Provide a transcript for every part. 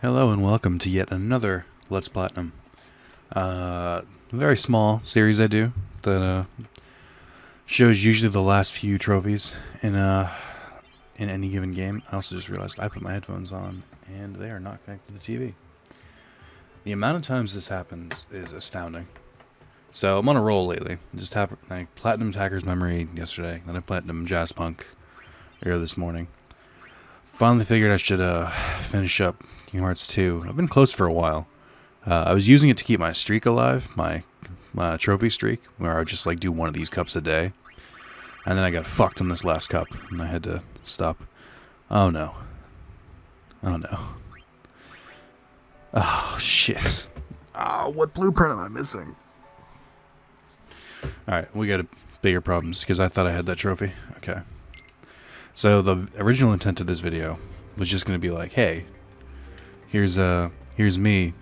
Hello and welcome to yet another Let's Platinum. Very small series I do that shows usually the last few trophies in any given game. I also just realized I put my headphones on and they are not connected to the TV. The amount of times this happens is astounding. So I'm on a roll lately. I platinum Hacker's Memory yesterday, then I platinum Jazz Punk earlier this morning. Finally figured I should finish up Kingdom Hearts 2. I've been close for a while. I was using it to keep my streak alive, my trophy streak, where I would just like do one of these cups a day. And then I got fucked on this last cup, and I had to stop. Oh no. Oh no. Oh shit. Oh, what blueprint am I missing? Alright, we got bigger problems, because I thought I had that trophy. Okay. So the original intent of this video was just going to be like, hey, here's me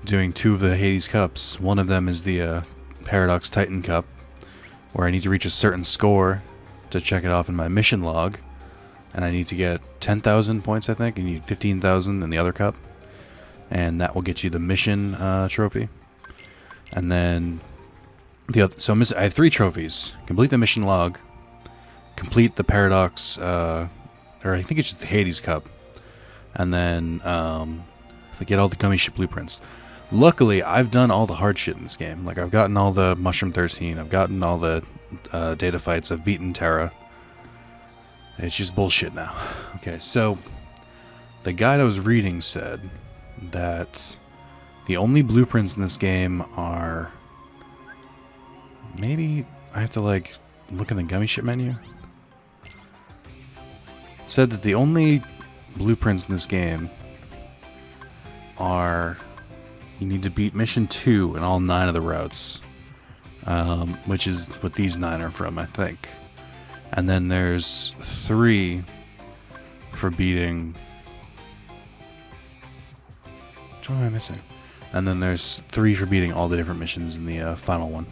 doing two of the Hades Cups. One of them is the Paradox Titan Cup, where I need to reach a certain score to check it off in my mission log. And I need to get 10,000 points, I think. You need 15,000 in the other cup. And that will get you the mission trophy. And then I have 3 trophies. Complete the mission log. Complete the Paradox, or I think it's just the Hades Cup, and then get all the gummy ship blueprints. Luckily, I've done all the hard shit in this game. Like, I've gotten all the Mushroom 13, I've gotten all the data fights, I've beaten Terra. It's just bullshit now. Okay, so the guide I was reading said that the only blueprints in this game are... Maybe I have to, like, look in the gummy ship menu? Said that the only blueprints in this game are you need to beat mission 2 in all 9 of the routes, which is what these 9 are from, I think. And then there's 3 for beating... Which one am I missing? And then there's 3 for beating all the different missions in the final one.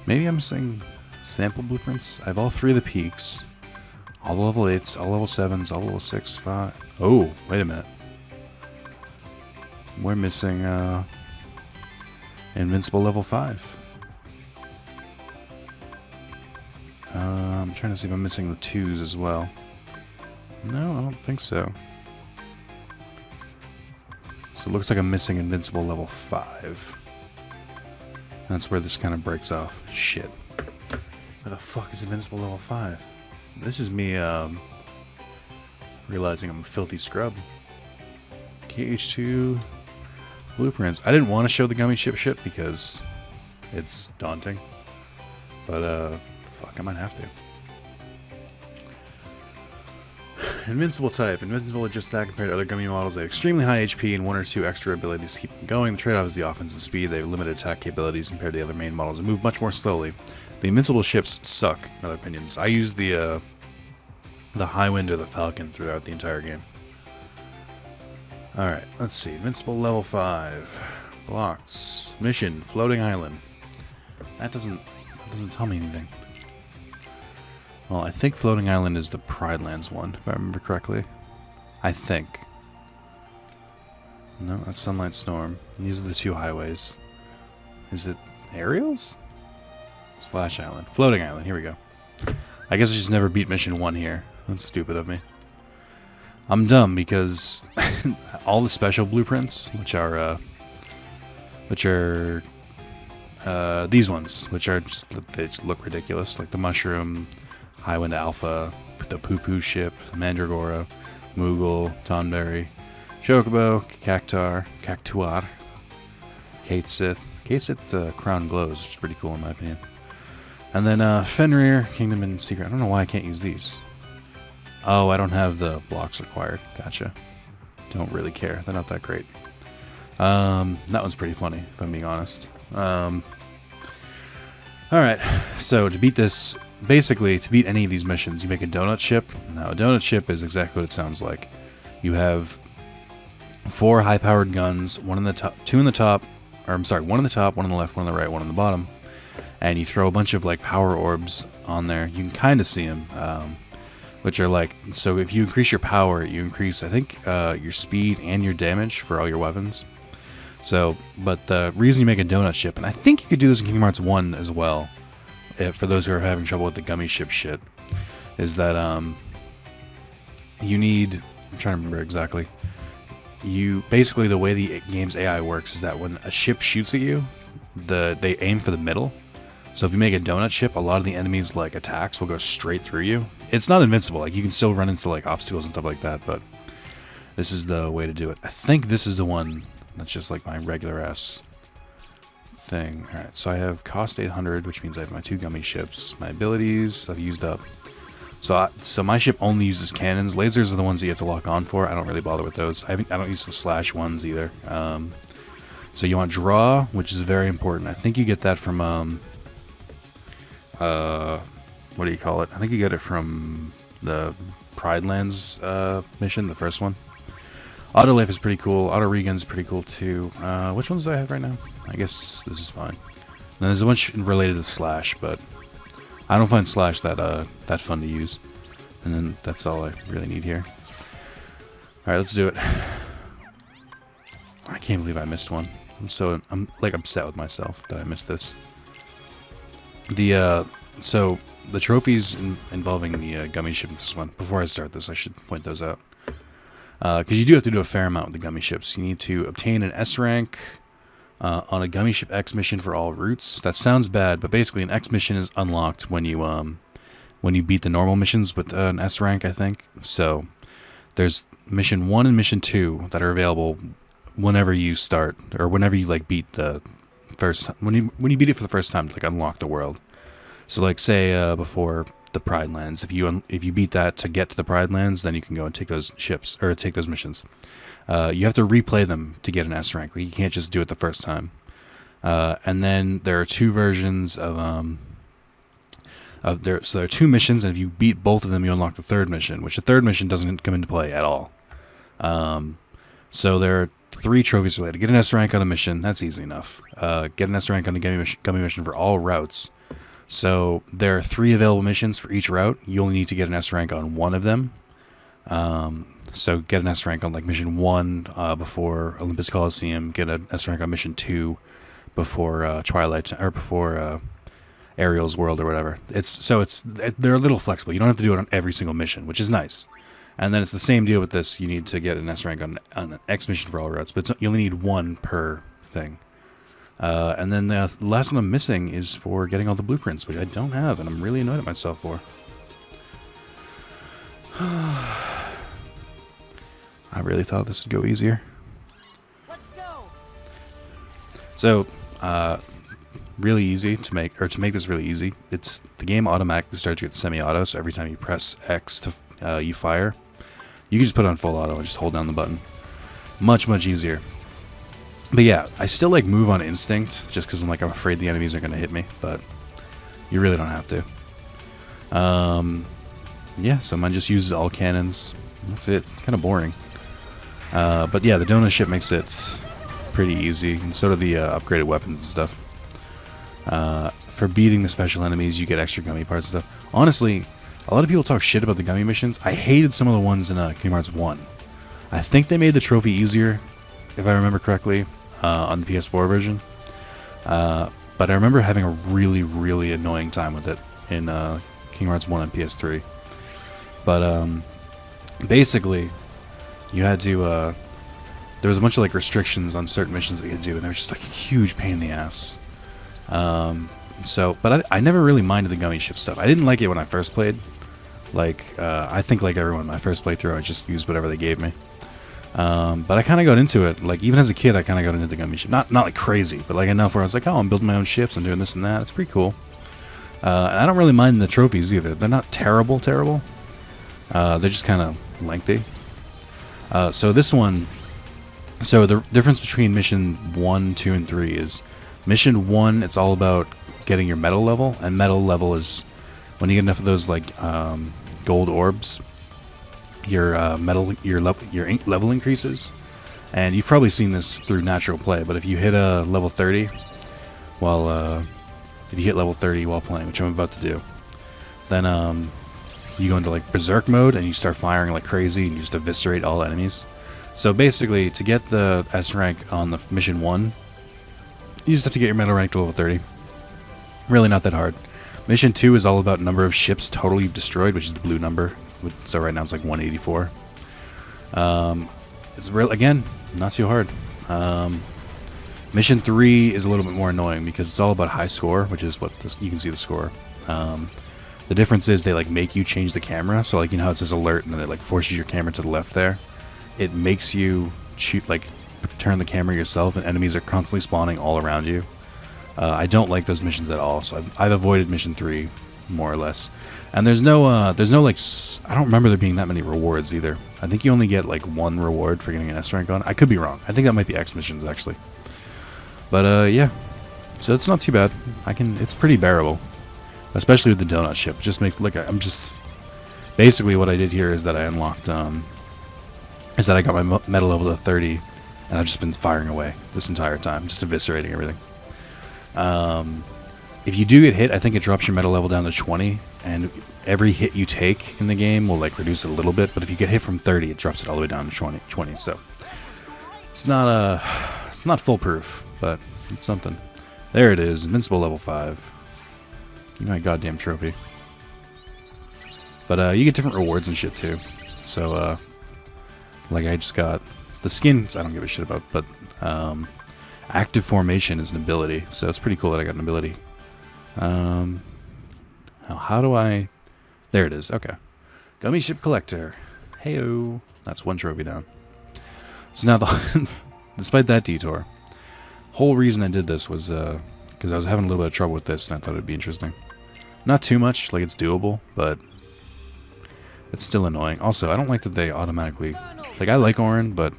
Maybe I'm missing sample blueprints. I have all 3 of the peaks. All the level 8s, all level 7s, all level 6, 5. Oh, wait a minute. We're missing Invincible level 5. I'm trying to see if I'm missing the 2s as well. No, I don't think so. So it looks like I'm missing Invincible level 5. That's where this kind of breaks off. Shit. Where the fuck is Invincible level 5? This is me, realizing I'm a filthy scrub. KH2 blueprints. I didn't want to show the gummy ship shit because it's daunting. But, fuck, I might have to. Invincible type. Invincible are just that compared to other gummy models. They have extremely high HP and 1 or 2 extra abilities to keep them going. The trade-off is the offensive speed. They have limited attack capabilities compared to the other main models and move much more slowly. The invincible ships suck, in other opinions. I use the Highwind or the Falcon throughout the entire game. Alright, let's see. Invincible level 5. Blocks. Mission. Floating Island. That doesn't tell me anything. Well, I think Floating Island is the Pride Lands one, if I remember correctly. I think. No, that's Sunlight Storm. These are the 2 highways. Is it Aerials? Splash Island. Floating Island. Here we go. I guess I just never beat Mission 1 here. That's stupid of me. I'm dumb because all the special blueprints, which are these ones, which are just, they just look ridiculous. Like the Mushroom, Highwind Alpha, the Poo Poo Ship, Mandragora, Moogle, Tonberry, Chocobo, Cactuar, Kate Sith. Kate Sith's Crown Glows, which is pretty cool in my opinion. And then Fenrir, Kingdom and Secret. I don't know why I can't use these. Oh, I don't have the blocks required. Gotcha. Don't really care. They're not that great. That one's pretty funny, if I'm being honest. Alright, so to beat this, basically, to beat any of these missions, you make a donut ship. Now, a donut ship is exactly what it sounds like. You have 4 high-powered guns, 1 in the top, 2 in the top, or I'm sorry, 1 in the top, 1 on the left, 1 on the right, 1 on the bottom. And you throw a bunch of like power orbs on there. You can kind of see them, which are like, so if you increase your power, you increase, I think, your speed and your damage for all your weapons. So, but the reason you make a donut ship, and I think you could do this in Kingdom Hearts 1 as well, for those who are having trouble with the gummy ship shit, is that you need, I'm trying to remember exactly, basically the way the game's AI works is that when a ship shoots at you, they aim for the middle. So if you make a donut ship, a lot of the enemies' like attacks will go straight through you. It's not invincible, like you can still run into like obstacles and stuff like that, but this is the way to do it. I think this is the one that's just like my regular ass thing. Alright, so I have cost 800, which means I have my 2 gummy ships. My abilities I've used up. So my ship only uses cannons. Lasers are the ones that you have to lock on for. I don't really bother with those. I don't use the slash ones either. So you want draw, which is very important. I think you get that from what do you call it? I think you get it from the Pride Lands mission, the first one. Auto life is pretty cool. Auto regen is pretty cool too. Which ones do I have right now? I guess this is fine. And there's a bunch related to slash, but I don't find slash that fun to use. And then that's all I really need here. All right, let's do it. I can't believe I missed one. I'm like upset with myself that I missed this. So the trophies involving the gummy ships in this one. Before I start this, I should point those out. Because you do have to do a fair amount with the gummy ships. You need to obtain an S rank on a gummy ship X mission for all routes. That sounds bad, but basically an X mission is unlocked when you beat the normal missions with an S rank, I think. So there's mission 1 and mission 2 that are available whenever you start, or whenever you like beat the first, when you beat it for the first time to like unlock the world. So like say before the Pride Lands, if you beat that to get to the Pride Lands, then you can go and take those ships, or take those missions. You have to replay them to get an S rank. Like, you can't just do it the first time. And then there are 2 versions of so there are 2 missions, and if you beat both of them, you unlock the 3rd mission, which the 3rd mission doesn't come into play at all. So there are 3 trophies related. Get an S rank on a mission, that's easy enough. Get an S rank on a gummy mission for all routes. So there are 3 available missions for each route. You only need to get an S rank on 1 of them. So get an S rank on like mission 1 before Olympus Coliseum. Get an S rank on mission 2 before Twilight, or before Ariel's World or whatever. They're a little flexible. You don't have to do it on every single mission, which is nice. And then it's the same deal with this. You need to get an S rank on an X mission for all routes, but you only need 1 per thing. And then the last one I'm missing is for getting all the blueprints, which I don't have, and I'm really annoyed at myself for. I really thought this would go easier. Let's go. So, really easy to make, or to make this really easy, the game automatically starts you at semi-auto, so every time you press X to you fire, you can just put it on full auto and just hold down the button. Much, much easier. But yeah, I still like move on instinct, just because I'm afraid the enemies are going to hit me, but you really don't have to. Yeah, so mine just uses all cannons. That's it. It's kind of boring. But yeah, the donut ship makes it pretty easy, and so do the upgraded weapons and stuff. For beating the special enemies, you get extra gummy parts and stuff. Honestly, a lot of people talk shit about the gummy missions. I hated some of the ones in Kingdom Hearts 1. I think they made the trophy easier, if I remember correctly, on the PS4 version. But I remember having a really, really annoying time with it in Kingdom Hearts 1 on PS3. But basically, you had to, there was a bunch of restrictions on certain missions that you had to do, and they were just a huge pain in the ass. But I never really minded the gummy ship stuff. I didn't like it when I first played. I think like everyone, my first playthrough, I just used whatever they gave me. But I kind of got into it. Even as a kid, I kind of got into the gummy ship. Not like crazy, but enough where I was like, oh, I'm building my own ships, I'm doing this and that. It's pretty cool. And I don't really mind the trophies either. They're not terrible. They're just kind of lengthy. So this one, so the difference between mission 1, 2, and 3 is mission 1, it's all about getting your metal level, and metal level is when you get enough of those gold orbs, your level increases. And you've probably seen this through natural play, but if you hit a level 30 while playing, which I'm about to do, then you go into like berserk mode and you start firing like crazy and you just eviscerate all enemies. So basically, to get the S rank on the mission 1, you just have to get your metal rank to level 30. Really not that hard. Mission 2 is all about number of ships totally destroyed, which is the blue number. So right now it's like 184. It's real, again, not too hard. Mission 3 is a little bit more annoying because it's all about high score, which is what this, you can see the score. The difference is they like make you change the camera. So like, you know how it says alert and then it like forces your camera to the left there. It makes you turn the camera yourself, and enemies are constantly spawning all around you. I don't like those missions at all, so I've avoided mission 3 more or less. And there's no like, I don't remember there being that many rewards either. I think you only get like 1 reward for getting an S rank on. I could be wrong. I think that might be X missions actually. But yeah, so it's not too bad. It's pretty bearable, especially with the donut ship. It just makes I'm just basically what I did here is that I unlocked is that I got my metal level to 30, and I've just been firing away this entire time, just eviscerating everything. If you do get hit, I think it drops your metal level down to 20, and every hit you take in the game will like reduce it a little bit, but if you get hit from 30, it drops it all the way down to 20, so it's not foolproof, but it's something. There it is, invincible level 5. Give me my goddamn trophy. But you get different rewards and shit too, so like I just got the skins I don't give a shit about, but active formation is an ability, so it's pretty cool that I got an ability. How do I... There it is, okay. Gummy Ship Collector. Heyo. That's 1 trophy down. So now, despite that detour, whole reason I did this was because I was having a little bit of trouble with this, and I thought it would be interesting. Not too much, like it's doable, but it's still annoying. Also, I don't like that they automatically... Like, I like Orin, but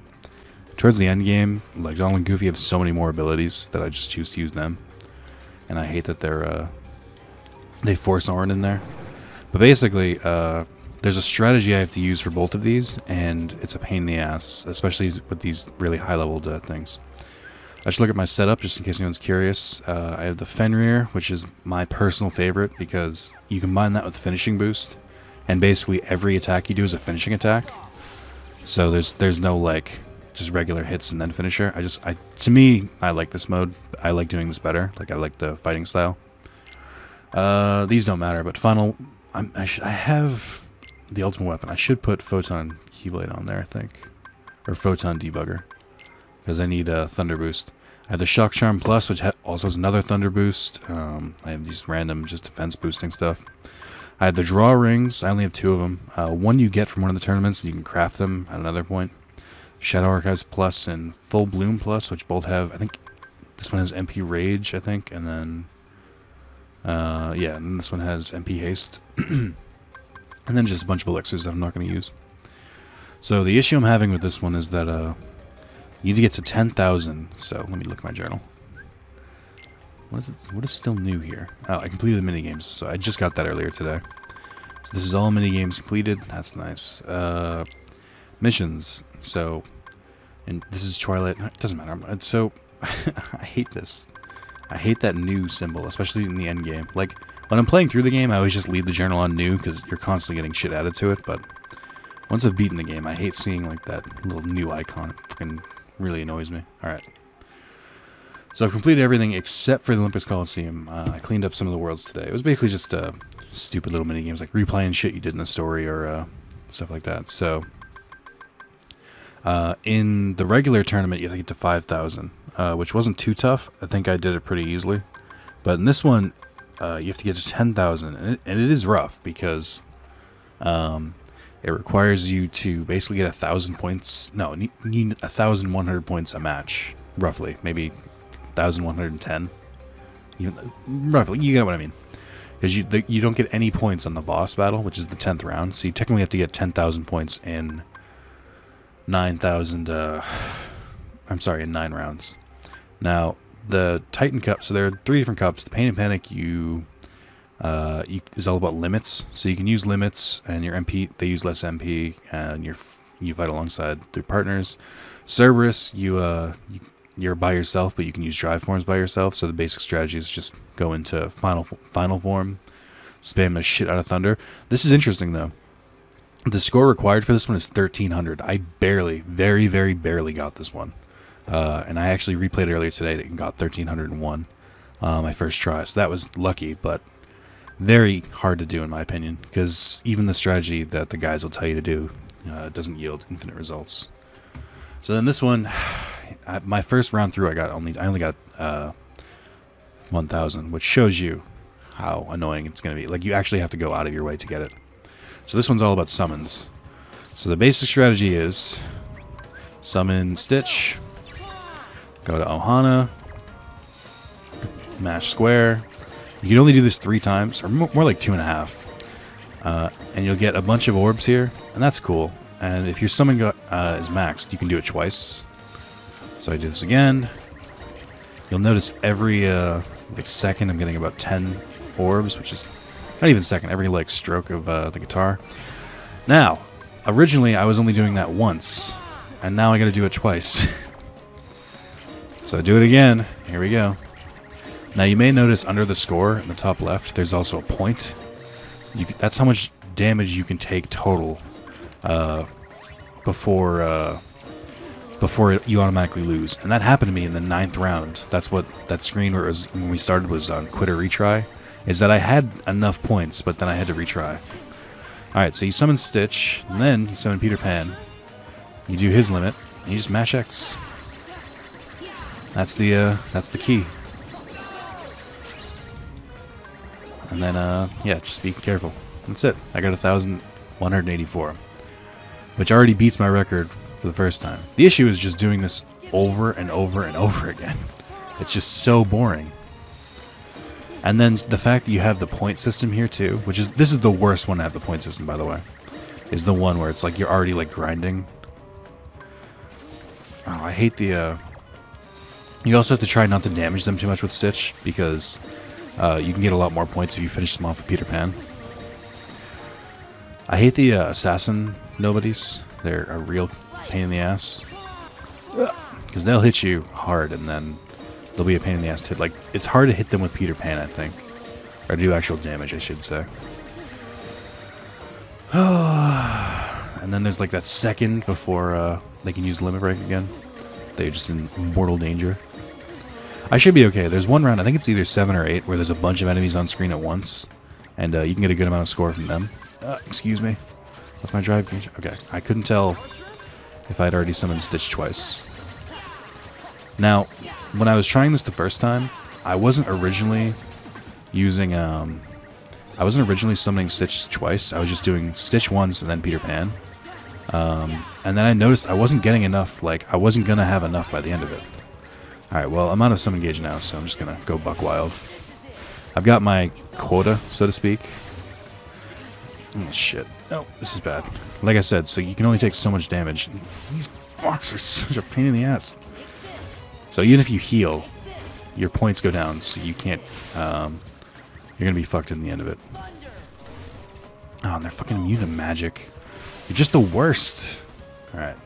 towards the end game, like, Donald and Goofy have so many more abilities that I just choose to use them. And I hate that they force Orin in there. But basically, there's a strategy I have to use for both of these, and it's a pain in the ass, especially with these really high-leveled things. I should look at my setup, just in case anyone's curious. I have the Fenrir, which is my personal favorite, because you combine that with finishing boost, and basically every attack you do is a finishing attack. So there's no like just regular hits and then finisher. To me, I like this mode. I like doing this better. Like I like the fighting style. These don't matter, but final. I have the ultimate weapon. I should put Photon Keyblade on there, I think, or Photon Debugger, because I need a Thunder Boost. I have the Shock Charm Plus, which also has another Thunder Boost. I have these random just defense boosting stuff. I have the Draw Rings. I only have 2 of them. One you get from one of the tournaments, and you can craft them at another point. Shadow Archives Plus and Full Bloom Plus, which both have, I think, this one has MP Rage, I think, and then, yeah, and then this one has MP Haste. And then just a bunch of elixirs that I'm not going to use. So the issue I'm having with this one is that, you need to get to 10,000, so let me look at my journal. What is still new here? Oh, I completed the minigames, so I just got that earlier today. So this is all minigames completed. That's nice. Missions. So, and this is Twilight. It doesn't matter. So, I hate this. I hate that new symbol, especially in the end game. Like, when I'm playing through the game, I always just leave the journal on new, because you're constantly getting shit added to it, but once I've beaten the game, I hate seeing, like, that little new icon. It fucking really annoys me. Alright. So I've completed everything except for the Olympus Coliseum. I cleaned up some of the worlds today. It was basically just stupid little mini games, like replaying shit you did in the story or stuff like that. So in the regular tournament, you have to get to 5,000, which wasn't too tough. I think I did it pretty easily. But in this one, you have to get to 10,000, and it is rough because it requires you to basically get 1,000 points. No, you need 1,100 points a match, roughly, maybe 1,110. Roughly, you get what I mean. Because you don't get any points on the boss battle, which is the 10th round. So you technically have to get 10,000 points in 9,000. I'm sorry, in 9 rounds. Now the Titan Cup. So there are 3 different cups. The Pain and Panic is all about limits. So you can use limits, and your MP, they use less MP, and you fight alongside their partners. Cerberus, you're by yourself, but you can use drive forms by yourself. So the basic strategy is just go into final form. spam the shit out of Thunder. This is interesting, though. The score required for this one is 1,300. I barely, very, very barely got this one. And I actually replayed it earlier today and got 1,301 my first try. So that was lucky, but very hard to do in my opinion, because even the strategy that the guys will tell you to do doesn't yield infinite results. So then this one, my first round through, I only got 1,000, which shows you how annoying it's going to be. Like, you actually have to go out of your way to get it. So this one's all about summons. So the basic strategy is summon Stitch, go to Ohana, mash square. You can only do this 3 times, or more like 2.5. And you'll get a bunch of orbs here, and that's cool. And if your summon is maxed, you can do it twice. So I do this again. You'll notice every like second I'm getting about 10 orbs, which is not even second, every like stroke of the guitar. Now, originally I was only doing that once, and now I gotta do it twice. So do it again. Here we go. Now you may notice under the score in the top left, there's also a point. That's how much damage you can take total before you automatically lose. And that happened to me in the 9th round. That's what that screen where it was, when we started, was on quit or retry. Is that I had enough points, but then I had to retry. Alright, so you summon Stitch, and then you summon Peter Pan. You do his limit, and you just mash X. That's the key. And then, yeah, just be careful. That's it. I got 1,184, which already beats my record for the first time. The issue is just doing this over and over and over again. It's just so boring. And then the fact that you have the point system here too, this is the worst one to have the point system, by the way, is the one where it's like you're already like grinding. Oh, I hate the, you also have to try not to damage them too much with Stitch, because you can get a lot more points if you finish them off with Peter Pan. I hate the assassin nobodies. They're a real pain in the ass, because they'll hit you hard and then they'll be a pain in the ass to hit. Like, it's hard to hit them with Peter Pan, I think, or do actual damage, I should say. And then there's like that second before they can use Limit Break again. They're just in mortal danger. I should be okay. There's one round, I think it's either 7 or 8, where there's a bunch of enemies on screen at once, and you can get a good amount of score from them. Excuse me. What's my drive gauge? Okay, I couldn't tell if I'd already summoned Stitch twice. Now, when I was trying this the first time, I wasn't originally using, I wasn't originally summoning Stitch twice. I was just doing Stitch once and then Peter Pan. And then I noticed I wasn't getting enough, like, I wasn't gonna have enough by the end of it. Alright, well, I'm out of summon gauge now, so I'm just gonna go buck wild. I've got my quota, so to speak. Oh, shit. Oh, this is bad. Like I said, so you can only take so much damage. These fucks are such a pain in the ass. So even if you heal, your points go down, so you can't, you're gonna be fucked in the end of it. Oh, and they're fucking immune to magic. You're just the worst. Alright.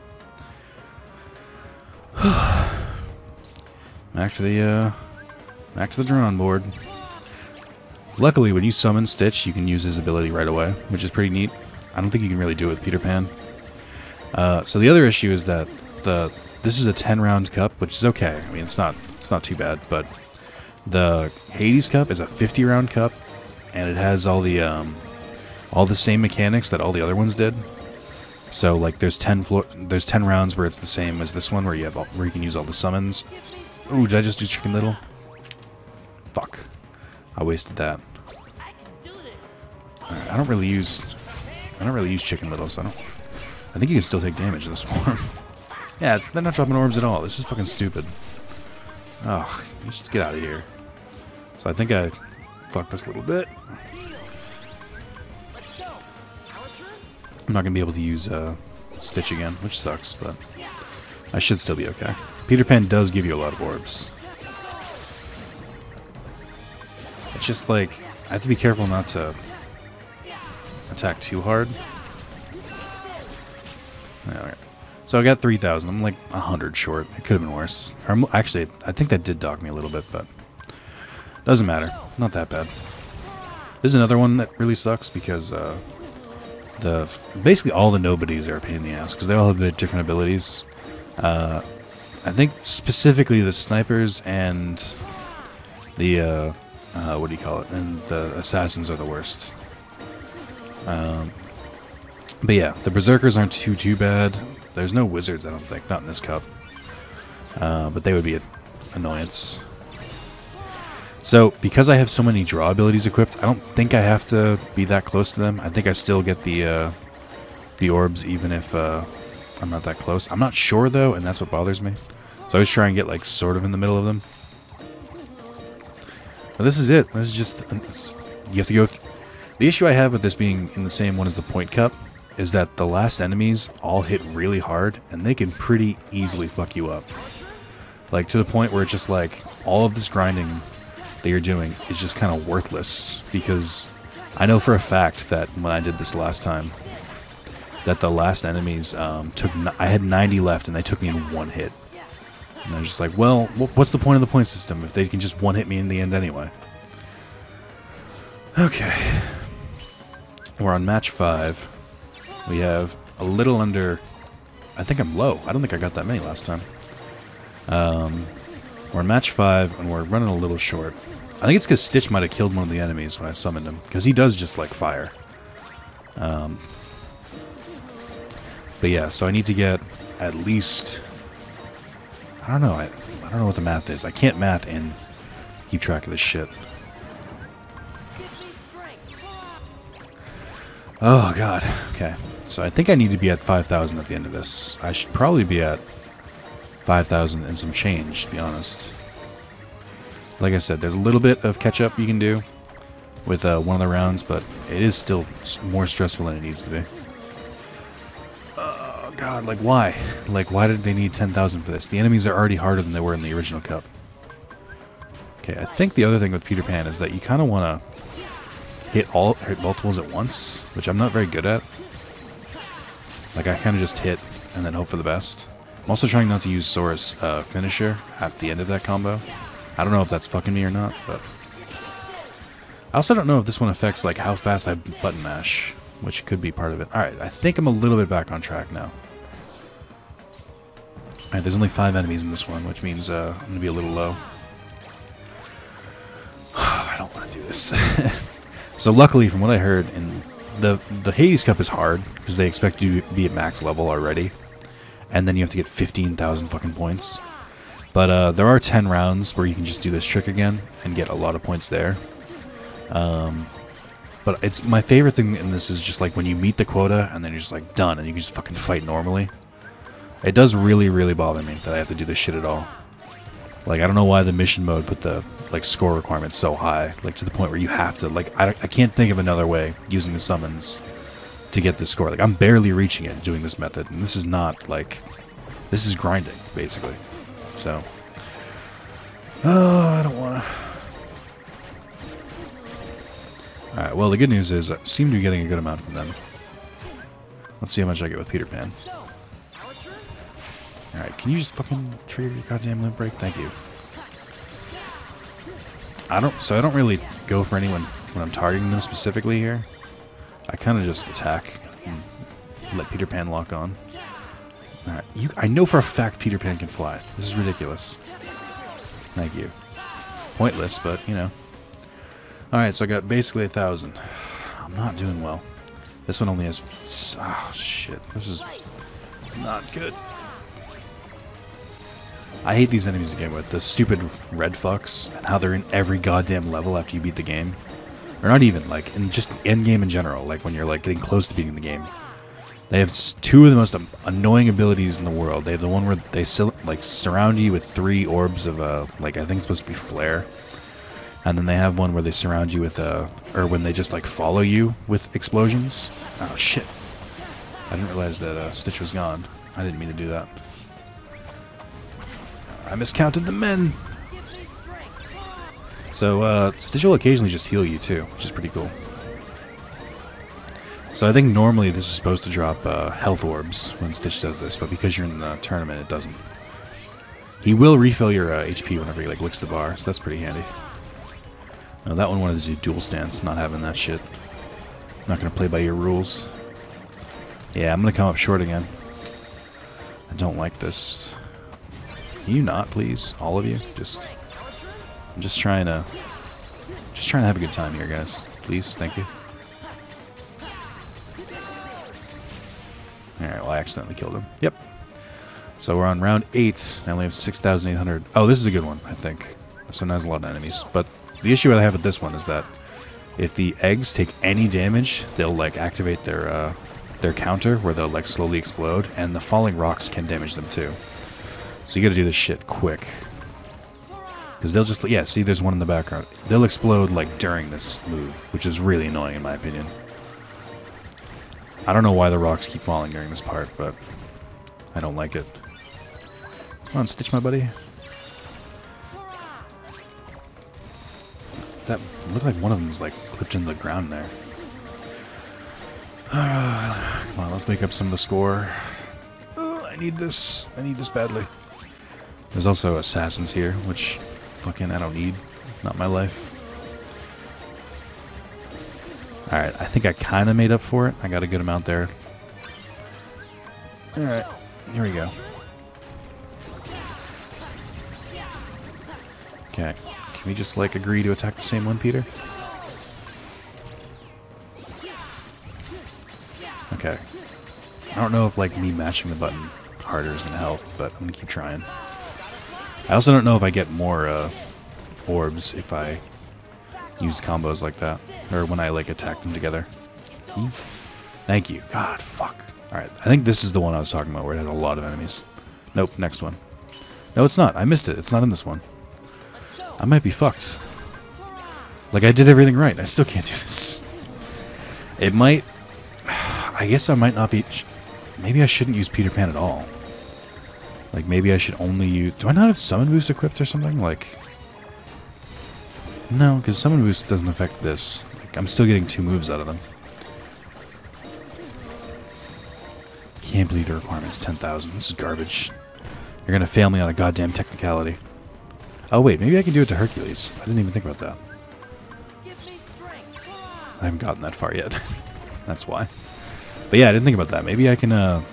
Back to the drawing board. Luckily, when you summon Stitch, you can use his ability right away, which is pretty neat. I don't think you can really do it with Peter Pan. So the other issue is that this is a 10-round cup, which is okay. I mean, it's not too bad, but the Hades Cup is a 50-round cup, and it has all the same mechanics that all the other ones did. So like, there's 10 rounds where it's the same as this one, where you can use all the summons. Ooh, did I just do Chicken Little? Fuck. I wasted that. Right, I don't really use Chicken Little, so I think you can still take damage in this form. Yeah, they're not dropping orbs at all. This is fucking stupid. Oh, you just get out of here. So I think I fucked this a little bit. I'm not gonna be able to use Stitch again, which sucks, but I should still be okay. Peter Pan does give you a lot of orbs. It's just like, I have to be careful not to attack too hard. Okay. So I got 3,000. I'm like 100 short. It could have been worse. Or actually, I think that did dog me a little bit, but doesn't matter. Not that bad. This is another one that really sucks because basically all the nobodies are a pain in the ass because they all have the different abilities. I think specifically the snipers and the what do you call it? And the assassins are the worst. But yeah, the berserkers aren't too bad. There's no wizards, I don't think, not in this cup. But they would be an annoyance. So because I have so many draw abilities equipped, I don't think I have to be that close to them. I think I still get the orbs even if I'm not that close. I'm not sure though, and that's what bothers me. So I always try and get like sort of in the middle of them. But this is it. This is just you have to go. The issue I have with this being in the same one as the point cup is that the last enemies all hit really hard, and they can pretty easily fuck you up. Like to the point where it's just like all of this grinding that you're doing is just kind of worthless, because I know for a fact that when I did this last time, that the last enemies I had 90 left and they took me in one hit. And I was just like, well, what's the point of the point system if they can just one hit me in the end anyway? Okay. We're on match 5. We have a little under... I think I'm low. I don't think I got that many last time. We're in match 5, and we're running a little short. I think it's because Stitch might have killed one of the enemies when I summoned him, because he does just, like, fire. But yeah, so I need to get at least... I don't know. I don't know what the math is. I can't math and keep track of this shit. Oh, God. Okay. So I think I need to be at 5,000 at the end of this. I should probably be at 5,000 and some change, to be honest. Like I said, there's a little bit of catch-up you can do with one of the rounds, but it is still more stressful than it needs to be. Oh, God, like, why? Like, why did they need 10,000 for this? The enemies are already harder than they were in the original cup. Okay, I think the other thing with Peter Pan is that you kind of want to hit multiples at once, which I'm not very good at. Like, I kind of just hit and then hope for the best. I'm also trying not to use Sora's finisher at the end of that combo. I don't know if that's fucking me or not, but... I also don't know if this one affects, like, how fast I button mash, which could be part of it. Alright, I think I'm a little bit back on track now. Alright, there's only 5 enemies in this one, which means I'm going to be a little low. I don't want to do this. So luckily, from what I heard, the Hades Cup is hard, because they expect you to be at max level already. And then you have to get 15,000 fucking points. But there are 10 rounds where you can just do this trick again and get a lot of points there. But it's my favorite thing in this is just like when you meet the quota and then you're just like done and you can just fucking fight normally. It does really, really bother me that I have to do this shit at all. Like, I don't know why the mission mode put the like score requirements so high, like to the point where you have to, like, I can't think of another way using the summons to get this score. Like, I'm barely reaching it doing this method, and this is not like, this is grinding basically. So, oh, I don't want to. All right. Well, the good news is I seem to be getting a good amount from them. Let's see how much I get with Peter Pan. All right. Can you just fucking trigger your goddamn limp break? Thank you. I don't really go for anyone when I'm targeting them specifically here. I kind of just attack and let Peter Pan lock on. Alright, I know for a fact Peter Pan can fly. This is ridiculous. Thank you. Pointless, but, you know. Alright, so I got basically 1,000. I'm not doing well. This one only has... Oh, shit. This is not good. I hate these enemies to begin with. The stupid red fucks and how they're in every goddamn level after you beat the game. Or not even, like, in just end game in general. Like, when you're, like, getting close to beating the game. They have 2 of the most annoying abilities in the world. They have the one where they, like, surround you with 3 orbs of, like, I think it's supposed to be flare. And then they have one where they surround you with, or when they just, like, follow you with explosions. Oh, shit. I didn't realize that, Stitch was gone. I didn't mean to do that. I miscounted the men! So, Stitch will occasionally just heal you, too, which is pretty cool. So I think normally this is supposed to drop, health orbs when Stitch does this, but because you're in the tournament, it doesn't. He will refill your, HP whenever he, like, licks the bar, so that's pretty handy. No, that one wanted to do dual stance. Not having that shit. Not gonna play by your rules. Yeah, I'm gonna come up short again. I don't like this. Can you not, please? All of you? I'm just trying to have a good time here, guys. Please, thank you. Alright, well, I accidentally killed him. Yep. So we're on round 8. I only have 6,800. Oh, this is a good one, I think. This one has a lot of enemies. But the issue I have with this one is that if the eggs take any damage, they'll, like, activate their counter, where they'll, like, slowly explode, and the falling rocks can damage them, too. So you gotta do this shit quick. Because they'll just... Yeah, see, there's one in the background. They'll explode, like, during this move, which is really annoying, in my opinion. I don't know why the rocks keep falling during this part, but I don't like it. Come on, Stitch, my buddy. That looked like one of them was, like, clipped into the ground there. Come on, let's make up some of the score. I need this. I need this badly. There's also assassins here, which fucking I don't need. Not my life. Alright, I think I kind of made up for it. I got a good amount there. Alright, here we go. Okay, can we just, like, agree to attack the same one, Peter? Okay. I don't know if, like, me matching the button harder is going to help, but I'm going to keep trying. I also don't know if I get more orbs if I use combos like that. Or when I, like, attack them together. Thank you. God, fuck. Alright, I think this is the one I was talking about where it has a lot of enemies. Nope, next one. No, it's not. I missed it. It's not in this one. I might be fucked. Like, I did everything right. I still can't do this. It might... I guess I might not be... Maybe I shouldn't use Peter Pan at all. Like, maybe I should only use... Do I not have Summon Boost equipped or something? Like... No, because Summon Boost doesn't affect this. Like, I'm still getting 2 moves out of them. Can't believe the requirement's 10,000. This is garbage. You're gonna fail me on a goddamn technicality. Oh wait, maybe I can do it to Hercules. I didn't even think about that. I haven't gotten that far yet. That's why. But yeah, I didn't think about that. Maybe I can,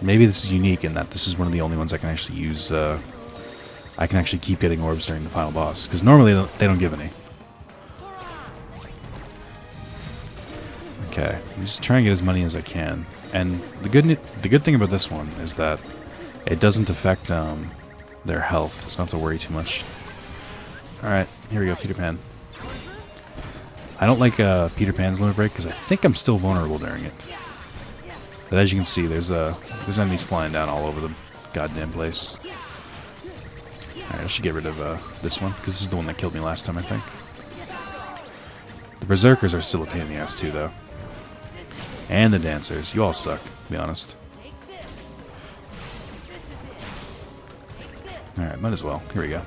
maybe this is unique in that this is one of the only ones I can actually use, I can actually keep getting orbs during the final boss. Because normally they don't give any. Okay, I'm just trying to get as many as I can. And the good thing about this one is that it doesn't affect, their health, so I don't have to worry too much. Alright, here we go, Peter Pan. I don't like Peter Pan's limit break because I think I'm still vulnerable during it. But as you can see, there's enemies flying down all over the goddamn place. Alright, I should get rid of this one, because this is the one that killed me last time, I think. The Berserkers are still a pain in the ass too, though. And the Dancers. You all suck, to be honest. Alright, might as well. Here we go.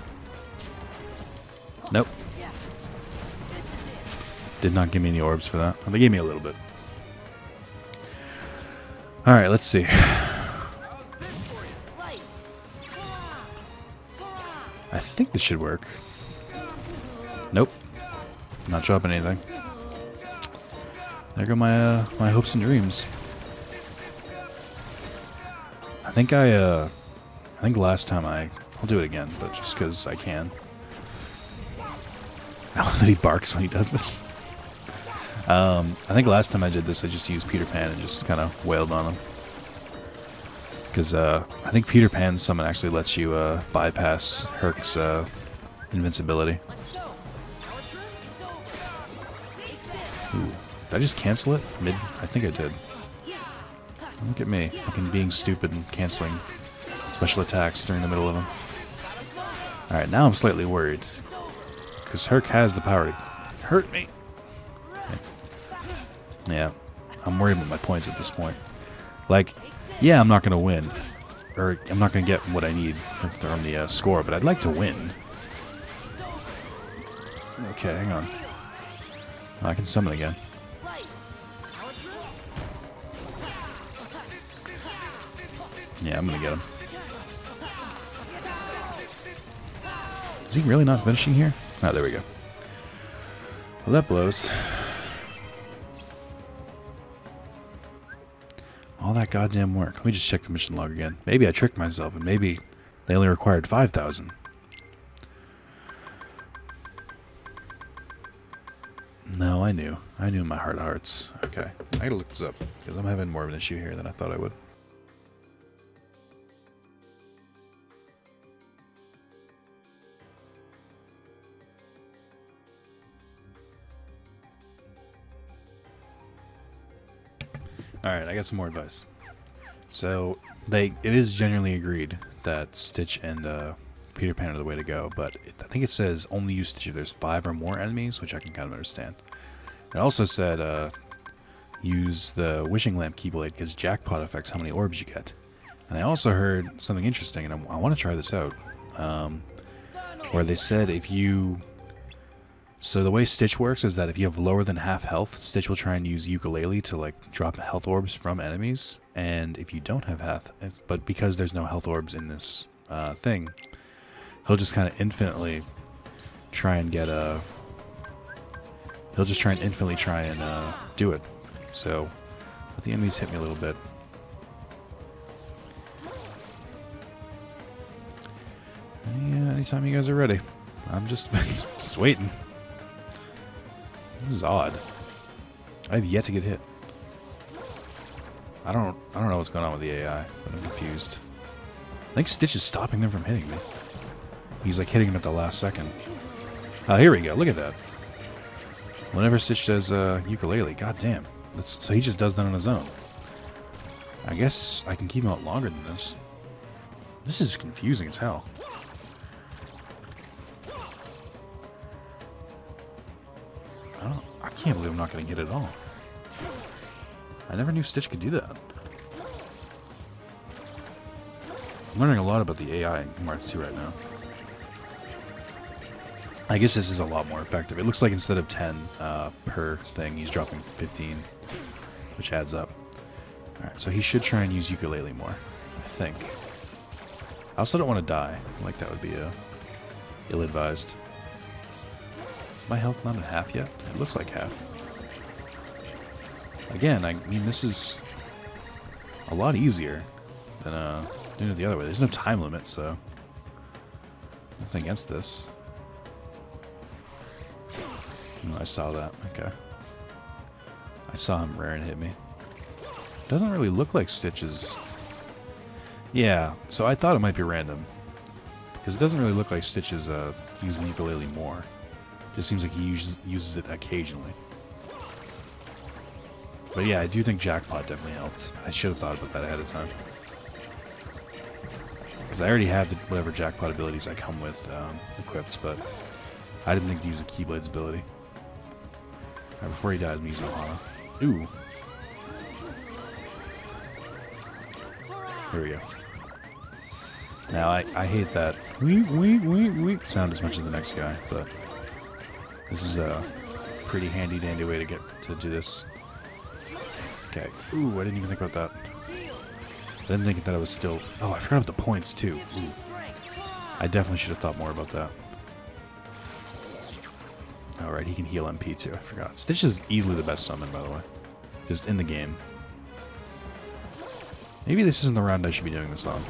Nope. Did not give me any orbs for that. Well, they gave me a little bit. Alright, let's see. I think this should work. Nope. Not dropping anything. There go my my hopes and dreams. I think last time I'll do it again, but just because I can. I love that he barks when he does this. I think last time I did this, I just used Peter Pan and just kind of wailed on him. Because I think Peter Pan's summon actually lets you bypass Herc's invincibility. Ooh, did I just cancel it? I think I did. Look at me, fucking being stupid and canceling special attacks during the middle of them. Alright, now I'm slightly worried. Because Herc has the power to hurt me. Okay. Yeah, I'm worried about my points at this point. Like, yeah, I'm not going to win. Or I'm not going to get what I need from the score, but I'd like to win. Okay, hang on. Oh, I can summon again. Yeah, I'm going to get him. Is he really not finishing here? Oh, there we go. Well, that blows. All that goddamn work. Let me just check the mission log again. Maybe I tricked myself, and maybe they only required 5,000. No, I knew. I knew in my heart of hearts. Okay, I gotta look this up, because I'm having more of an issue here than I thought I would. Alright, I got some more advice. So, it is generally agreed that Stitch and Peter Pan are the way to go, but I think it says only use Stitch if there's 5 or more enemies, which I can kind of understand. It also said use the Wishing Lamp Keyblade because Jackpot affects how many orbs you get. And I also heard something interesting, and I want to try this out, where they said if you... So the way Stitch works is that if you have lower than half health, Stitch will try and use Ukulele to like drop health orbs from enemies. And if you don't have half, but because there's no health orbs in this thing, he'll just kind of infinitely try and get a. He'll just try and infinitely try and do it. So let the enemies hit me a little bit. Anytime you guys are ready, I'm just just waiting. This is odd. I have yet to get hit. I don't know what's going on with the AI, but I'm confused. I think Stitch is stopping them from hitting me. He's like hitting them at the last second. Oh, here we go. Look at that. Whenever Stitch does ukulele, goddamn. So he just does that on his own. I guess I can keep him out longer than this. This is confusing as hell. I can't believe I'm not getting hit at all. I never knew Stitch could do that. I'm learning a lot about the AI in Kingdom Hearts 2 right now. I guess this is a lot more effective. It looks like instead of 10 per thing, he's dropping 15, which adds up. Alright, so he should try and use ukulele more, I think. I also don't want to die. Like that would be ill-advised. My health not at half yet? It looks like half. Again, I mean, this is a lot easier than doing it the other way. There's no time limit, so nothing against this. I saw that. Okay. I saw him rare and hit me. Doesn't really look like Stitch's. Yeah, so I thought it might be random. Because it doesn't really look like Stitch's using ukulele more. Just seems like he uses it occasionally. But yeah, I do think Jackpot definitely helped. I should have thought about that ahead of time. Because I already have whatever Jackpot abilities I come with equipped, but I didn't think to use the Keyblade's ability. Alright, before he dies, I'm using Ohana. Ooh. Here we go. Now, I hate that weep sound as much as the next guy, but this is a pretty handy-dandy way to do this. Okay. Ooh, I didn't even think about that. I didn't think that I was still... Oh, I forgot about the points, too. Ooh. I definitely should have thought more about that. Alright, he can heal MP, too. I forgot. Stitch is easily the best summon, by the way. Just in the game. Maybe this isn't the round I should be doing this on.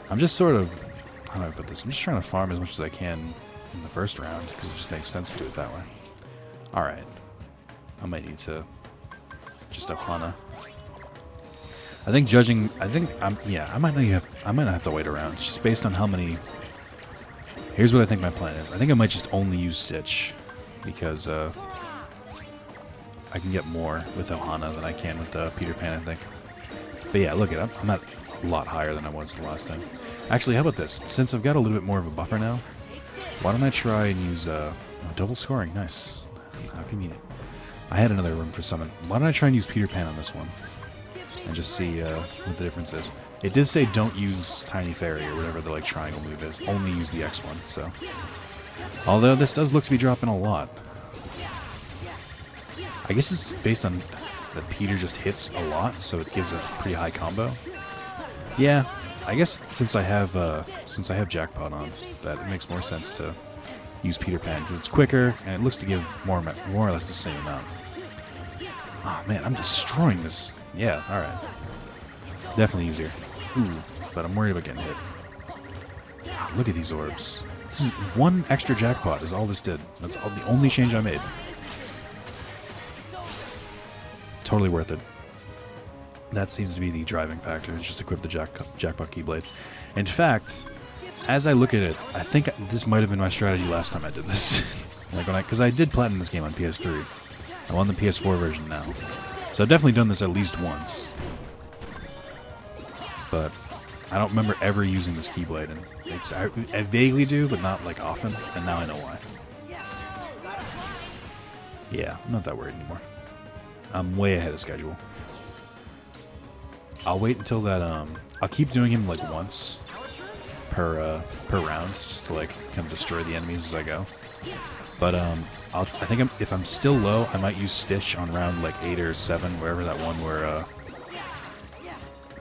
I'm just sort of... How do I put this? I'm just trying to farm as much as I can in the first round, because it just makes sense to do it that way. Alright. I might need to... Just Ohana. I think judging... yeah, I might not have to wait around. It's just based on how many... Here's what I think my plan is. I think I might just only use Stitch, because I can get more with Ohana than I can with Peter Pan, I think. But yeah, look at it. I'm at a lot higher than I was the last time. Actually, how about this? Since I've got a little bit more of a buffer now, why don't I try and use double scoring? Nice. How convenient. I had another room for summon. Why don't I try and use Peter Pan on this one? And just see what the difference is. It did say don't use Tiny Fairy or whatever the like triangle move is. Only use the X one, so. Although this does look to be dropping a lot. I guess it's based on that Peter just hits a lot, so it gives a pretty high combo. Yeah, I guess since I have Jackpot on, that it makes more sense to use Peter Pan because it's quicker and it looks to give more or less the same amount. Oh man, I'm destroying this. Yeah, all right. Definitely easier. Ooh, but I'm worried about getting hit. Wow, look at these orbs. This is one extra Jackpot is all this did. That's the only change I made. Totally worth it. That seems to be the driving factor. It's just equip the Jackpot Keyblade. In fact, as I look at it, I think this might have been my strategy last time I did this. Because I did platinum this game on PS3. I'm on the PS4 version now. So I've definitely done this at least once. But I don't remember ever using this Keyblade. And I vaguely do, but not like often. And now I know why. Yeah, I'm not that worried anymore. I'm way ahead of schedule. I'll wait until that, I'll keep doing him like once per round, just to like kind of destroy the enemies as I go. But I think if I'm still low, I might use Stitch on round like 8 or 7, wherever that one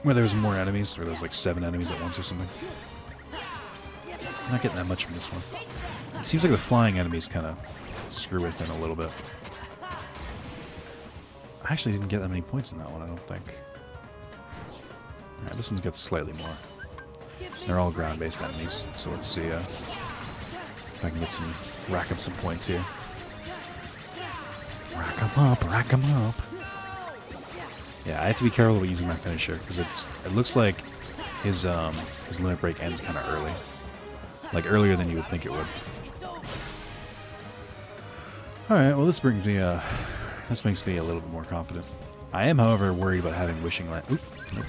where there was more enemies, or there was like 7 enemies at once or something. I'm not getting that much from this one. It seems like the flying enemies kind of screw with him a little bit. I actually didn't get that many points in that one, I don't think. Alright, this one's got slightly more. They're all ground-based enemies, so let's see if I can rack up some points here. Rack 'em up, rack 'em up. Yeah, I have to be careful about using my finisher, because it looks like his limit break ends kind of early. Like earlier than you would think it would. Alright, well this makes me a little bit more confident. I am, however, worried about having Wishing Lamp. Oop, nope.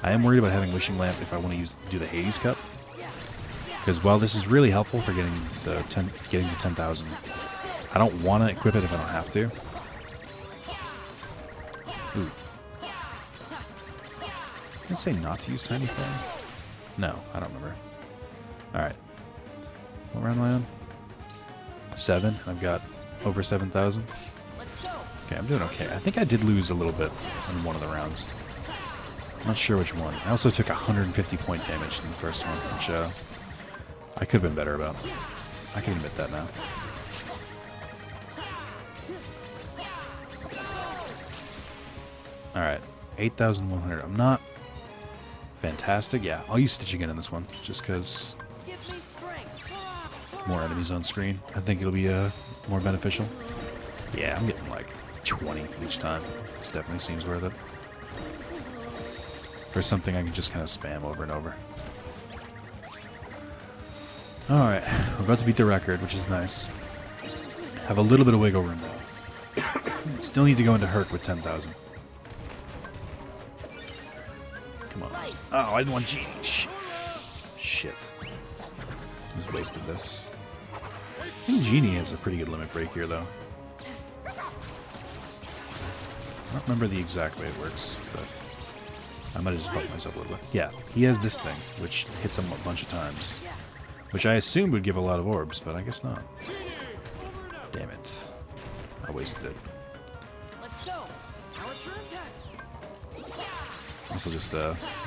I am worried about having Wishing Lamp if I want to do the Hades Cup. Because while this is really helpful for getting to 10,000, I don't want to equip it if I don't have to. Ooh. Did it say not to use Tiny Flame? No, I don't remember. Alright. What round am I on? 7. I've got over 7,000. Okay, I'm doing okay. I think I did lose a little bit in one of the rounds. I'm not sure which one. I also took 150 point damage in the first one, which I could have been better about. I can admit that now. Alright, 8,100. I'm not fantastic. Yeah, I'll use Stitch again in this one, just because more enemies on screen. I think it'll be more beneficial. Yeah, I'm getting like 20 each time. This definitely seems worth it. For something I can just kind of spam over and over. Alright, we're about to beat the record, which is nice. Have a little bit of wiggle room though. Still need to go into Herc with 10,000. Come on. Oh, I didn't want Genie. Shit. Shit. Just wasted this. I think Genie has a pretty good limit break here though. I don't remember the exact way it works, but I might have just fucked myself a little bit. Yeah, he has this thing, which hits him a bunch of times. Which I assumed would give a lot of orbs, but I guess not. Damn it. I wasted it. Let's go. Our turn time. Also just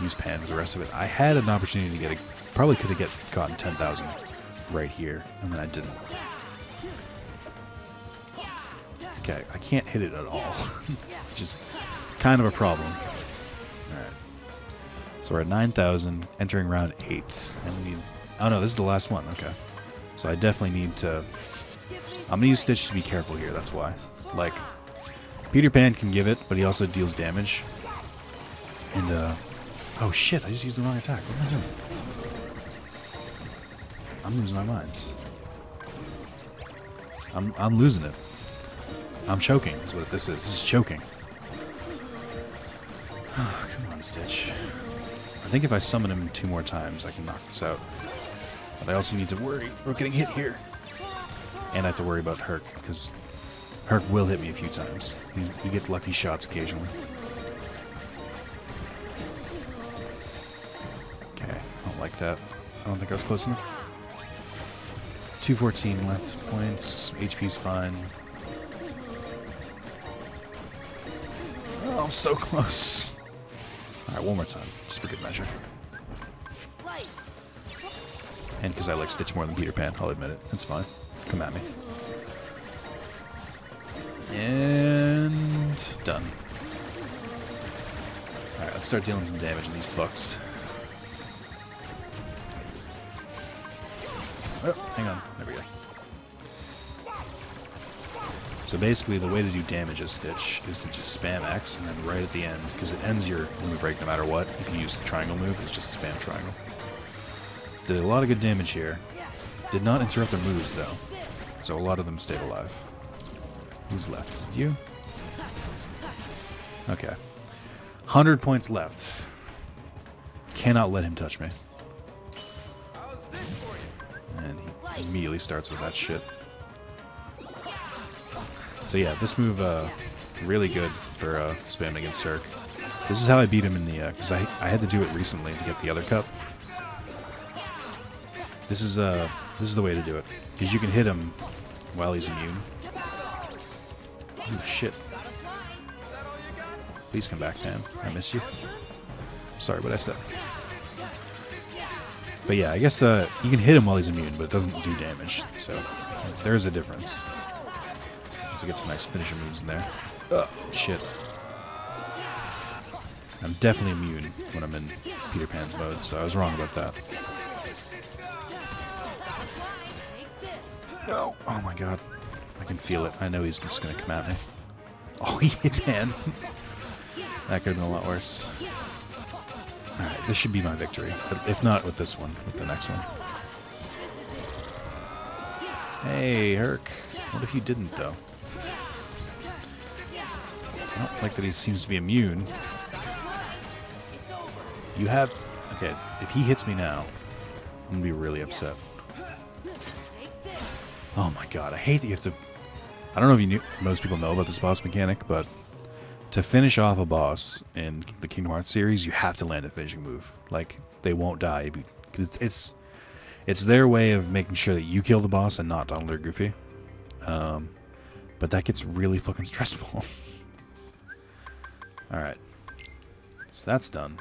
use Pan for the rest of it. I had an opportunity to get probably could have gotten 10,000 right here, and then I didn't. Okay, I can't hit it at all. Just kind of a problem. Alright. So we're at 9,000, entering round 8. And we need... Oh no, this is the last one. Okay. So I definitely need to... I'm going to use Stitch to be careful here, that's why. Like, Peter Pan can give it, but he also deals damage. And, oh shit, I just used the wrong attack. What am I doing? I'm losing my mind. I'm losing it. I'm choking, is what this is. This is choking. Oh, come on, Stitch. I think if I summon him 2 more times, I can knock this out. But I also need to worry about getting hit here. And I have to worry about Herc, because Herc will hit me a few times. He gets lucky shots occasionally. Okay, I don't like that. I don't think I was close enough. 214 left points. HP's fine. Oh, I'm so close. Alright, one more time, just for good measure. And because I like Stitch more than Peter Pan, I'll admit it. It's fine. Come at me. And done. Alright, let's start dealing some damage to these fucks. Oh, hang on. There we go. So basically, the way to do damage as Stitch is to just spam X, and then right at the end, because it ends your move break no matter what, if you use the triangle move, it's just spam triangle. Did a lot of good damage here. Did not interrupt their moves, though. So a lot of them stayed alive. Who's left? Is it you? Okay. 100 points left. Cannot let him touch me. And he immediately starts with that shit. So yeah, this move, really good for spamming against Cirque. This is how I beat him in the, because I had to do it recently to get the other cup. This is the way to do it, because you can hit him while he's immune. Oh shit! Please come back, Pam. I miss you. Sorry, what I said. But yeah, I guess you can hit him while he's immune, but it doesn't do damage. So there's a difference. So get some nice finisher moves in there. Oh shit! I'm definitely immune when I'm in Peter Pan's mode, so I was wrong about that. No! Oh my god. I can feel it. I know he's just gonna come at me. Oh, he hit man. That could have been a lot worse. Alright, this should be my victory. If not with this one, with the next one. Hey, Herc. What if you didn't, though? I don't like that he seems to be immune. You have... Okay, if he hits me now, I'm gonna be really upset. Oh my god, I hate that you have to... I don't know if you knew, most people know about this boss mechanic, but to finish off a boss in the Kingdom Hearts series, you have to land a finishing move. Like, they won't die. If you, 'cause it's their way of making sure that you kill the boss and not Donald or Goofy. But that gets really fucking stressful. Alright. So that's done.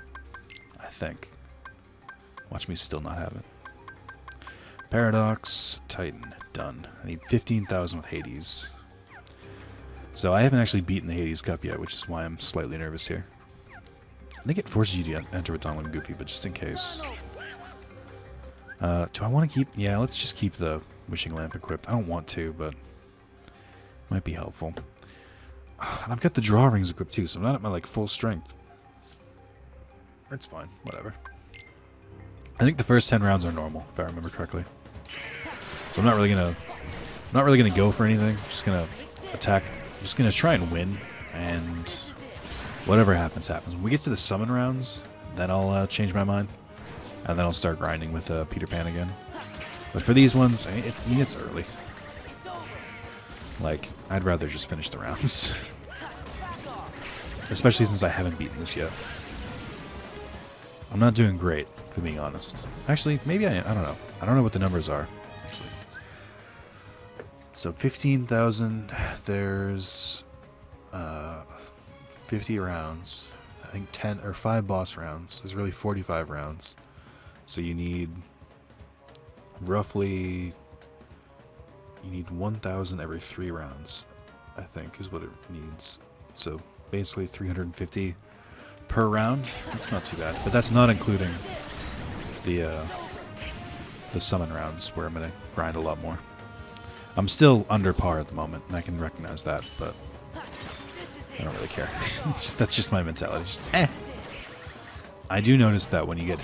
I think. Watch me still not have it. Paradox, Titan, done. I need 15,000 with Hades. So I haven't actually beaten the Hades Cup yet, which is why I'm slightly nervous here. I think it forces you to enter with Donald and Goofy, but just in case. Do I want to keep... Yeah, let's just keep the Wishing Lamp equipped. I don't want to, but... might be helpful. And I've got the Draw Rings equipped too, so I'm not at my, like, full strength. That's fine. Whatever. I think the first 10 rounds are normal, if I remember correctly. So I'm not really gonna go for anything. I'm just gonna attack. I'm just gonna try and win, and whatever happens, happens. When we get to the summon rounds, then I'll change my mind, and then I'll start grinding with Peter Pan again. But for these ones, I mean, it's early. Like, I'd rather just finish the rounds, especially since I haven't beaten this yet. I'm not doing great, to be honest. Actually, maybe I am. I don't know. I don't know what the numbers are, actually. So 15,000, there's 50 rounds. I think 10 or 5 boss rounds. There's really 45 rounds. So you need roughly 1,000 every 3 rounds, I think is what it needs. So basically 350 per round. That's not too bad, but that's not including the summon rounds where I'm gonna grind a lot more. I'm still under par at the moment, and I can recognize that, but I don't really care. That's just my mentality. Just I do notice that when you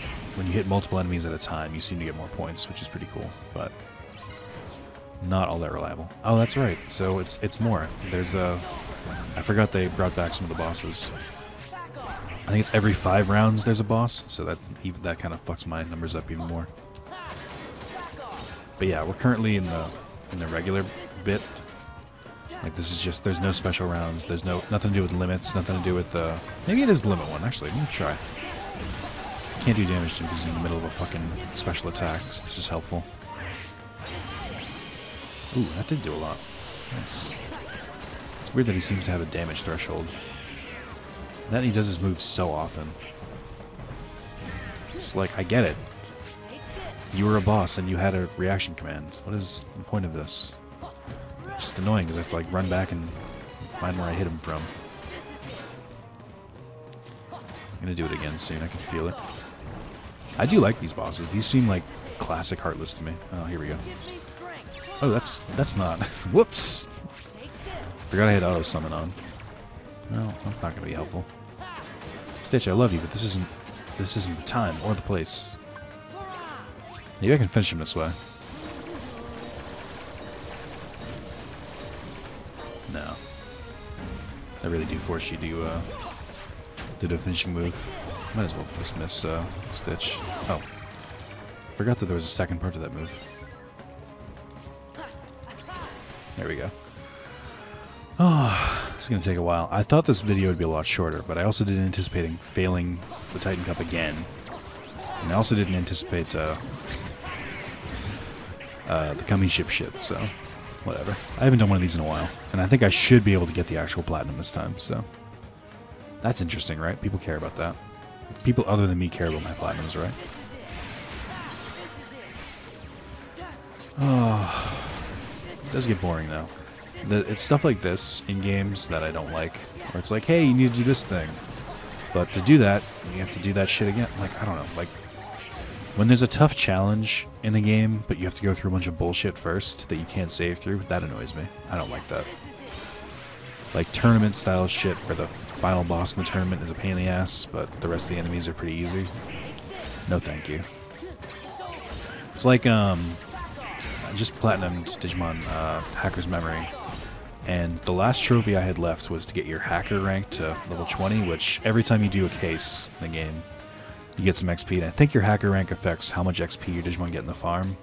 hit multiple enemies at a time, you seem to get more points, which is pretty cool, but not all that reliable. Oh, that's right. So it's more. There's I forgot they brought back some of the bosses. I think it's every 5 rounds there's a boss, so that kind of fucks my numbers up even more. But yeah, we're currently in the regular bit. Like, this is just, there's no special rounds, there's nothing to do with limits, nothing to do with maybe it is the limit one, actually. Let me try. Can't do damage to him because he's in the middle of a fucking special attack, so this is helpful. Ooh, that did do a lot. Nice. It's weird that he seems to have a damage threshold. And then he does his moves so often. Just like, I get it. you were a boss and you had a reaction command. What is the point of this? It's just annoying because I have to like run back and find where I hit him from. I'm gonna do it again soon. I can feel it. I do like these bosses. These seem like classic Heartless to me. Oh, here we go. Oh, that's not. Whoops. Forgot I had auto summon on. Well, that's not gonna be helpful. Stitch, I love you, but this isn't the time or the place. Maybe I can finish him this way. No. I really do force you to do a finishing move. Might as well just miss Stitch. Oh. Forgot that there was a second part to that move. There we go. Oh, this is going to take a while. I thought this video would be a lot shorter, but I also didn't anticipate failing the Titan Cup again. And I also didn't anticipate the gummy ship shit, so whatever. I haven't done one of these in a while, and I think I should be able to get the actual platinum this time, so that's interesting, right? People care about that. People other than me care about my platinums, right? Oh, it does get boring, though. It's stuff like this in games that I don't like, where it's like, hey, you need to do this thing. But to do that, you have to do that shit again. Like, I don't know, like, when there's a tough challenge in a game, but you have to go through a bunch of bullshit first that you can't save through, that annoys me. I don't like that. Like, tournament-style shit where the final boss in the tournament is a pain in the ass, but the rest of the enemies are pretty easy. No thank you. It's like, I just platinumed Digimon Hacker's Memory, and the last trophy I had left was to get your Hacker rank to level 20, which every time you do a case in the game, you get some XP, and I think your Hacker rank affects how much XP your Digimon get in the farm.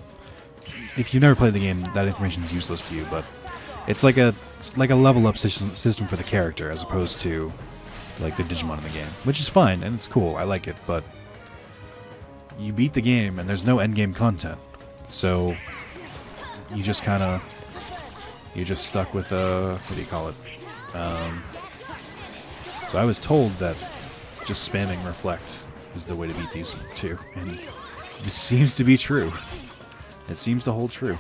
If you've never played the game, that information is useless to you, but it's like a level up system for the character as opposed to like the Digimon in the game, which is fine and it's cool. I like it, but you beat the game and there's no end game content, so you just you're just stuck with what do you call it? So I was told that just spamming Reflect is the way to beat these two, and this seems to be true. It seems to hold true.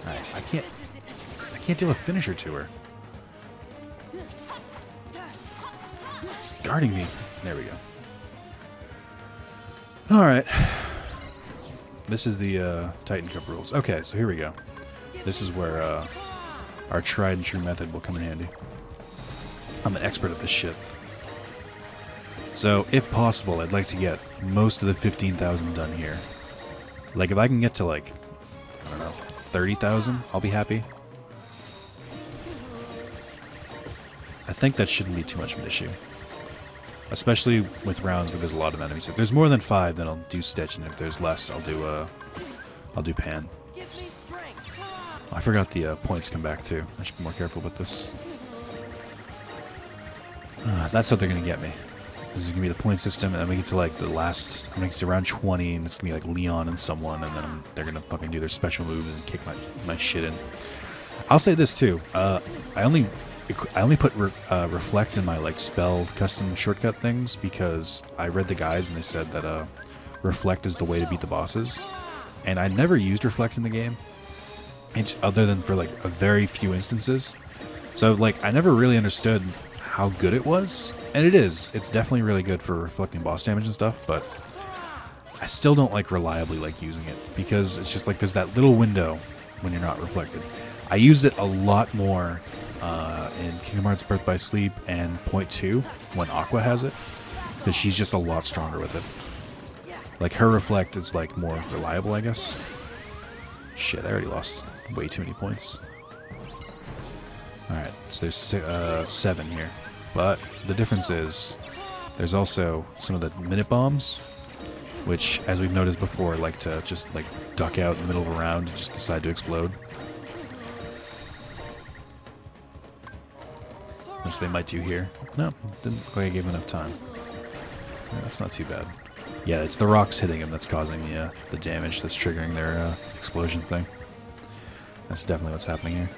Alright, I can't deal a finisher to her. She's guarding me. There we go. Alright. This is the Titan Cup rules. Okay, so here we go. This is where our tried and true method will come in handy. I'm an expert at this shit. So, if possible, I'd like to get most of the 15,000 done here. Like, if I can get to, like, I don't know, 30,000, I'll be happy. I think that shouldn't be too much of an issue. Especially with rounds where there's a lot of enemies. If there's more than 5, then I'll do Stitch, and if there's less, I'll do Pan. I forgot the points come back, too. I should be more careful with this. That's how they're going to get me. This is going to be the point system, and then we get to, like, the last... I'm going to get to round 20, and it's going to be, like, Leon and someone, and then they're going to fucking do their special moves and kick my shit in. I'll say this, too. I only put Reflect in my, like, spell custom shortcut things because I read the guides, and they said that Reflect is the way to beat the bosses. And I never used Reflect in the game, other than for, like, a very few instances. So, like, I never really understood how good it was, and it is. It's definitely really good for reflecting boss damage and stuff, but I still don't like reliably like using it because it's just like there's that little window when you're not reflected. I use it a lot more in Kingdom Hearts Birth by Sleep and Point 2 when Aqua has it, because she's just a lot stronger with it. Like her reflect is like more reliable, I guess. Shit, I already lost way too many points. Alright, so there's 7 here. But the difference is there's also some of the minute bombs, which, as we've noticed before, like to just like duck out in the middle of a round and just decide to explode. Which they might do here. No, didn't look like I gave him enough time. Yeah, that's not too bad. Yeah, it's the rocks hitting him that's causing the damage that's triggering their explosion thing. That's definitely what's happening here.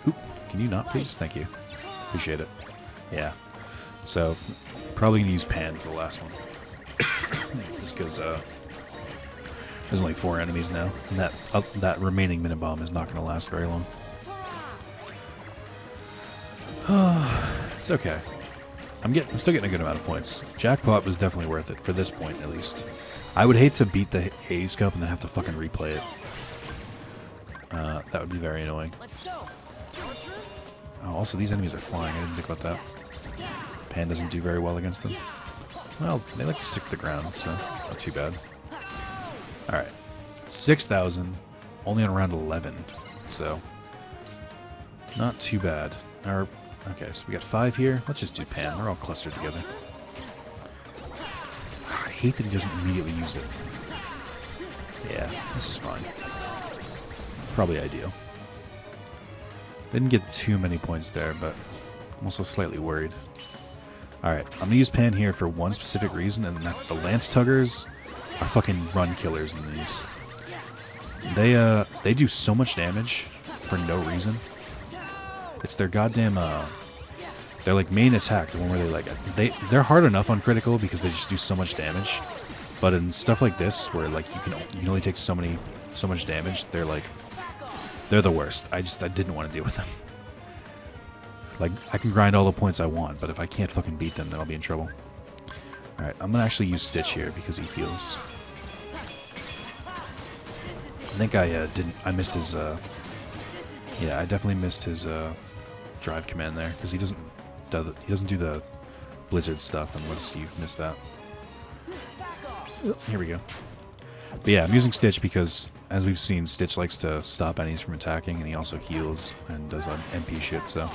Oop, can you not, please? Thank you. Appreciate it. Yeah. So, probably going to use Pan for the last one. Just because There's only 4 enemies now, and that remaining minute bomb is not going to last very long. It's okay. I'm still getting a good amount of points. Jackpot was definitely worth it for this point, at least. I would hate to beat the Hades Cup and then have to fucking replay it. That would be very annoying. Oh, also these enemies are flying. I didn't think about that. Pan doesn't do very well against them. Well, they like to stick to the ground, so it's not too bad. Alright. 6,000. Only on round 11. So, not too bad. Okay, so we got 5 here. Let's just do Pan. They're all clustered together. I hate that he doesn't immediately use it. Yeah, this is fine. Probably ideal. Didn't get too many points there, but I'm also slightly worried. Alright, I'm gonna use Pan here for one specific reason, and that's the Lance Tuggers are fucking run killers in these. They do so much damage for no reason. It's their goddamn their like main attack, the one where they're hard enough on critical because they just do so much damage. But in stuff like this, where like you can only take so much damage, they're the worst. I didn't want to deal with them. Like, I can grind all the points I want, but if I can't fucking beat them, then I'll be in trouble. Alright, I'm gonna actually use Stitch here because he heals. I think I missed his, yeah, I definitely missed his, drive command there, because he doesn't do the blizzard stuff unless you miss that. Here we go. But yeah, I'm using Stitch because, as we've seen, Stitch likes to stop enemies from attacking, and he also heals and does MP shit, so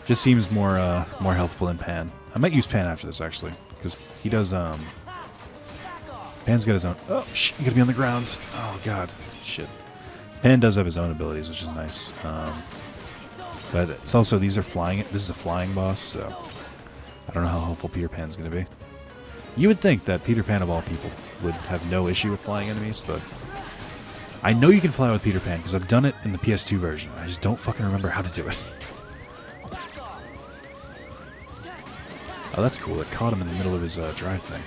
just seems more helpful than Pan. I might use Pan after this, actually, because he does, Pan's got his own... Oh, shit, you gotta be on the ground. Oh, God. Shit. Pan does have his own abilities, which is nice. But it's also, these are flying... This is a flying boss, so I don't know how helpful Peter Pan's gonna be. You would think that Peter Pan, of all people, would have no issue with flying enemies, but I know you can fly with Peter Pan, because I've done it in the PS2 version. I just don't fucking remember how to do it. Oh, that's cool. It caught him in the middle of his drive thing.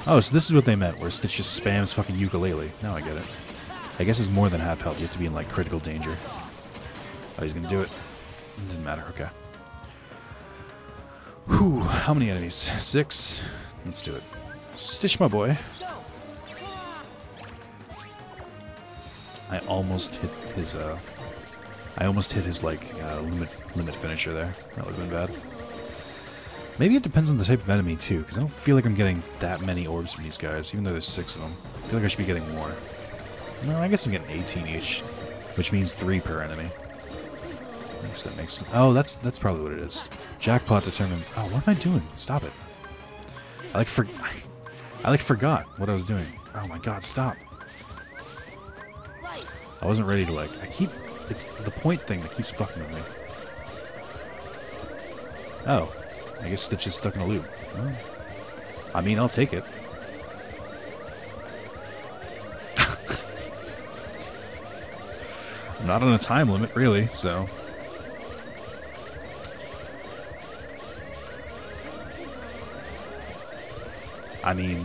Oh, so this is what they meant, where Stitch just spams fucking ukulele. Now I get it. I guess it's more than half health. You have to be in, like, critical danger. Oh, he's gonna do it. It didn't matter. Okay. Whew. How many enemies? 6? Let's do it. Stitch, my boy. I almost hit his, like, limit finisher there. That would have been bad. Maybe it depends on the type of enemy, too, because I don't feel like I'm getting that many orbs from these guys, even though there's 6 of them. I feel like I should be getting more. No, I guess I'm getting 18 each, which means 3 per enemy. I guess that makes sense. Oh, that's probably what it is. Jackpot determined... Oh, what am I doing? Stop it. I forgot what I was doing. Oh my god, stop. I wasn't ready to, like... It's the point thing that keeps fucking with me. Oh. I guess Stitch is stuck in a loop. Oh. I mean, I'll take it. I'm not on a time limit, really, so... I mean,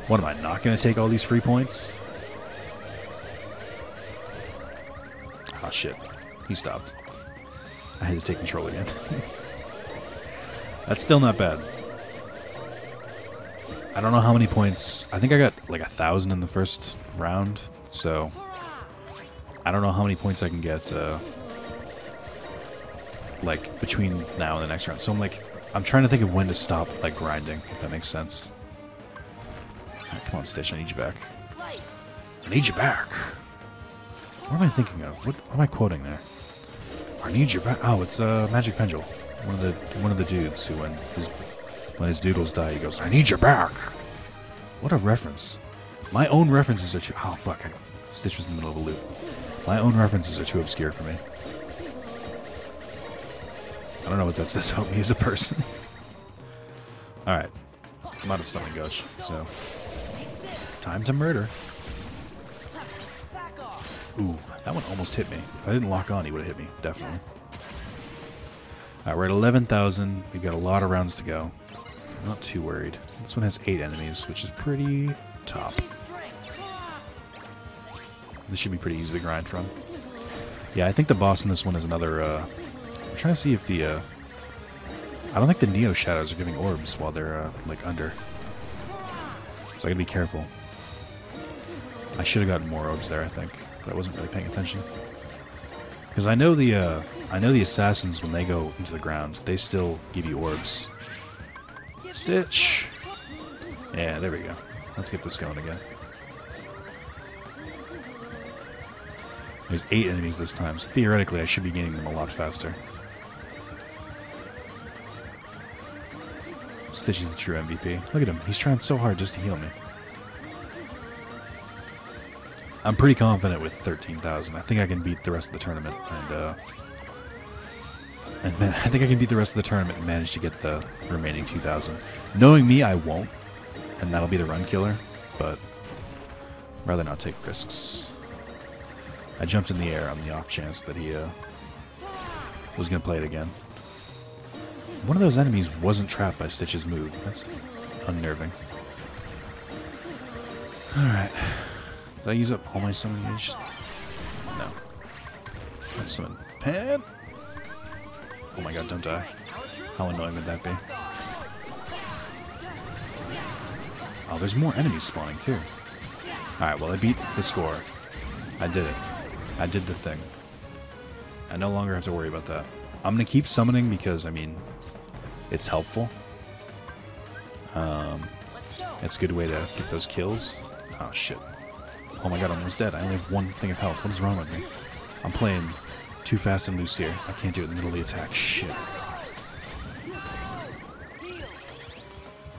what am I, not going to take all these free points? Oh, shit. He stopped. I had to take control again. That's still not bad. I don't know how many points. I think I got like 1,000 in the first round, so I don't know how many points I can get like between now and the next round. So I'm trying to think of when to stop like grinding, if that makes sense. Right, come on, Stitch, I need you back. I need you back. What am I thinking of? What am I quoting there? I need you back. Oh, it's Magic Pendulum. One of the dudes who, when his doodles die, he goes, "I need your back." What a reference! My own references are too... Oh fuck! Stitch was in the middle of a loop. My own references are too obscure for me. I don't know what that says about me as a person. All right, I'm out of stomach gush, so time to murder. Ooh, that one almost hit me. If I didn't lock on, he would have hit me, definitely. Alright, we're at 11,000. We've got a lot of rounds to go. I'm not too worried. This one has 8 enemies, which is pretty top. This should be pretty easy to grind from. Yeah, I think the boss in this one is another, I'm trying to see if the, I don't think the Neo Shadows are giving orbs while they're, like, under. So I gotta be careful. I should have gotten more orbs there, I think, but I wasn't really paying attention. Because I know the assassins, when they go into the ground, they still give you orbs. Stitch! Yeah, there we go. Let's get this going again. There's 8 enemies this time, so theoretically I should be gaining them a lot faster. Stitch is the true MVP. Look at him. He's trying so hard just to heal me. I'm pretty confident with 13,000. I think I can beat the rest of the tournament, and I think I can beat the rest of the tournament and manage to get the remaining 2,000. Knowing me, I won't, and that'll be the run killer, but rather not take risks. I jumped in the air on the off chance that he was going to play it again. One of those enemies wasn't trapped by Stitch's move. That's unnerving. Alright. Did I use up all my summon gauge? No. Let's summon Pan. Oh my god, don't die. How annoying would that be? Oh, there's more enemies spawning too. Alright, well I beat the score. I did it. I did the thing. I no longer have to worry about that. I'm gonna keep summoning because, I mean, it's helpful. It's a good way to get those kills. Oh shit. Oh my god, I'm almost dead. I only have 1 thing of health. What is wrong with me? I'm playing too fast and loose here. I can't do it in the middle of the attack. Shit.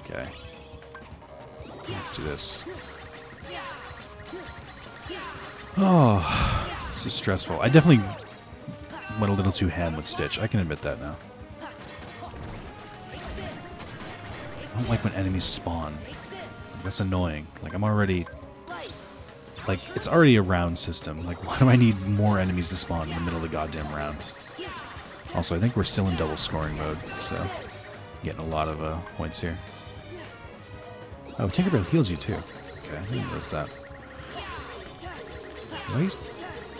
Okay. Let's do this. Oh, this is stressful. I definitely went a little too ham with Stitch. I can admit that now. I don't like when enemies spawn. That's annoying. Like, I'm already... Like, it's already a round system. Like, why do I need more enemies to spawn in the middle of the goddamn round? Also, I think we're still in double scoring mode, so... Getting a lot of points here. Oh, Tinkerbell heals you too. Okay, I didn't notice that.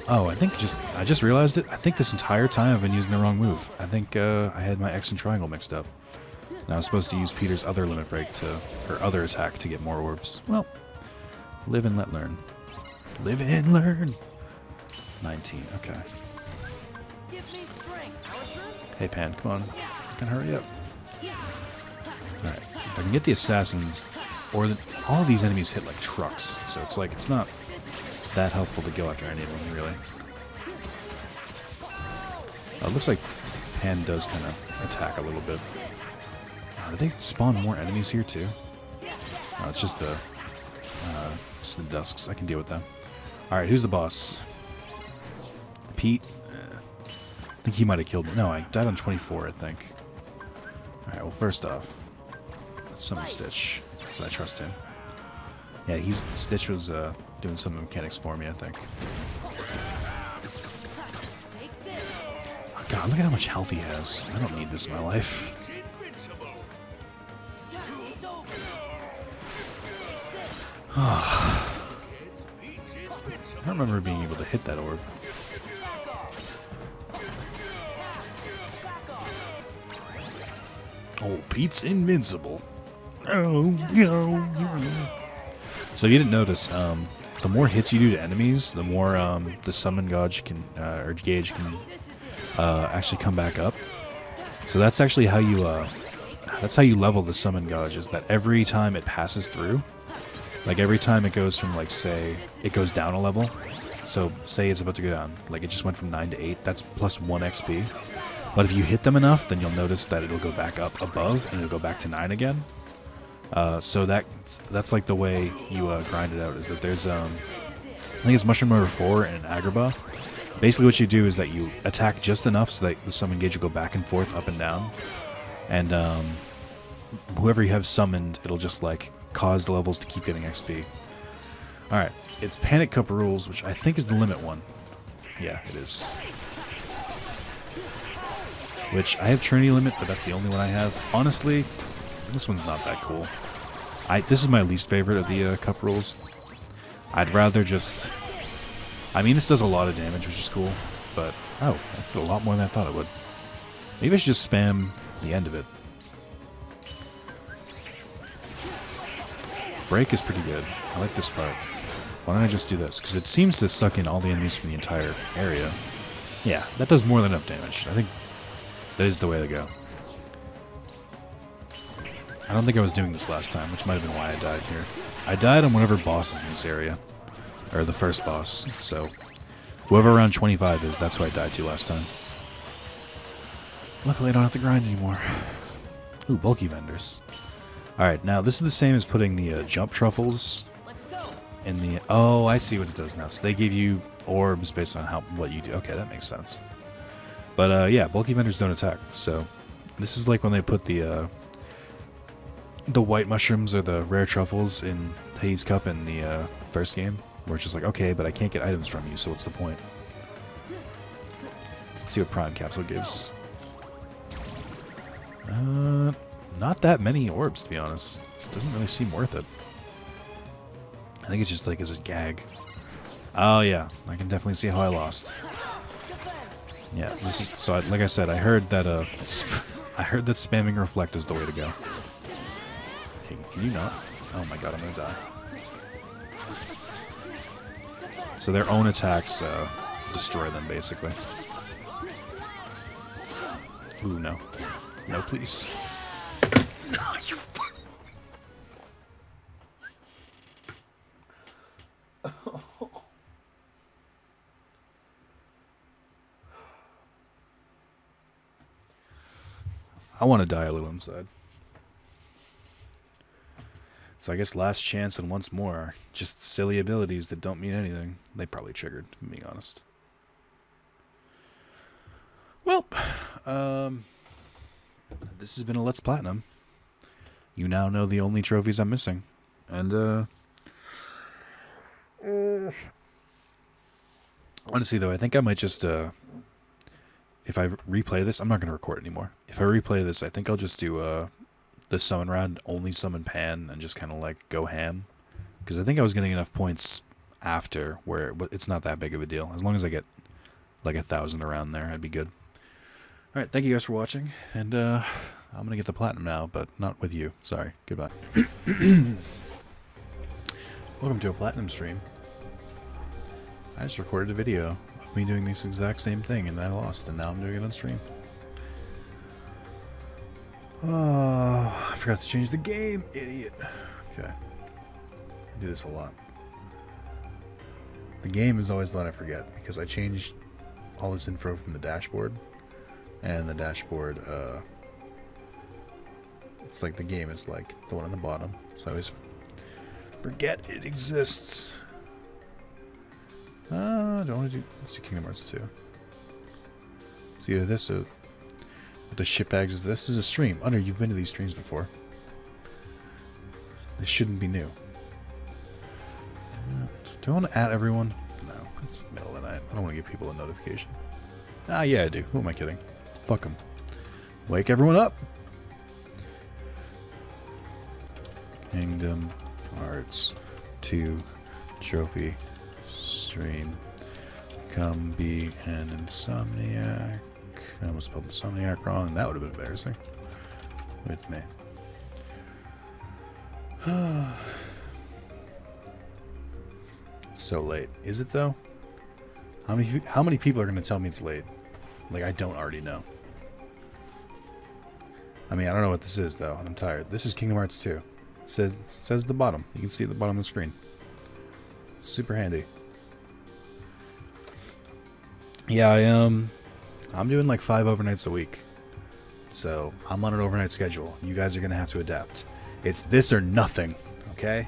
Oh, I just realized it. I think this entire time I've been using the wrong move. I think I had my X and triangle mixed up. And I was supposed to use Peter's other limit break or other attack to get more orbs. Well, live and let learn. Live and learn. 19, okay. Hey Pan, come on. Can hurry up. Alright, if I can get the assassins, or all of these enemies hit like trucks, so it's like, it's not that helpful to go after any of them, really. It looks like Pan does kind of attack a little bit. Did they spawn more enemies here too? No, it's just the Dusks. I can deal with them. Alright, who's the boss? Pete? I think he might have killed me. No, I died on 24, I think. Alright, well, first off, let's summon Stitch, because I trust him. Yeah, Stitch was doing some of the mechanics for me, I think. Oh, God, look at how much health he has. I don't need this in my life. I don't remember being able to hit that orb. Oh, Pete's invincible. Oh. So if you didn't notice, the more hits you do to enemies, the more the summon gauge can actually come back up. So that's actually how you level the summon gauge. Is that every time it passes through, like every time it goes from, like, say it goes down a level. So say it's about to go down, like it just went from 9 to 8. That's plus 1 XP. But if you hit them enough, then you'll notice that it'll go back up above and it'll go back to 9 again. So that's like the way you grind it out, is that there's I think it's Mushroom Number 4 and Agrabah. Basically what you do is that you attack just enough so that the summon gauge will go back and forth, up and down. And whoever you have summoned, it'll just like cause the levels to keep getting XP. Alright, it's Panic Cup rules, which I think is the limit one. Yeah, it is. Which, I have Trinity Limit, but that's the only one I have. Honestly, this one's not that cool. This is my least favorite of the cup rules. I'd rather just I mean, this does a lot of damage, which is cool, but... Oh, that did a lot more than I thought it would. Maybe I should just spam the end of it. Break is pretty good. I like this part. Why don't I just do this? Because it seems to suck in all the enemies from the entire area. Yeah, that does more than enough damage. I think that is the way to go. I don't think I was doing this last time, which might have been why I died here. I died on whatever boss is in this area. Or the first boss, so... Whoever round 25 is, that's who I died to last time. Luckily I don't have to grind anymore. Ooh, bulky vendors. Alright, now this is the same as putting the jump truffles in the... Oh, I see what it does now. So they give you orbs based on what you do. Okay, that makes sense. But yeah, bulky vendors don't attack, so... This is like when they put the white mushrooms or the rare truffles in Haze Cup in the first game, where it's just like, okay, but I can't get items from you, so what's the point? Let's see what Prime Capsule gives. Not that many orbs, to be honest. It doesn't really seem worth it. I think it's just like as a gag. Oh yeah, I can definitely see how I lost. Yeah, this is so. Like I said, I heard that spamming reflect is the way to go. Okay, can you not? Oh my god, I'm gonna die. So their own attacks destroy them, basically. Ooh, no. No, please. I want to die a little inside. So I guess last chance and once more. Just silly abilities that don't mean anything. They probably triggered, to be honest. Well, this has been a Let's Platinum. You now know the only trophies I'm missing. And, honestly, though, I think I might just, if I replay this, I'm not going to record anymore. If I replay this, I think I'll just do, the summon round, only summon Pan, and just kind of, like, go ham. Because I think I was getting enough points after where it's not that big of a deal. As long as I get, like, 1,000 around there, I'd be good. Alright, thank you guys for watching, and I'm going to get the platinum now, but not with you. Sorry. Goodbye. Welcome to a platinum stream. I just recorded a video of me doing this exact same thing, and then I lost, and now I'm doing it on stream. Oh, I forgot to change the game, idiot. Okay. I do this a lot. The game is always the one I forget, because I changed all this info from the dashboard. And the dashboard, it's like the game is like the one on the bottom. So I always forget it exists. I don't want to do, let's do Kingdom Hearts 2. It's either this or what the shitbags is this. This is a stream. Under, you've been to these streams before. This shouldn't be new. Do I want to add everyone? No, it's the middle of the night. I don't want to give people a notification. Ah, yeah, I do. Who am I kidding? Fuck them. Wake everyone up! Kingdom Hearts 2 trophy stream. Come be an insomniac. I almost spelled insomniac wrong. That would have been embarrassing. With me. It's so late. Is it though? How many people are going to tell me it's late? Like, I don't already know. I mean, I don't know what this is, though, and I'm tired. This is Kingdom Hearts 2. It says the bottom. You can see at the bottom of the screen. It's super handy. Yeah, I'm doing like 5 overnights a week. So, I'm on an overnight schedule. You guys are going to have to adapt. It's this or nothing, okay?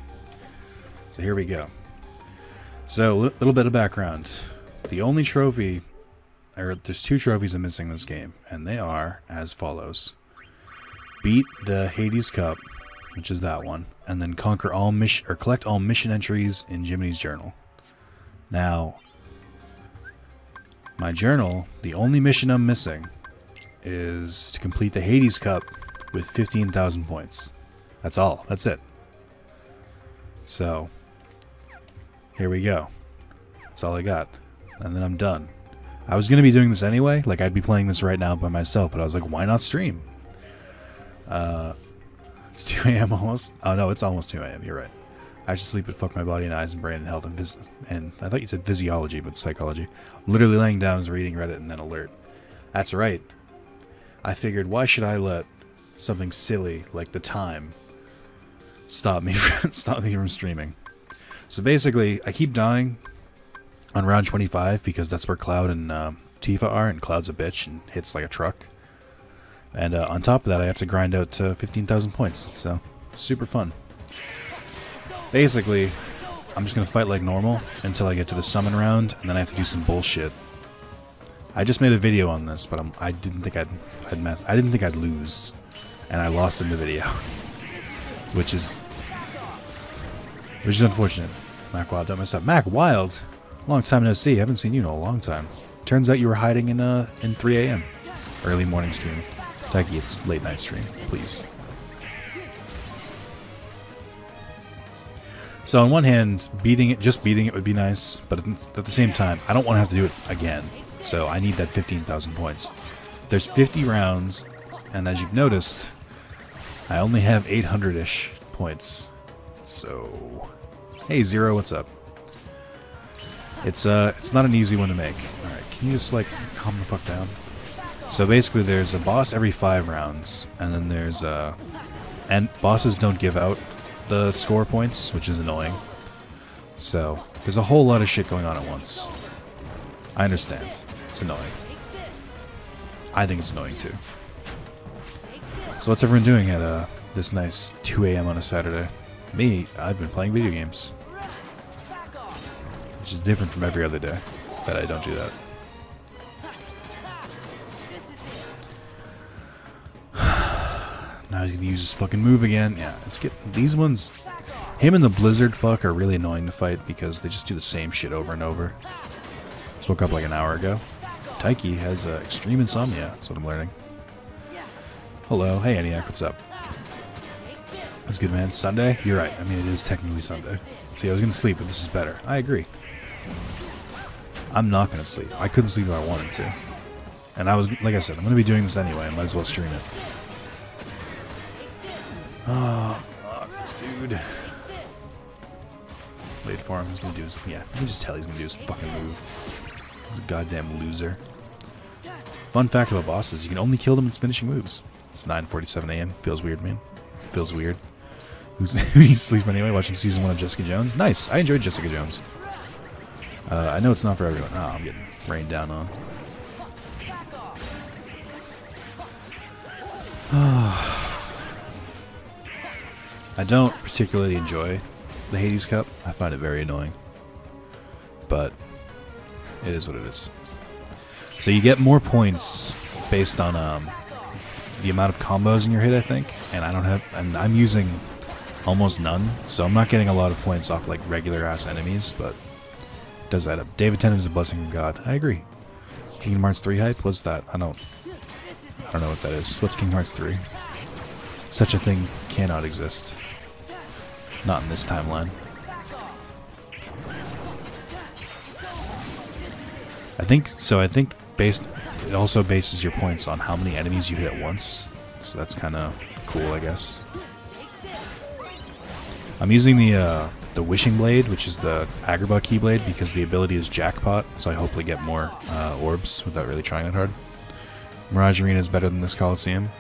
So here we go. So, a little bit of background. The only trophy, or there's 2 trophies I'm missing in this game, and they are as follows. Beat the Hades Cup, which is that one, and then conquer all collect all mission entries in Jiminy's journal. Now, my journal, the only mission I'm missing is to complete the Hades Cup with 15,000 points. That's all. That's it. So, here we go. That's all I got. And then I'm done. I was going to be doing this anyway. Like, I'd be playing this right now by myself, but I was like, why not stream? It's 2 a.m. almost. Oh, no, it's almost 2 a.m. You're right. I should sleep and fuck my body and eyes and brain and health and I thought you said physiology, but psychology. I'm literally laying down and reading Reddit and then alert. That's right. I figured, why should I let something silly like the time stop me from streaming? So basically, I keep dying on round 25 because that's where Cloud and Tifa are, and Cloud's a bitch and hits like a truck. And on top of that, I have to grind out to 15,000 points, so super fun. Basically, I'm just gonna fight like normal until I get to the summon round, and then I have to do some bullshit. I just made a video on this, but I didn't think I'd lose, and I lost in the video, which is unfortunate. Mac Wild, don't mess up. Mac Wild, long time no see. Haven't seen you in a long time. Turns out you were hiding in 3 a.m. early morning stream. Taiki, it's late night stream, please. So on one hand, just beating it would be nice, but at the same time, I don't want to have to do it again. So I need that 15,000 points. There's 50 rounds, and as you've noticed, I only have 800-ish points. So, hey Zero, what's up? It's not an easy one to make. All right, can you just like calm the fuck down? So basically, there's a boss every 5 rounds, and then there's and bosses don't give out the score points, which is annoying. So there's a whole lot of shit going on at once. I understand. It's annoying. I think it's annoying too. So what's everyone doing at this nice 2 a.m. on a Saturday? Me, I've been playing video games. Which is different from every other day that I don't do that. Now he's gonna use his fucking move again. Yeah, let's get these ones. Him and the Blizzard fuck are really annoying to fight because they just do the same shit over and over. Just woke up like an hour ago. Taiki has extreme insomnia. That's what I'm learning. Hello, hey Eniac, what's up? That's good, man. Sunday? You're right. I mean, it is technically Sunday. See, I was gonna sleep, but this is better. I agree. I'm not gonna sleep. I couldn't sleep if I wanted to. And I was, like I said, I'm gonna be doing this anyway. I might as well stream it. Oh, fuck this dude. Wait for him. He's gonna do his. Yeah, you can just tell he's gonna do his fucking move. He's a goddamn loser. Fun fact about bosses: you can only kill them in finishing moves. It's 9:47 a.m. Feels weird, man. Feels weird. Who needs sleep anyway? Watching season 1 of Jessica Jones. Nice. I enjoyed Jessica Jones. I know it's not for everyone. Oh, I'm getting rained down on. I don't particularly enjoy the Hades Cup. I find it very annoying. But it is what it is. So you get more points based on the amount of combos in your hit, I think. And I don't have, and I'm using almost none, so I'm not getting a lot of points off like regular ass enemies, but it does add up. David Tennant is a blessing from God. I agree. Kingdom Hearts 3 hype? What's that? I don't know what that is. What's Kingdom Hearts 3? Such a thing cannot exist. Not in this timeline. I think it also bases your points on how many enemies you hit at once. So that's kind of cool, I guess. I'm using the Wishing Blade, which is the Agrabah Keyblade, because the ability is Jackpot, so I hopefully get more orbs without really trying it hard. Mirage Arena is better than this Coliseum.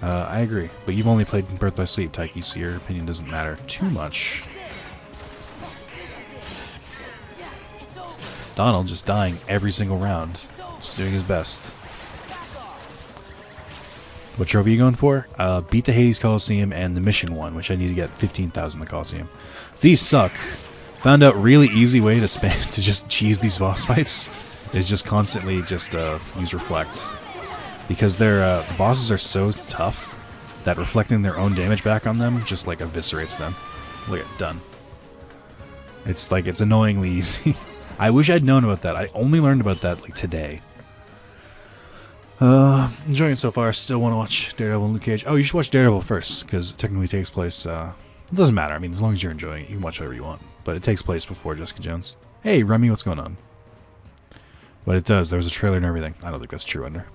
I agree, but you've only played Birth by Sleep, Taiki, so your opinion doesn't matter too much. Donald just dying every single round, just doing his best. What trophy are you going for? Beat the Hades Coliseum and the Mission one, which I need to get 15,000 in the Coliseum. So these suck. Found out really easy way to spam to just cheese these boss fights is just constantly just use Reflect. Because their bosses are so tough that reflecting their own damage back on them just like eviscerates them. Look at done. It's like it's annoyingly easy. I wish I'd known about that. I only learned about that like today. Enjoying it so far. Still want to watch Daredevil and Luke Cage. Oh, you should watch Daredevil first because it technically takes place. It doesn't matter. I mean, as long as you're enjoying it, you can watch whatever you want. But it takes place before Jessica Jones. Hey, Remy, what's going on? But it does. There was a trailer and everything. I don't think that's true, Ender.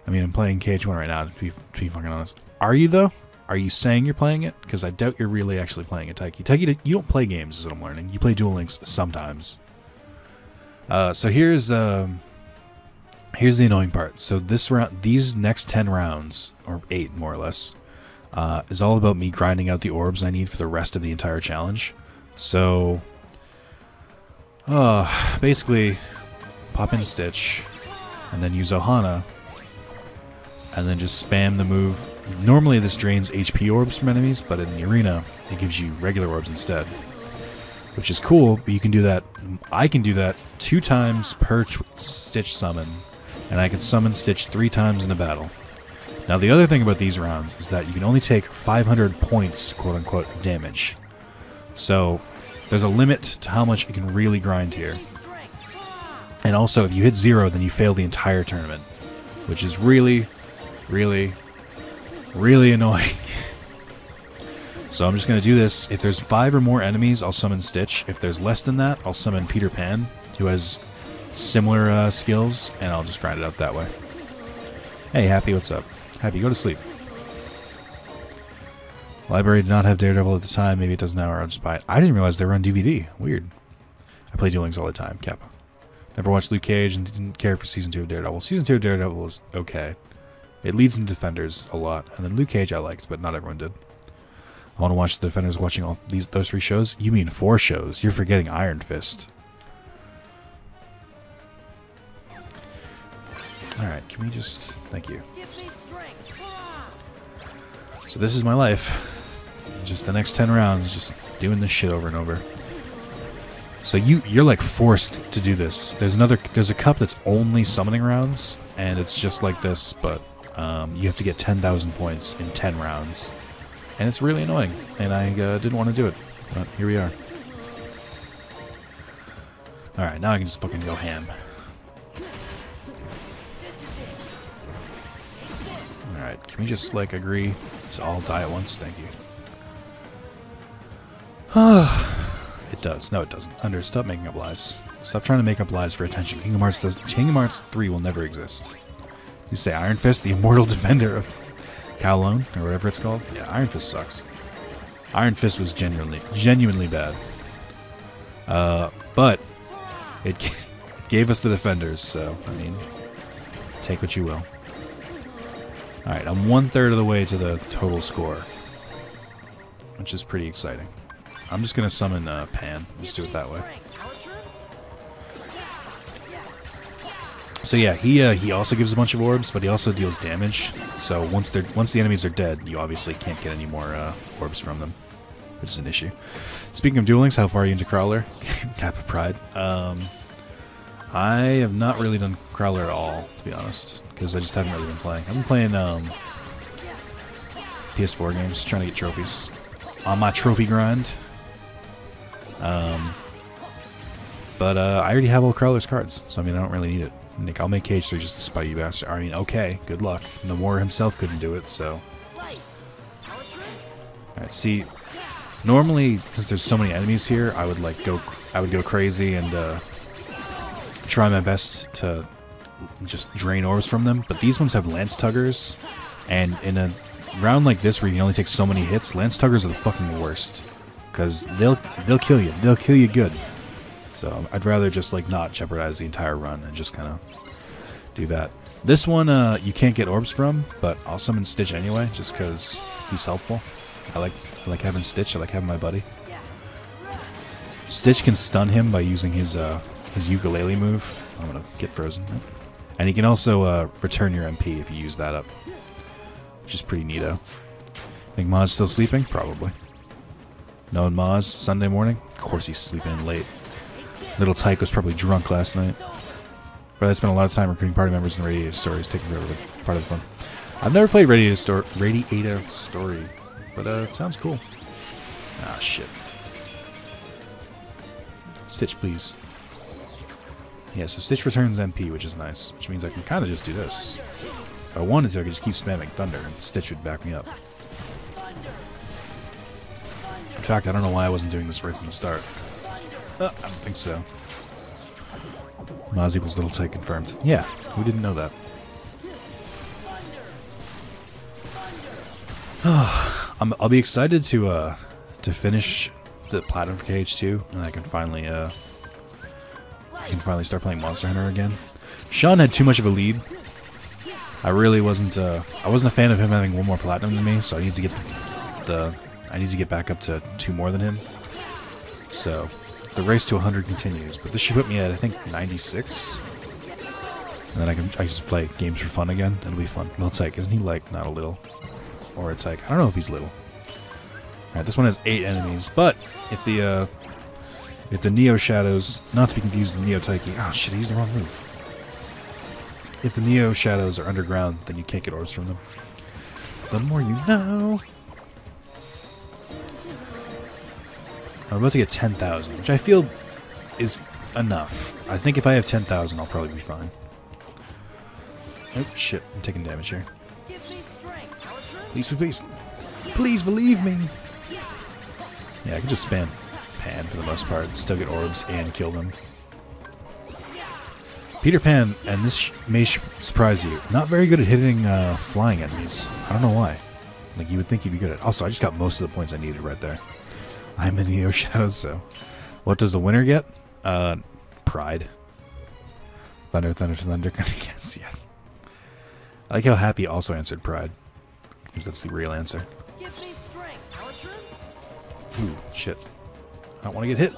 I mean, I'm playing KH1 right now, to be fucking honest. Are you, though? Are you saying you're playing it? Because I doubt you're really actually playing it, Taiki. Taiki, you don't play games, is what I'm learning. You play Duel Links sometimes. So here's the annoying part. So this round, these next 10 rounds, or 8 more or less, is all about me grinding out the orbs I need for the rest of the entire challenge. So, basically, pop in Stitch, and then use Ohana, and then just spam the move. Normally this drains HP orbs from enemies, but in the arena, it gives you regular orbs instead. Which is cool, but you can do that. I can do that 2 times per Stitch summon, and I can summon Stitch 3 times in a battle. Now the other thing about these rounds is that you can only take 500 points, quote-unquote, damage. So there's a limit to how much you can really grind here. And also, if you hit 0, then you fail the entire tournament, which is really, really, really annoying. So I'm just going to do this. If there's 5 or more enemies, I'll summon Stitch. If there's less than that, I'll summon Peter Pan, who has similar skills, and I'll just grind it out that way. Hey, Happy, what's up? Happy, go to sleep. Library did not have Daredevil at the time. Maybe it does now, or I'll just buy it. I didn't realize they were on DVD. Weird. I play Duel Links all the time, Kappa. Never watched Luke Cage and didn't care for Season 2 of Daredevil. Season 2 of Daredevil is okay. It leads into Defenders a lot, and then Luke Cage I liked, but not everyone did. I want to watch the Defenders watching all those 3 shows. You mean 4 shows? You're forgetting Iron Fist. Alright, can we just... Thank you. So this is my life. Just the next 10 rounds, just doing this shit over and over. So you're like forced to do this. There's a cup that's only summoning rounds, and it's just like this, but you have to get 10,000 points in 10 rounds. And it's really annoying, and I didn't want to do it, but here we are. Alright, now I can just fucking go ham. Alright, can we just, like, agree to all die at once? Thank you. It does. No, it doesn't. Under, stop making up lies. Stop trying to make up lies for attention. Kingdom Hearts 3 will never exist. You say Iron Fist, the immortal defender of Kowloon, or whatever it's called? Yeah, Iron Fist sucks. Iron Fist was genuinely bad. But it gave us the Defenders, so, I mean, take what you will. Alright, I'm 1/3 of the way to the total score, which is pretty exciting. I'm just going to summon Pan. Just do it that way. So yeah, he also gives a bunch of orbs, but he also deals damage. So once the enemies are dead, you obviously can't get any more orbs from them, which is an issue. Speaking of Duel Links, how far are you into Crawler? Kappa Pride. I have not really done Crawler at all, to be honest, because I just haven't really been playing. I've been playing PS4 games, trying to get trophies on my trophy grind. But I already have all Crawler's cards, so I mean I don't really need it. Nick, I'll make KH3 just to spite you bastard. I mean, okay, good luck. Nomura himself couldn't do it, so. Alright, see, normally since there's so many enemies here, I would go crazy and try my best to just drain orbs from them. But these ones have Lance Tuggers, and in a round like this where you can only take so many hits, Lance Tuggers are the fucking worst. Because they'll kill you. They'll kill you good. So I'd rather just like not jeopardize the entire run and just kind of do that. This one you can't get orbs from, but I'll summon Stitch anyway, just because he's helpful. I like having Stitch. I like having my buddy. Stitch can stun him by using his ukulele move. I'm gonna get frozen. And he can also return your MP if you use that up, which is pretty neato. Think Ma's still sleeping? Probably. Knowing Maz, Sunday morning? Of course he's sleeping in late. Little Tyke was probably drunk last night. But I spent a lot of time recruiting party members in Radiator Stories, taking over part of the fun. I've never played Radiator Story, but it sounds cool. Ah, shit. Stitch, please. Yeah, so Stitch returns MP, which is nice, which means I can kind of just do this. If I wanted to, I could just keep spamming Thunder, and Stitch would back me up. In fact, I don't know why I wasn't doing this right from the start. I don't think so. Maz equals little tight confirmed. Yeah, who didn't know that? I'll be excited to finish the platinum for KH2, and I can finally start playing Monster Hunter again. Sean had too much of a lead. I really wasn't a fan of him having one more platinum than me, so I need to get back up to 2 more than him. So the race to 100 continues, but this should put me at I think 96, and then I can just play games for fun again. It'll be fun. Little Tyke, isn't he like not a little, or it's like I don't know if he's little. All right, this one has 8 enemies, but if the Neo Shadows, not to be confused with the Neo Taiki, oh shit, I used the wrong move. If the Neo Shadows are underground, then you can't get orbs from them. The more you know. I'm about to get 10,000, which I feel is enough. I think if I have 10,000, I'll probably be fine. Oh shit, I'm taking damage here. Please, please, please believe me. Yeah, I can just spam Pan for the most part, still get orbs and kill them. Peter Pan, and this may surprise you, not very good at hitting flying enemies. I don't know why. Like, you would think he'd be good at it. Also, I just got most of the points I needed right there. I'm in Neo Shadows, so... What does the winner get? Pride. Thunder, thunder, thunder. Yes, yeah. I like how Happy also answered Pride. Because that's the real answer. Ooh, shit. I don't want to get hit.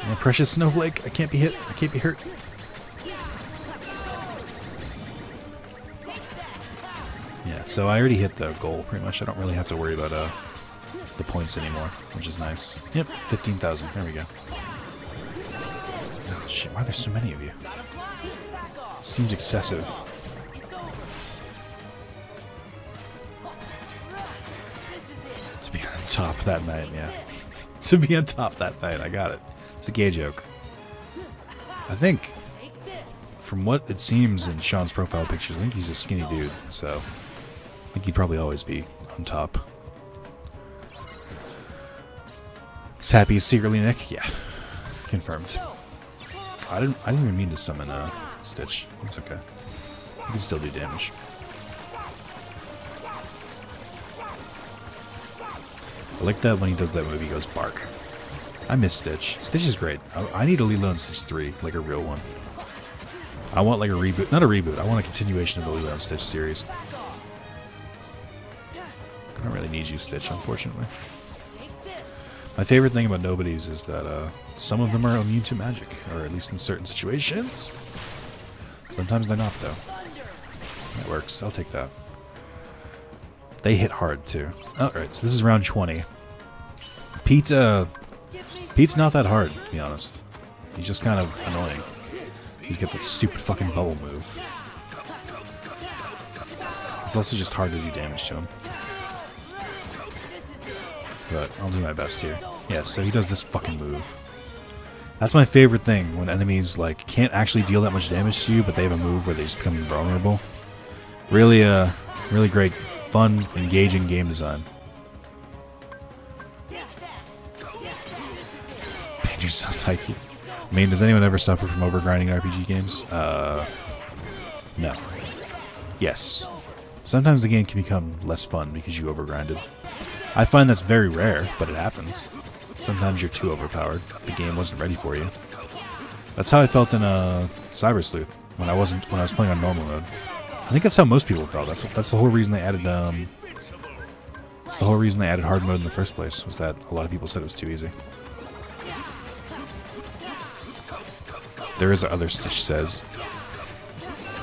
My precious snowflake. I can't be hit. I can't be hurt. Yeah, so I already hit the goal, pretty much. I don't really have to worry about the points anymore, which is nice. Yep, 15,000. There we go. Oh, shit, why are there so many of you? Seems excessive. To be on top that night, yeah. To be on top that night, I got it. It's a gay joke. I think, from what it seems in Sean's profile pictures, I think he's a skinny dude, so I think he'd probably always be on top. Is Happy secretly Nick? Yeah. Confirmed. I didn't even mean to summon Stitch. It's okay. He can still do damage. I like that when he does that move, he goes bark. I miss Stitch. Stitch is great. I need a Lilo and Stitch 3, like a real one. I want like a reboot. Not a reboot. I want a continuation of the Lilo and Stitch series. I don't really need you, Stitch, unfortunately. My favorite thing about Nobodies is that some of them are immune to magic, or at least in certain situations. Sometimes they're not, though. That works. I'll take that. They hit hard, too. Alright, so this is round 20. Pete's not that hard, to be honest. He's just kind of annoying. He's got that stupid fucking bubble move. It's also just hard to do damage to him. But I'll do my best here. Yeah, so he does this fucking move. That's my favorite thing, when enemies like can't actually deal that much damage to you, but they have a move where they just become invulnerable. Really, really great, fun, engaging game design. Paint yourself Taiki. I mean, does anyone ever suffer from overgrinding in RPG games? No. Yes. Sometimes the game can become less fun because you overgrinded. I find that's very rare, but it happens. Sometimes you're too overpowered. The game wasn't ready for you. That's how I felt in Cyber Sleuth when I was playing on normal mode. I think that's how most people felt. That's the whole reason they added that's the whole reason they added hard mode in the first place, was that a lot of people said it was too easy. There is other Stitch says.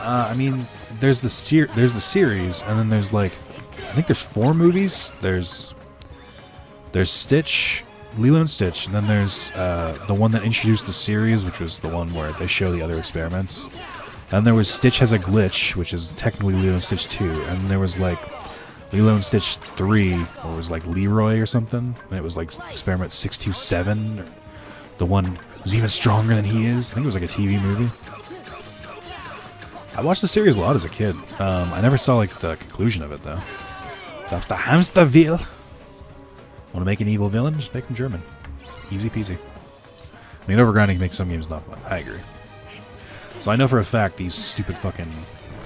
I mean, there's the series, and then there's like, I think there's 4 movies. There's Stitch, Lilo and Stitch, and then there's the one that introduced the series, which was the one where they show the other experiments. And there was Stitch Has a Glitch, which is technically Lilo and Stitch 2, and there was like Lilo and Stitch 3, or it was like Leroy or something, and it was like Experiment 627. The one who's even stronger than he is. I think it was like a TV movie. I watched the series a lot as a kid. I never saw like the conclusion of it though. Stops the Hamsterville. Want to make an evil villain? Just make him German. Easy peasy. I mean, overgrinding makes some games not fun. I agree. So I know for a fact these stupid fucking...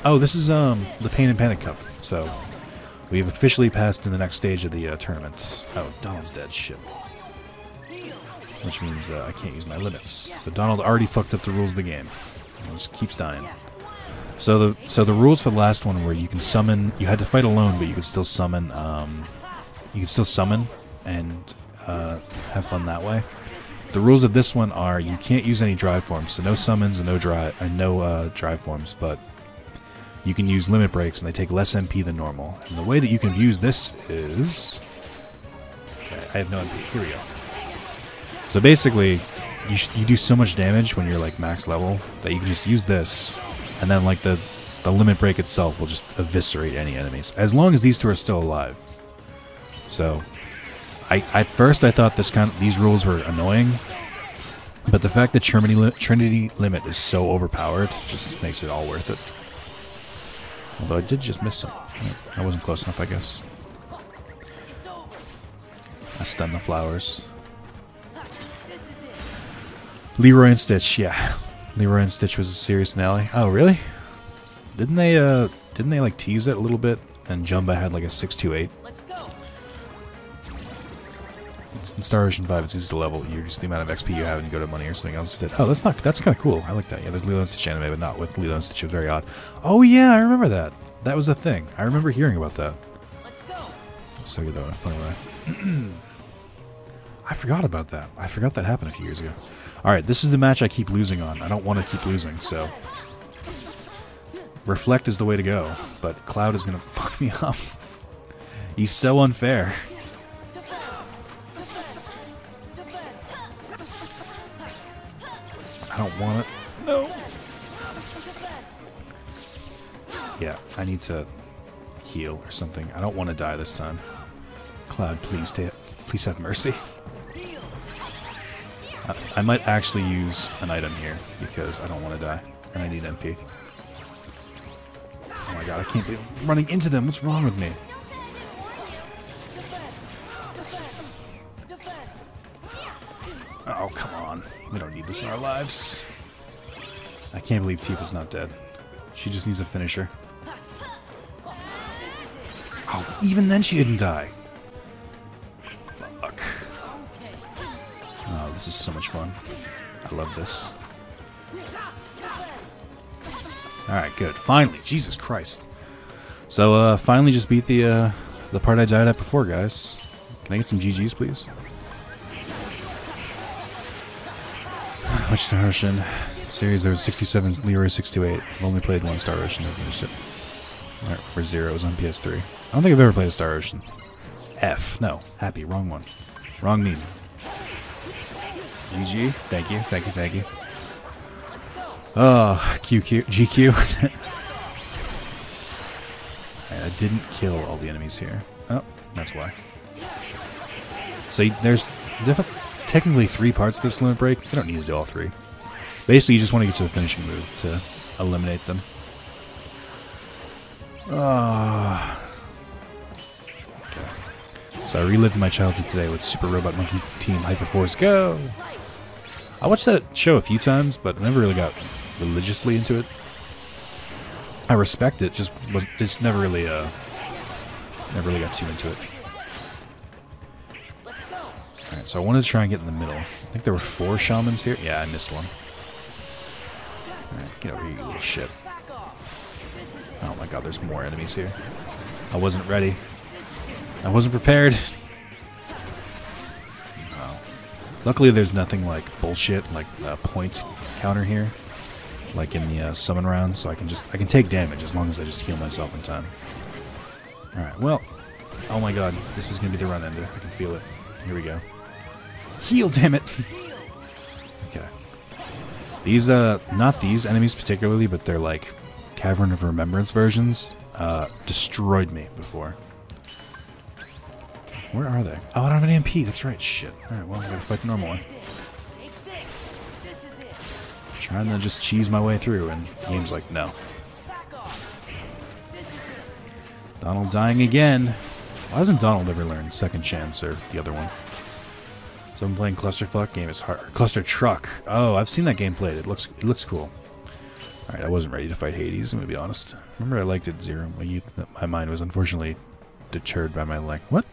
Oh, this is the Pain and Panic Cup. So we've officially passed to the next stage of the tournament. Oh, Donald's dead. Shit. Which means I can't use my limits. So Donald already fucked up the rules of the game. He just keeps dying. So the rules for the last one were you can summon... You had to fight alone, but you could still summon... you could still summon and have fun that way. The rules of this one are you can't use any drive forms, so no summons and no drive forms, but you can use limit breaks and they take less MP than normal. And the way that you can use this is... Okay, I have no MP. Here we go. So basically, you do so much damage when you're like max level that you can just use this, and then like the limit break itself will just eviscerate any enemies, as long as these two are still alive. So... at first I thought these rules were annoying, but the fact that Trinity Limit is so overpowered just makes it all worth it. Although I did just miss some. I wasn't close enough, I guess. I stunned the flowers. Leroy and Stitch, yeah. Leroy and Stitch was a serious finale. Oh, really? Didn't they like tease it a little bit? And Jumba had like a 628. In Star Ocean 5, it's easy to level. You just the amount of XP you have and you go to money or something else instead. Oh, that's kind of cool. I like that. Yeah, there's Lilo and Stitch anime, but not with Lilo and Stitch. It was very odd. Oh yeah, I remember that. That was a thing. I remember hearing about that. Let's go. So good though in a funny way. I forgot about that. I forgot that happened a few years ago. Alright, this is the match I keep losing on. I don't want to keep losing, so... Reflect is the way to go, but Cloud is going to fuck me up. He's so unfair. I don't want it. No. Yeah, I need to heal or something. I don't want to die this time. Cloud, please have mercy. I might actually use an item here because I don't want to die and I need MP. Oh my god, I can't believe I'm running into them. What's wrong with me? Oh, come on. We don't need this in our lives. I can't believe Tifa's not dead. She just needs a finisher. Oh, even then she didn't die. Fuck. Oh, this is so much fun. I love this. Alright, good. Finally. Jesus Christ. So, finally just beat the part I died at before, guys. Can I get some GGs, please? Which Star Ocean? Series, there was 67, Leroy 628. I've only played one Star Ocean. Alright, for 0, it was on PS3. I don't think I've ever played a Star Ocean. F. No. Happy. Wrong one. Wrong meme. GG. Thank you. Thank you. Thank you. Oh, QQ. GQ. I didn't kill all the enemies here. Oh, that's why. So there's technically 3 parts of this limit break. You don't need to do all 3. Basically, you just want to get to the finishing move to eliminate them. Okay. So I relived my childhood today with Super Robot Monkey Team Hyperforce Go! I watched that show a few times, but I never really got religiously into it. I respect it, just never really got too into it. Alright, so I wanted to try and get in the middle. I think there were 4 shamans here. Yeah, I missed one. Alright, get over here, you little shit. Oh my god, there's more enemies here. I wasn't ready. I wasn't prepared. Oh. Luckily there's nothing like bullshit, like points counter here. Like in the summon rounds, so I can take damage as long as I just heal myself in time. Alright, well. Oh my god, this is gonna be the run ender. I can feel it. Here we go. Heal, damn it! Okay. These, not these enemies particularly, but they're like Cavern of Remembrance versions, destroyed me before. Where are they? Oh, I don't have an MP, that's right, shit. Alright, well, I gotta fight the normal one. Trying to just cheese my way through, and the game's like, no. Donald dying again. Why doesn't Donald ever learn Second Chance or the other one? So I'm playing Clusterfuck. Game is hard. Cluster Truck. Oh, I've seen that game played. It looks cool. All right, I wasn't ready to fight Hades. I'm gonna be honest. Remember, I liked it Zero. My mind was unfortunately deterred by my what?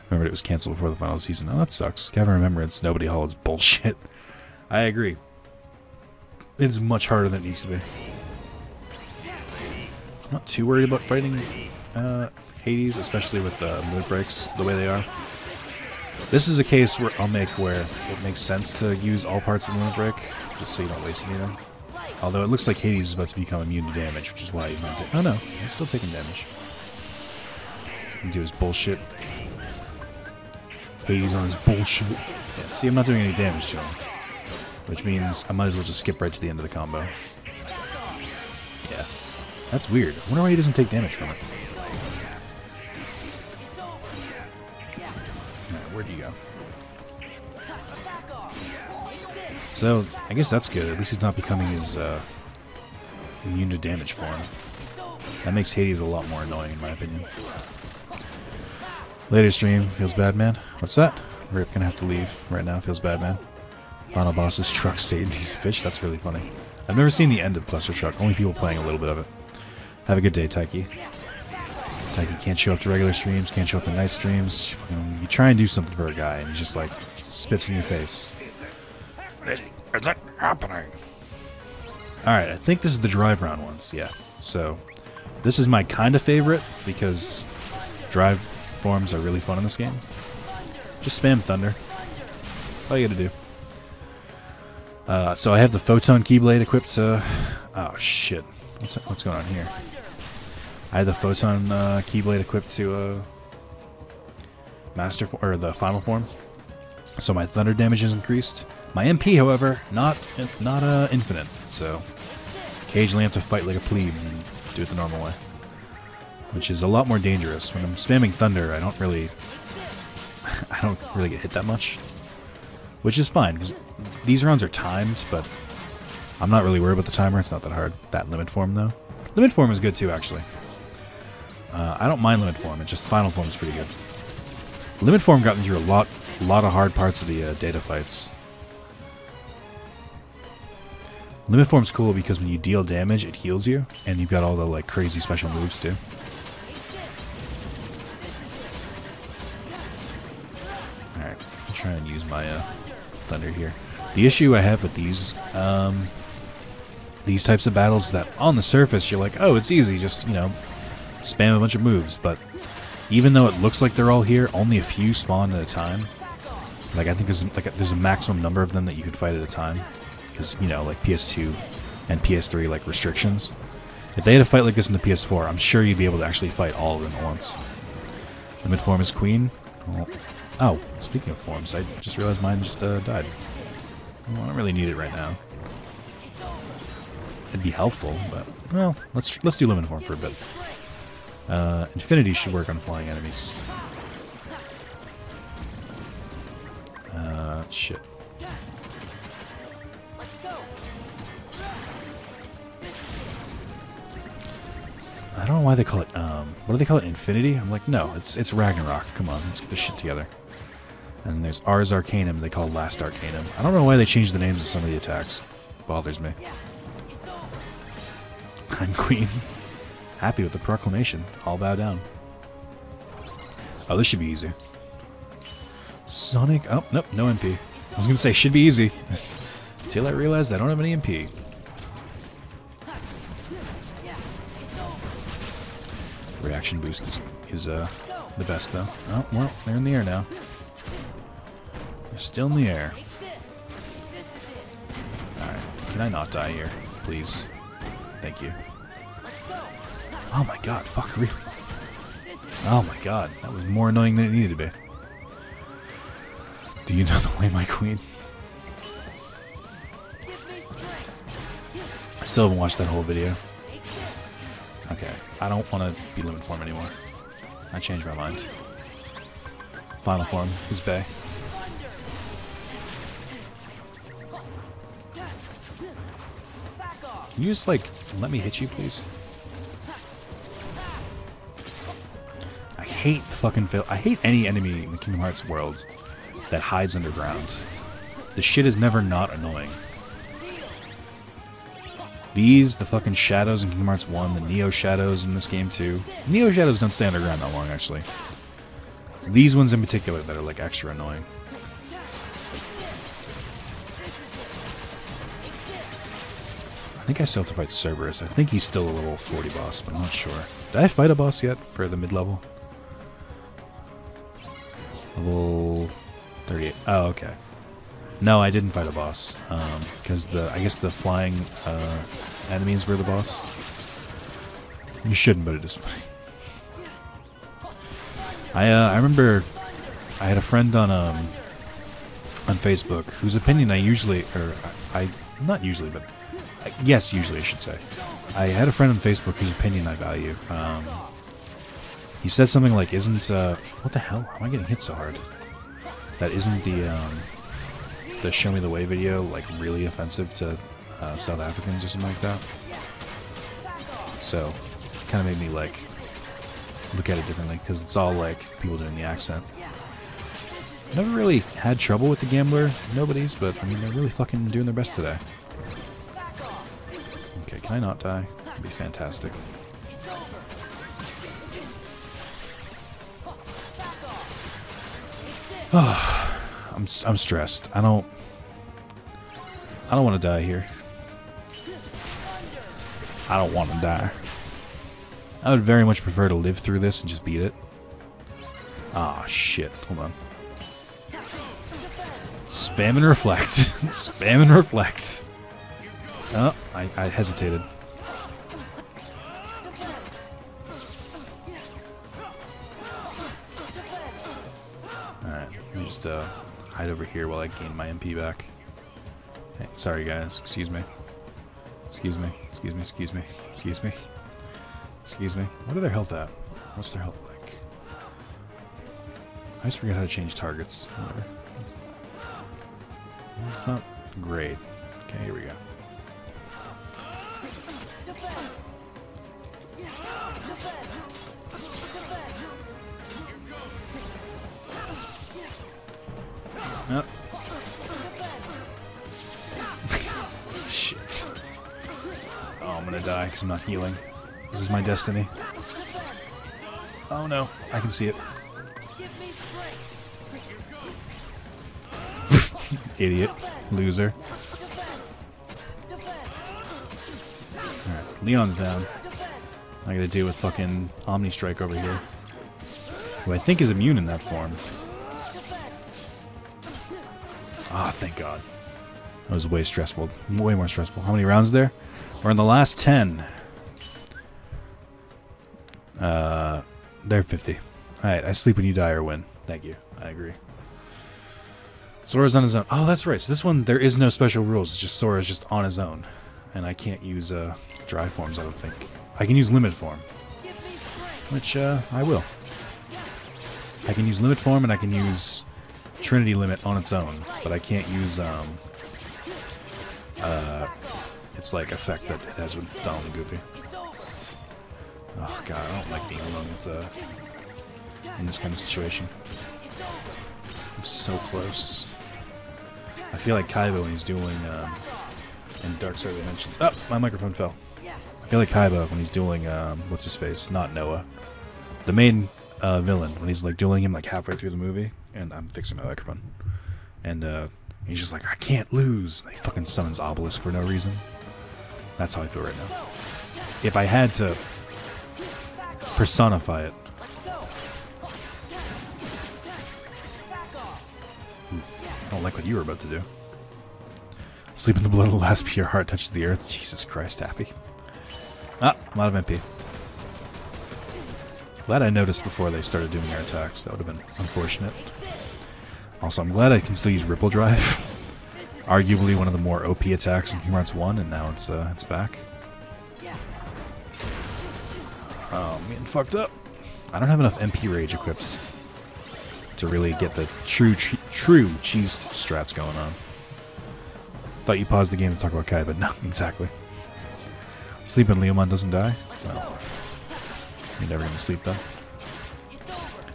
Remember, it was canceled before the final season. Oh, that sucks. Cavern Remembrance. Nobody Hall is bullshit. I agree. It's much harder than it needs to be. I'm not too worried about fighting Hades, especially with move breaks the way they are. This is a case where where it makes sense to use all parts of the limit break, just so you don't waste anything. Although it looks like Hades is about to become immune to damage, which is why he's not taking. Oh no, he's still taking damage. He can do his bullshit. Hades on his bullshit. Yeah, see, I'm not doing any damage to him, which means I might as well just skip right to the end of the combo. Yeah, that's weird. I wonder why he doesn't take damage from it. Alright, where'd you go? So, I guess that's good. At least he's not becoming his immune to damage form. That makes Hades a lot more annoying, in my opinion. Later stream. Feels bad, man. What's that? Rip, gonna have to leave right now. Feels bad, man. Final boss's truck saved these fish. That's really funny. I've never seen the end of Cluster Truck. Only people playing a little bit of it. Have a good day, Taiki. Taiki can't show up to regular streams, can't show up to night streams. You try and do something for a guy, and he just like spits in your face. This isn't happening. Alright, I think this is the drive round ones, yeah. So, this is my kind of favorite, because drive forms are really fun in this game. Just spam Thunder. That's all you gotta do. So I have the Photon Keyblade equipped to... Oh, shit. What's going on here? I have the Photon Keyblade equipped to Master or the Final Form. So my Thunder damage is increased. My MP, however, not infinite. So occasionally I have to fight like a plebe and do it the normal way, which is a lot more dangerous. When I'm spamming Thunder, I don't really get hit that much, which is fine because these rounds are timed. But I'm not really worried about the timer. It's not that hard. That limit form though, limit form is good too actually. I don't mind limit form. It's just final form is pretty good. Limit form got me through a lot of hard parts of the data fights. Limit form's cool because when you deal damage, it heals you, and you've got all the like crazy special moves too. Alright, I'll try and use my Thunder here. The issue I have with these types of battles is that on the surface you're like, oh, it's easy, just, you know, spam a bunch of moves, but even though it looks like they're all here, only a few spawn at a time. Like I think there's a maximum number of them that you could fight at a time. Because, you know, like PS2 and PS3, like, restrictions. If they had a fight like this in the PS4, I'm sure you'd be able to actually fight all of them at once. Limit form is Queen. Well, oh, speaking of forms, I just realized mine just died. Well, I don't really need it right now. It'd be helpful, but, well, let's do Limit form for a bit. Infinity should work on flying enemies. Shit. I don't know why they call it, what do they call it, Infinity? I'm like, no, it's Ragnarok. Come on, let's get this shit together. And there's Ars Arcanum they call Last Arcanum. I don't know why they changed the names of some of the attacks. It bothers me. I'm Queen. Happy with the proclamation. I'll bow down. Oh, this should be easy. Sonic, oh, nope, no MP. I was gonna say, should be easy. Until I realized I don't have any MP. Reaction boost is the best though. Oh, well, they're in the air now. They're still in the air. Alright, can I not die here? Please. Thank you. Oh my god, fuck, really? Oh my god, that was more annoying than it needed to be. Do you know the way, my queen? I still haven't watched that whole video. Okay, I don't want to be limit form anymore. I changed my mind. Final form is Bay. Can you just, like, let me hit you, please? I hate the fucking I hate any enemy in the Kingdom Hearts world that hides underground. The shit is never not annoying. These, the fucking shadows in Kingdom Hearts 1, the Neo shadows in this game too. Neo shadows don't stay underground that long, actually. It's these ones in particular that are like extra annoying. I think I still have to fight Cerberus. I think he's still a level 40 boss, but I'm not sure. Did I fight a boss yet for the mid-level? Level 38. Oh, okay. No, I didn't fight a boss. Because I guess the flying enemies were the boss. You shouldn't, but it is funny. I remember I had a friend on Facebook whose opinion I usually, or I not usually, but yes, usually I should say. I had a friend on Facebook whose opinion I value. He said something like, "Isn't what the hell? How am I getting hit so hard? That isn't the Show Me the Way video like really offensive to South Africans or something like that?" So, it kind of made me like look at it differently because it's all like people doing the accent. Never really had trouble with the Gambler nobodies, but I mean they're really fucking doing their best today. Okay, can I not die? That'd be fantastic. I'm stressed. I don't want to die here. I don't want to die. I would very much prefer to live through this and just beat it. Ah, shit. Hold on. Spam and reflect. Spam and reflect. Oh, I hesitated. Alright, let me just hide over here while I gain my MP back. Hey, sorry guys, excuse me. Excuse me, excuse me, excuse me, excuse me. Excuse me. What are their health at? What's their health like? I just forget how to change targets. Whatever. It's not great. Okay, here we go. Oh. Shit. Oh, I'm gonna die because I'm not healing. This is my destiny. Oh no, I can see it. Idiot. Loser. Alright, Leon's down. I gotta deal with fucking Omni Strike over here. Who I think is immune in that form. Ah, thank God. That was way stressful. Way more stressful. How many rounds there? We're in the last 10. They're 50. Alright, I sleep when you die or win. Thank you. I agree. Sora's on his own. Oh, that's right. So this one, there is no special rules. It's just Sora's just on his own. And I can't use dry forms, I don't think. I can use limit form. Which, I will. I can use limit form and I can use Trinity limit on its own. But I can't use, its, like, effect that it has with Donald and Goofy. Oh god, I don't like being alone with in this kind of situation. I'm so close. I feel like Kaiba when he's dueling in Dark Side Dimensions. Oh, my microphone fell. I feel like Kaiba when he's dueling what's his face? Not Noah. The main villain when he's like dueling him like halfway through the movie, and I'm fixing my microphone. And he's just like, I can't lose. And he fucking summons Obelisk for no reason. That's how I feel right now. If I had to personify it. I don't like what you were about to do. Sleep in the blood of the last pure heart touches the earth. Jesus Christ, happy. Ah, I'm out of MP. Glad I noticed before they started doing their attacks. That would have been unfortunate. Also, I'm glad I can still use Ripple Drive. Arguably one of the more OP attacks in Kingdom Hearts 1, and now it's back. Oh, I'm getting fucked up. I don't have enough MP Rage equipped to really get the true cheesed strats going on. Thought you paused the game to talk about Kai, but no, exactly. Sleep when Leomon doesn't die? Well, you're never gonna sleep though.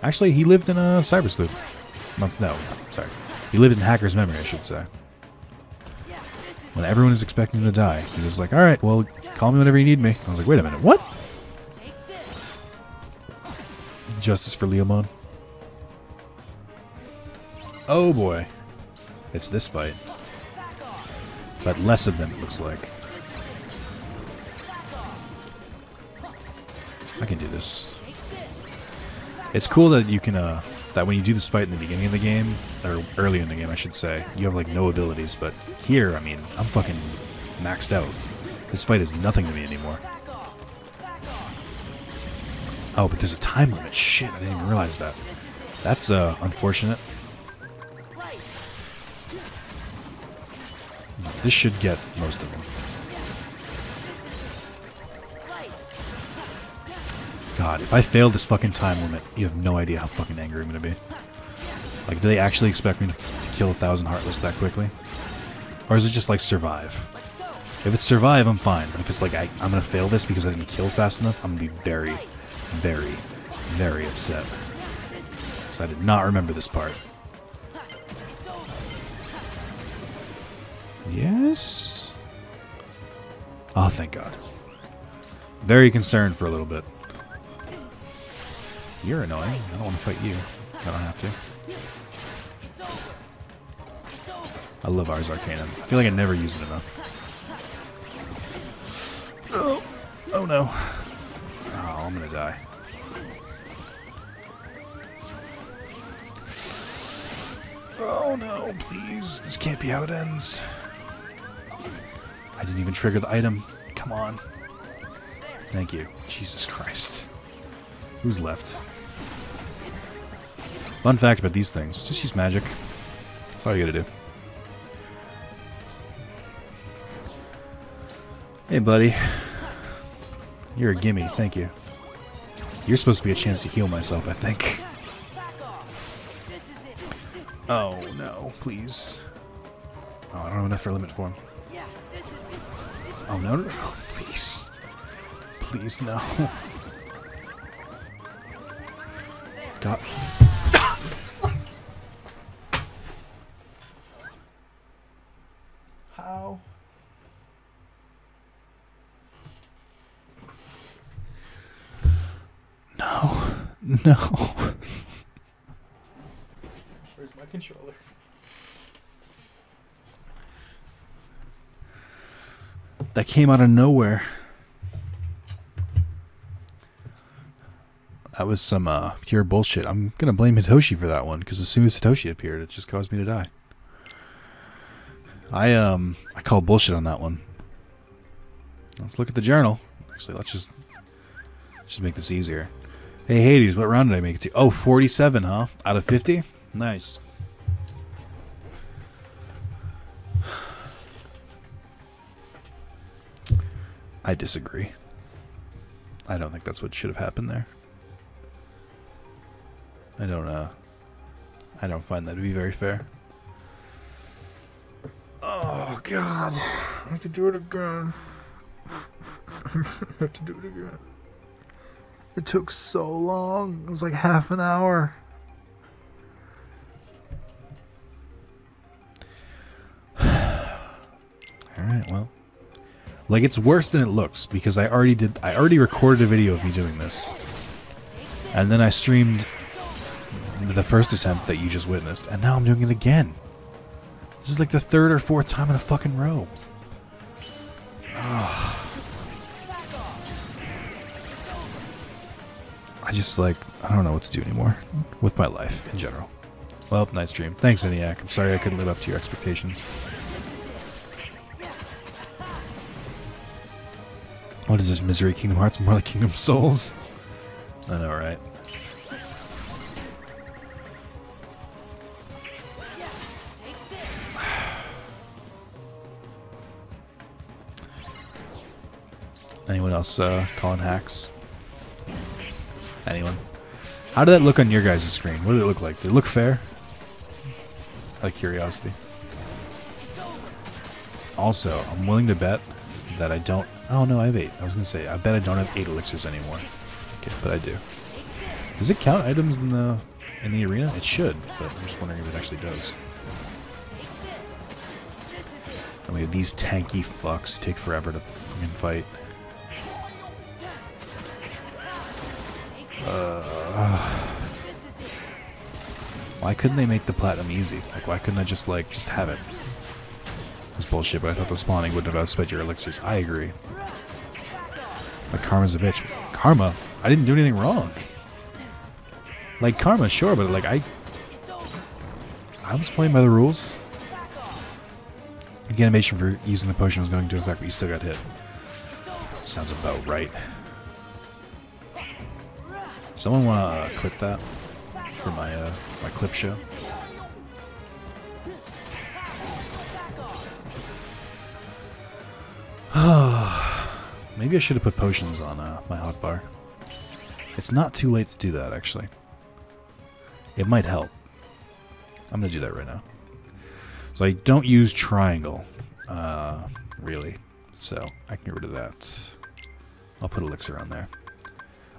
Actually, he lived in a Cyber Sloop. No, sorry. He lived in Hacker's memory, I should say. When everyone is expecting to die, he was like, alright, well, call me whenever you need me. I was like, wait a minute, what? Justice for Leomon. Oh boy. It's this fight. But less of them, it looks like. I can do this. It's cool that you can, that when you do this fight in the beginning of the game, or early in the game, I should say, you have, like, no abilities, but here, I mean, I'm fucking maxed out. This fight is nothing to me anymore. Oh, but there's a time limit. Shit, I didn't even realize that. That's, unfortunate. This should get most of them. God, if I fail this fucking time limit, you have no idea how fucking angry I'm gonna be. Like, do they actually expect me to kill 1,000 Heartless that quickly? Or is it just like survive? If it's survive, I'm fine. But if it's like I'm gonna fail this because I didn't kill fast enough, I'm gonna be very, very, very upset. Because I did not remember this part. Yes? Oh, thank God. Very concerned for a little bit. You're annoying. I don't want to fight you. I don't have to. I love Ars Arcanum. I feel like I never use it enough. Oh, oh no. Oh, I'm gonna die. Oh no, please. This can't be how it ends. I didn't even trigger the item. Come on. Thank you. Jesus Christ. Who's left? Fun fact about these things. Just use magic. That's all you gotta do. Hey, buddy. You're a gimme. Thank you. You're supposed to be a chance to heal myself, I think. Oh, no. Please. Oh, I don't have enough for limit form. Oh, no, no, no. Please. Please, no. God. How? No. No. Where's my controller? That came out of nowhere. That was some pure bullshit. I'm gonna blame Hitoshi for that one, because as soon as Hitoshi appeared, it just caused me to die. I call bullshit on that one. Let's look at the journal. Actually, let's just make this easier. Hey Hades, what round did I make it to? Oh, 47, huh? Out of 50? Nice. I disagree. I don't think that's what should have happened there. I don't find that to be very fair. Oh God, I have to do it again. I have to do it again. It took so long. It was like half an hour. Alright, well. Like, it's worse than it looks, because I already recorded a video of me doing this. And then I streamed the first attempt that you just witnessed, and now I'm doing it again. This is like the third or fourth time in a fucking row. I just, like, I don't know what to do anymore with my life in general. Well, nice stream. Thanks, ENIAC. I'm sorry I couldn't live up to your expectations. What is this, Misery Kingdom Hearts? More like Kingdom Souls? I know, right? Anyone else calling hacks? Anyone? How did that look on your guys' screen? What did it look like? Did it look fair? Out of curiosity. Also, I'm willing to bet that I don't... Oh no, I have 8. I was going to say, I bet I don't have 8 elixirs anymore. Okay, but I do. Does it count items in the in the arena? It should, but I'm just wondering if it actually does. I mean, these tanky fucks take forever to fucking fight. Why couldn't they make the platinum easy? Like, why couldn't I just have it? That's bullshit, but I thought the spawning wouldn't have outspent your elixirs. I agree. But Karma's a bitch. Karma? I didn't do anything wrong. Like, Karma, sure, but like, I was playing by the rules. The animation for using the potion was going into effect, but you still got hit. Sounds about right. Someone wanna clip that for my my clip show? Maybe I should have put potions on my hotbar. It's not too late to do that, actually. It might help. I'm gonna do that right now. So I don't use triangle, really. So I can get rid of that. I'll put elixir on there.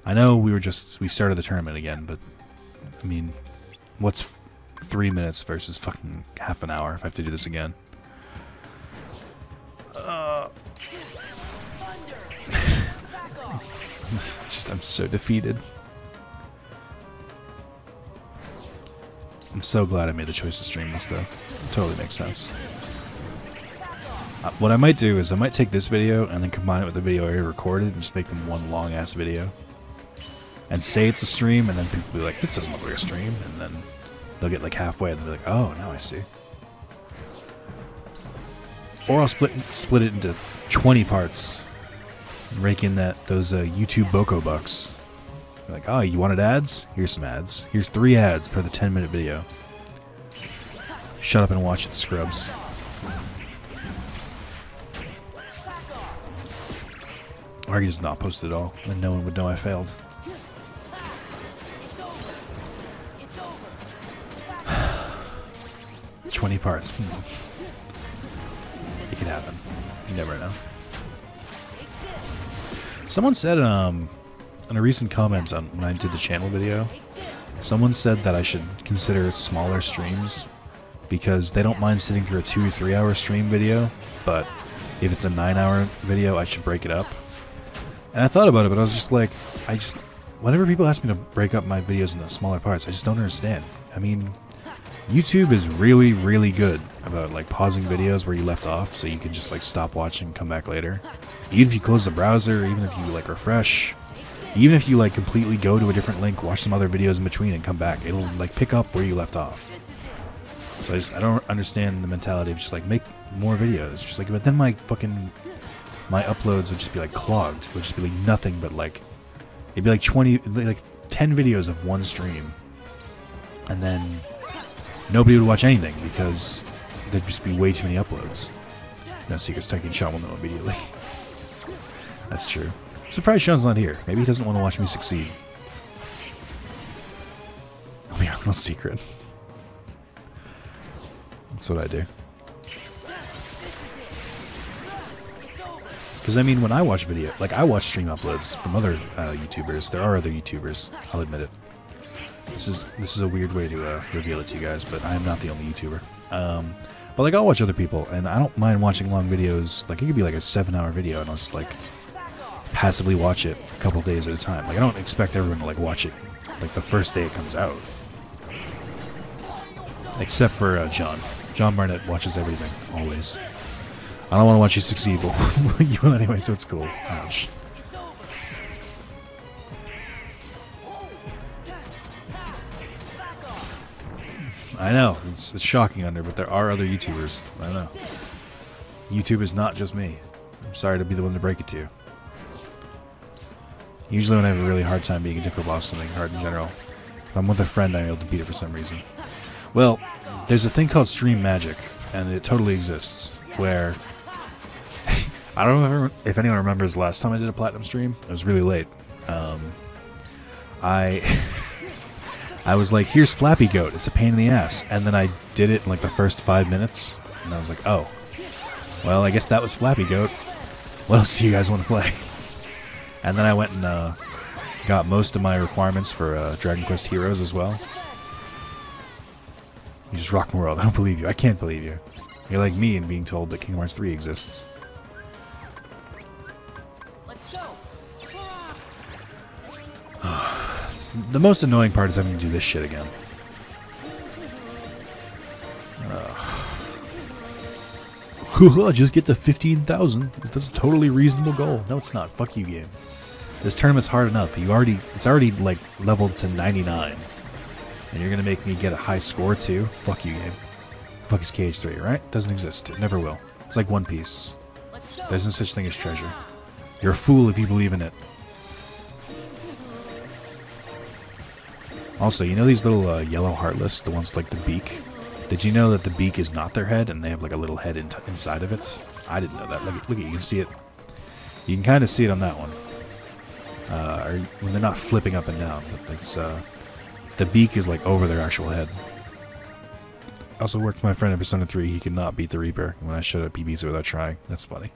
I know we started the tournament again, but I mean, what's 3 minutes versus fucking half an hour if I have to do this again? I'm so defeated. I'm so glad I made the choice to stream this, though. It totally makes sense. What I might do is I might take this video and then combine it with the video I already recorded and just make them one long-ass video. And say it's a stream, and then people will be like, this doesn't look like a stream, and then they'll get like halfway and they'll be like, oh, now I see. Or I'll split it into 20 parts. Rake in those YouTube Boko bucks. You're like, oh, you wanted ads? Here's some ads. Here's 3 ads per the 10-minute video. Shut up and watch it, scrubs. Or I could just not post it at all, and no one would know I failed. It's over. 20 parts. It could happen. You never know. Someone said in a recent comment on when I did the channel video, someone said that I should consider smaller streams because they don't mind sitting through a 2 or 3 hour stream video, but if it's a 9-hour video, I should break it up. And I thought about it, but I was just like, whenever people ask me to break up my videos into smaller parts, I just don't understand. I mean, YouTube is really, really good about like pausing videos where you left off, so you can just like stop watching and come back later. Even if you close the browser, even if you like refresh, even if you like completely go to a different link, watch some other videos in between and come back, it'll like pick up where you left off. So I don't understand the mentality of just like make more videos. Just like, but then my uploads would just be like clogged. It would just be like nothing but like, it'd be like 10 videos of one stream, and then nobody would watch anything because there'd just be way too many uploads. No secrets, taking Sean will know immediately. That's true. I'm surprised Sean's not here. Maybe he doesn't want to watch me succeed. Oh yeah, no secret. That's what I do. Because I mean, when I watch video, like I watch stream uploads from other YouTubers. There are other YouTubers. I'll admit it. This is a weird way to reveal it to you guys, but I am not the only YouTuber. But like I'll watch other people, and I don't mind watching long videos. Like it could be like a 7-hour video, and I'll just like passively watch it a couple days at a time. Like I don't expect everyone to like watch it like the first day it comes out, except for John. John Barnett watches everything always. I don't want to watch you succeed, but you will anyway, so it's cool. Ouch. I know, it's shocking under, but there are other YouTubers. I don't know. YouTube is not just me. I'm sorry to be the one to break it to you. Usually when I have a really hard time being a difficult boss, something hard in general, if I'm with a friend, I'm able to beat it for some reason. Well, there's a thing called stream magic, and it totally exists, where... I don't know if anyone remembers the last time I did a platinum stream. It was really late. I was like, here's Flappy Goat, it's a pain in the ass. And then I did it in like the first 5 minutes, and I was like, oh. Well, I guess that was Flappy Goat. What else do you guys want to play? And then I went and got most of my requirements for Dragon Quest Heroes as well. You just rock my world. I don't believe you. I can't believe you. You're like me and being told that Kingdom Hearts 3 exists. Let's go. The most annoying part is having to do this shit again. Just get to 15,000. That's a totally reasonable goal. No, it's not. Fuck you, game. This tournament's hard enough. It's already like leveled to 99, and you're gonna make me get a high score too. Fuck you, game. Fuck is KH3, right? Doesn't exist. It never will. It's like One Piece. There's no such thing as treasure. You're a fool if you believe in it. Also, you know these little yellow heartless, the ones with like the beak? Did you know that the beak is not their head and they have like a little head inside of it? I didn't know that. Look at you can see it. You can kind of see it on that one. Or when they're not flipping up and down, but it's the beak is like over their actual head. I also worked with my friend in Persona 3. He could not beat the Reaper. When I showed up, he beats it without trying. That's funny.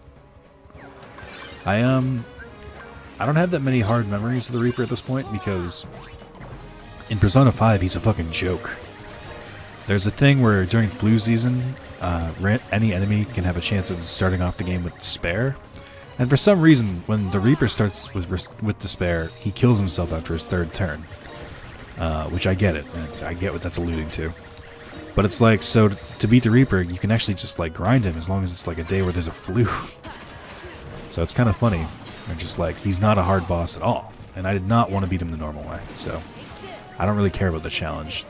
I don't have that many hard memories of the Reaper at this point because in Persona 5 he's a fucking joke. There's a thing where during flu season, any enemy can have a chance of starting off the game with despair. And for some reason, when the Reaper starts with despair, he kills himself after his third turn. Which I get it. And I get what that's alluding to. But it's like, so to beat the Reaper, you can actually just like grind him as long as it's like a day where there's a flu. So it's kind of funny. They're just like, he's not a hard boss at all. And I did not want to beat him the normal way. So I don't really care about the challenge.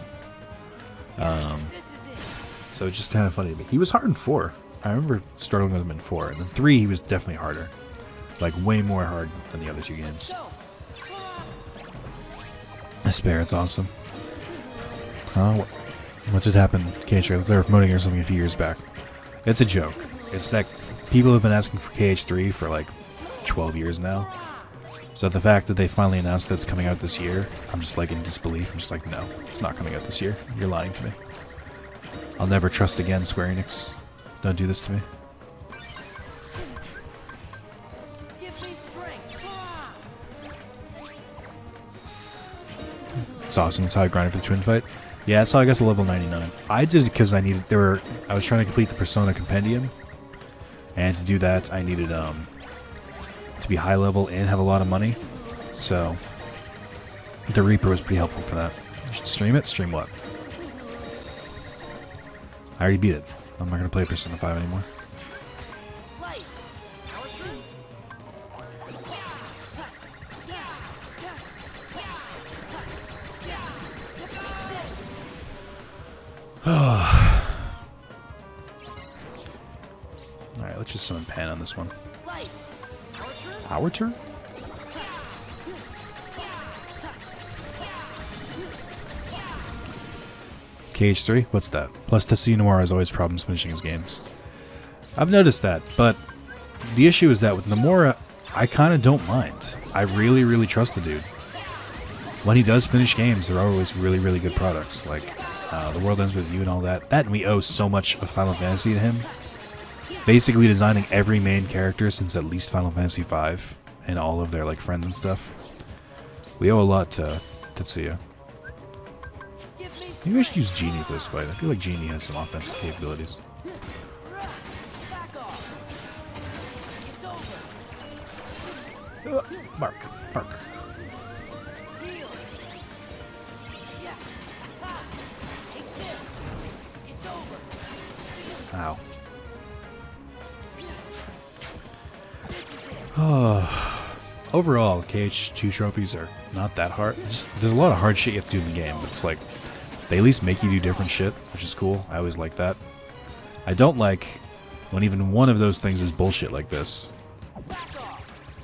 So it's just kind of funny to me. He was hard in 4. I remember struggling with him in 4. And then 3, he was definitely harder. Like, way more hard than the other 2 games. Despair, it's awesome. What just happened? KH3, they were promoting it or something a few years back. It's a joke. It's that people have been asking for KH3 for like 12 years now. So the fact that they finally announced that it's coming out this year, I'm just like in disbelief. I'm just like, no, it's not coming out this year. You're lying to me. I'll never trust again, Square Enix. Don't do this to me. It's awesome. That's how I grinded for the twin fight. Yeah, that's how I got to level 99. I did it because I needed. I was trying to complete the Persona Compendium, and to do that, I needed to be high level and have a lot of money. So the Reaper was pretty helpful for that. You should stream it. Stream what? I already beat it. I'm not gonna play Persona 5 anymore. Alright, let's just summon Pan on this one. Our turn? KH3? What's that? Plus, Tetsuya Nomura has always problems finishing his games. I've noticed that, but the issue is that with Nomura, I kind of don't mind. I really, really trust the dude. When he does finish games, they're always really, really good products. Like, The World Ends With You and all that. That and we owe so much of Final Fantasy to him. Basically designing every main character since at least Final Fantasy V and all of their like friends and stuff. We owe a lot to Tetsuya. Maybe I should use Genie for this fight. I feel like Genie has some offensive capabilities. Bark. Ow. Overall, KH2 trophies are not that hard. There's a lot of hard shit you have to do in the game, but it's like they at least make you do different shit, which is cool. I always like that. I don't like when even one of those things is bullshit like this.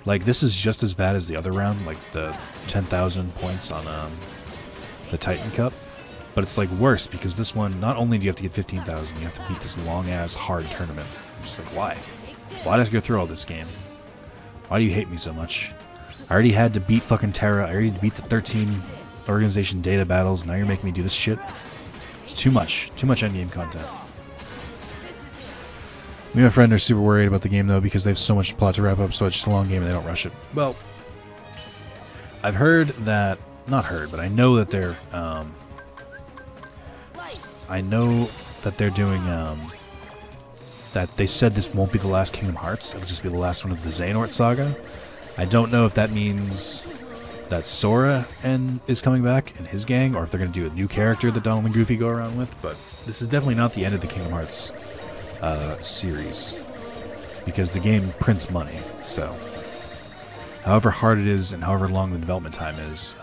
Like, this is just as bad as the other round, like the 10,000 points on the Titan Cup. But it's like worse because this one, not only do you have to get 15,000, you have to beat this long-ass hard tournament. I'm just like, why? Why did I go through all this game? Why do you hate me so much? I already had to beat fucking Terra. I already had to beat the 13 organization data battles. Now you're making me do this shit? It's too much. Too much endgame content. Me and my friend are super worried about the game, though, because they have so much plot to wrap up, so it's just a long game and they don't rush it. Well, I've heard that... Not heard, but I know that they're I know that they're doing, that they said this won't be the last Kingdom Hearts, it'll just be the last one of the Xehanort saga. I don't know if that means that Sora is coming back and his gang, or if they're going to do a new character that Donald and Goofy go around with, but this is definitely not the end of the Kingdom Hearts series, because the game prints money, so however hard it is and however long the development time is,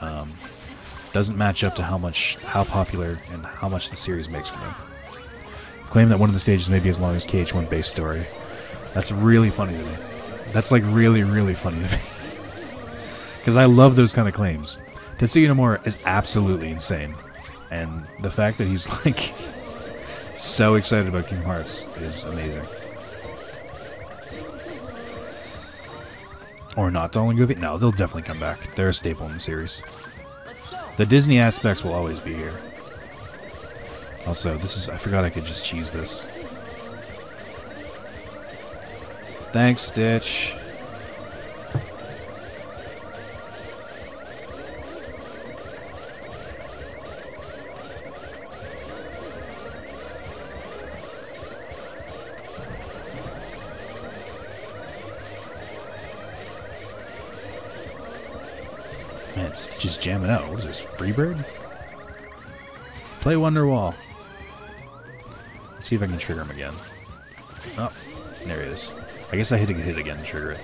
doesn't match up to how popular and how much the series makes for them. Claim that one of the stages may be as long as KH1 base story. That's really funny to me. That's like really, really funny to me. Because I love those kind of claims. Tetsuya Nomura is absolutely insane. And the fact that he's like so excited about Kingdom Hearts is amazing. Or not Donald and Goofy? No, they'll definitely come back. They're a staple in the series. The Disney aspects will always be here. Also, this is... I forgot I could just cheese this. Thanks, Stitch. Man, Stitch is jamming out. What is this, Freebird? Play Wonderwall. Let's see if I can trigger him again. Oh, there he is. I guess I had to get hit again to trigger it.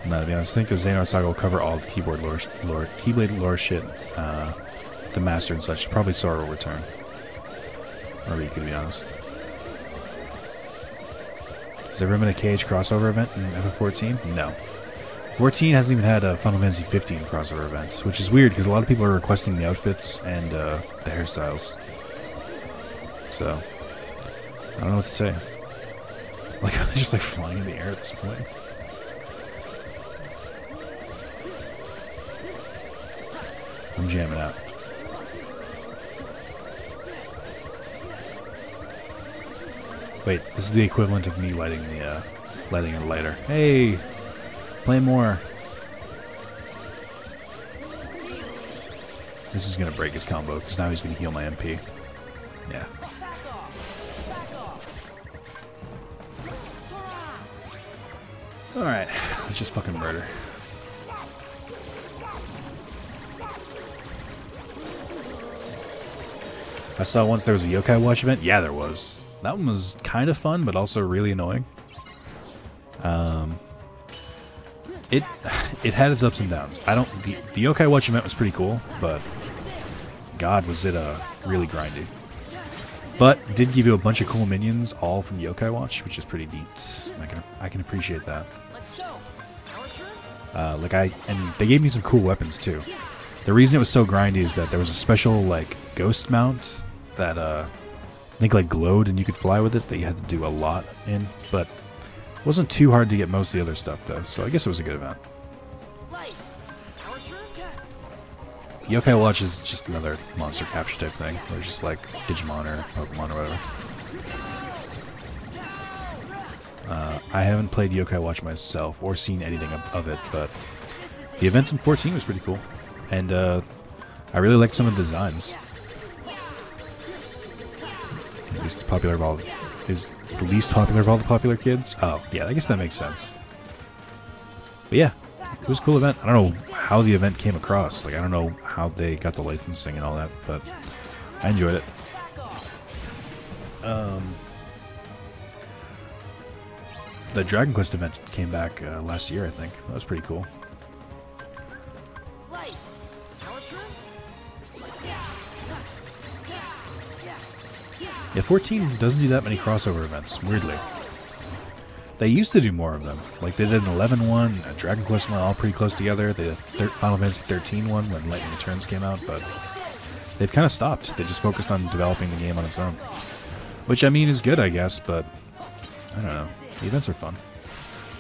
No, to be honest, I think the Xehanort Saga will cover all the Keyblade lore shit, the Master and such. Probably Sora will return. Or you could be honest. Has there ever been a KH crossover event in FF14? No. 14 hasn't even had a Final Fantasy 15 crossover event, which is weird because a lot of people are requesting the outfits and the hairstyles. So, I don't know what to say. Like, I'm just like flying in the air at this point. I'm jamming out. Wait, this is the equivalent of me lighting a lighter. Hey, play more. This is gonna break his combo because now he's gonna heal my MP. Yeah. All right, let's just fucking murder. I saw once there was a Yokai Watch event. Yeah, there was. That one was kind of fun, but also really annoying. It had its ups and downs. The Yokai Watch event was pretty cool, but God, was it really grindy. But did give you a bunch of cool minions, all from Yokai Watch, which is pretty neat. I can appreciate that. And they gave me some cool weapons too. The reason it was so grindy is that there was a special like ghost mount that I think like glowed and you could fly with it that you had to do a lot in, but it wasn't too hard to get most of the other stuff though, so I guess it was a good event. Yokai Watch is just another monster capture type thing, where it's just like Digimon or Pokemon or whatever. I haven't played Yokai Watch myself or seen anything of it, but the event in 14 was pretty cool, and I really liked some of the designs. At least the popular of all is the least popular of all the popular kids. Oh, yeah, I guess that makes sense. But yeah, it was a cool event. I don't know how the event came across. Like, I don't know how they got the licensing and all that, but I enjoyed it. The Dragon Quest event came back last year, I think. That was pretty cool. Yeah, 14 doesn't do that many crossover events, weirdly. They used to do more of them. Like, they did an 11 one, a Dragon Quest one, all pretty close together. They did a Final Fantasy 13 one when Lightning Returns came out, but they've kind of stopped. They just focused on developing the game on its own. Which, I mean, is good, I guess, but I don't know. The events are fun.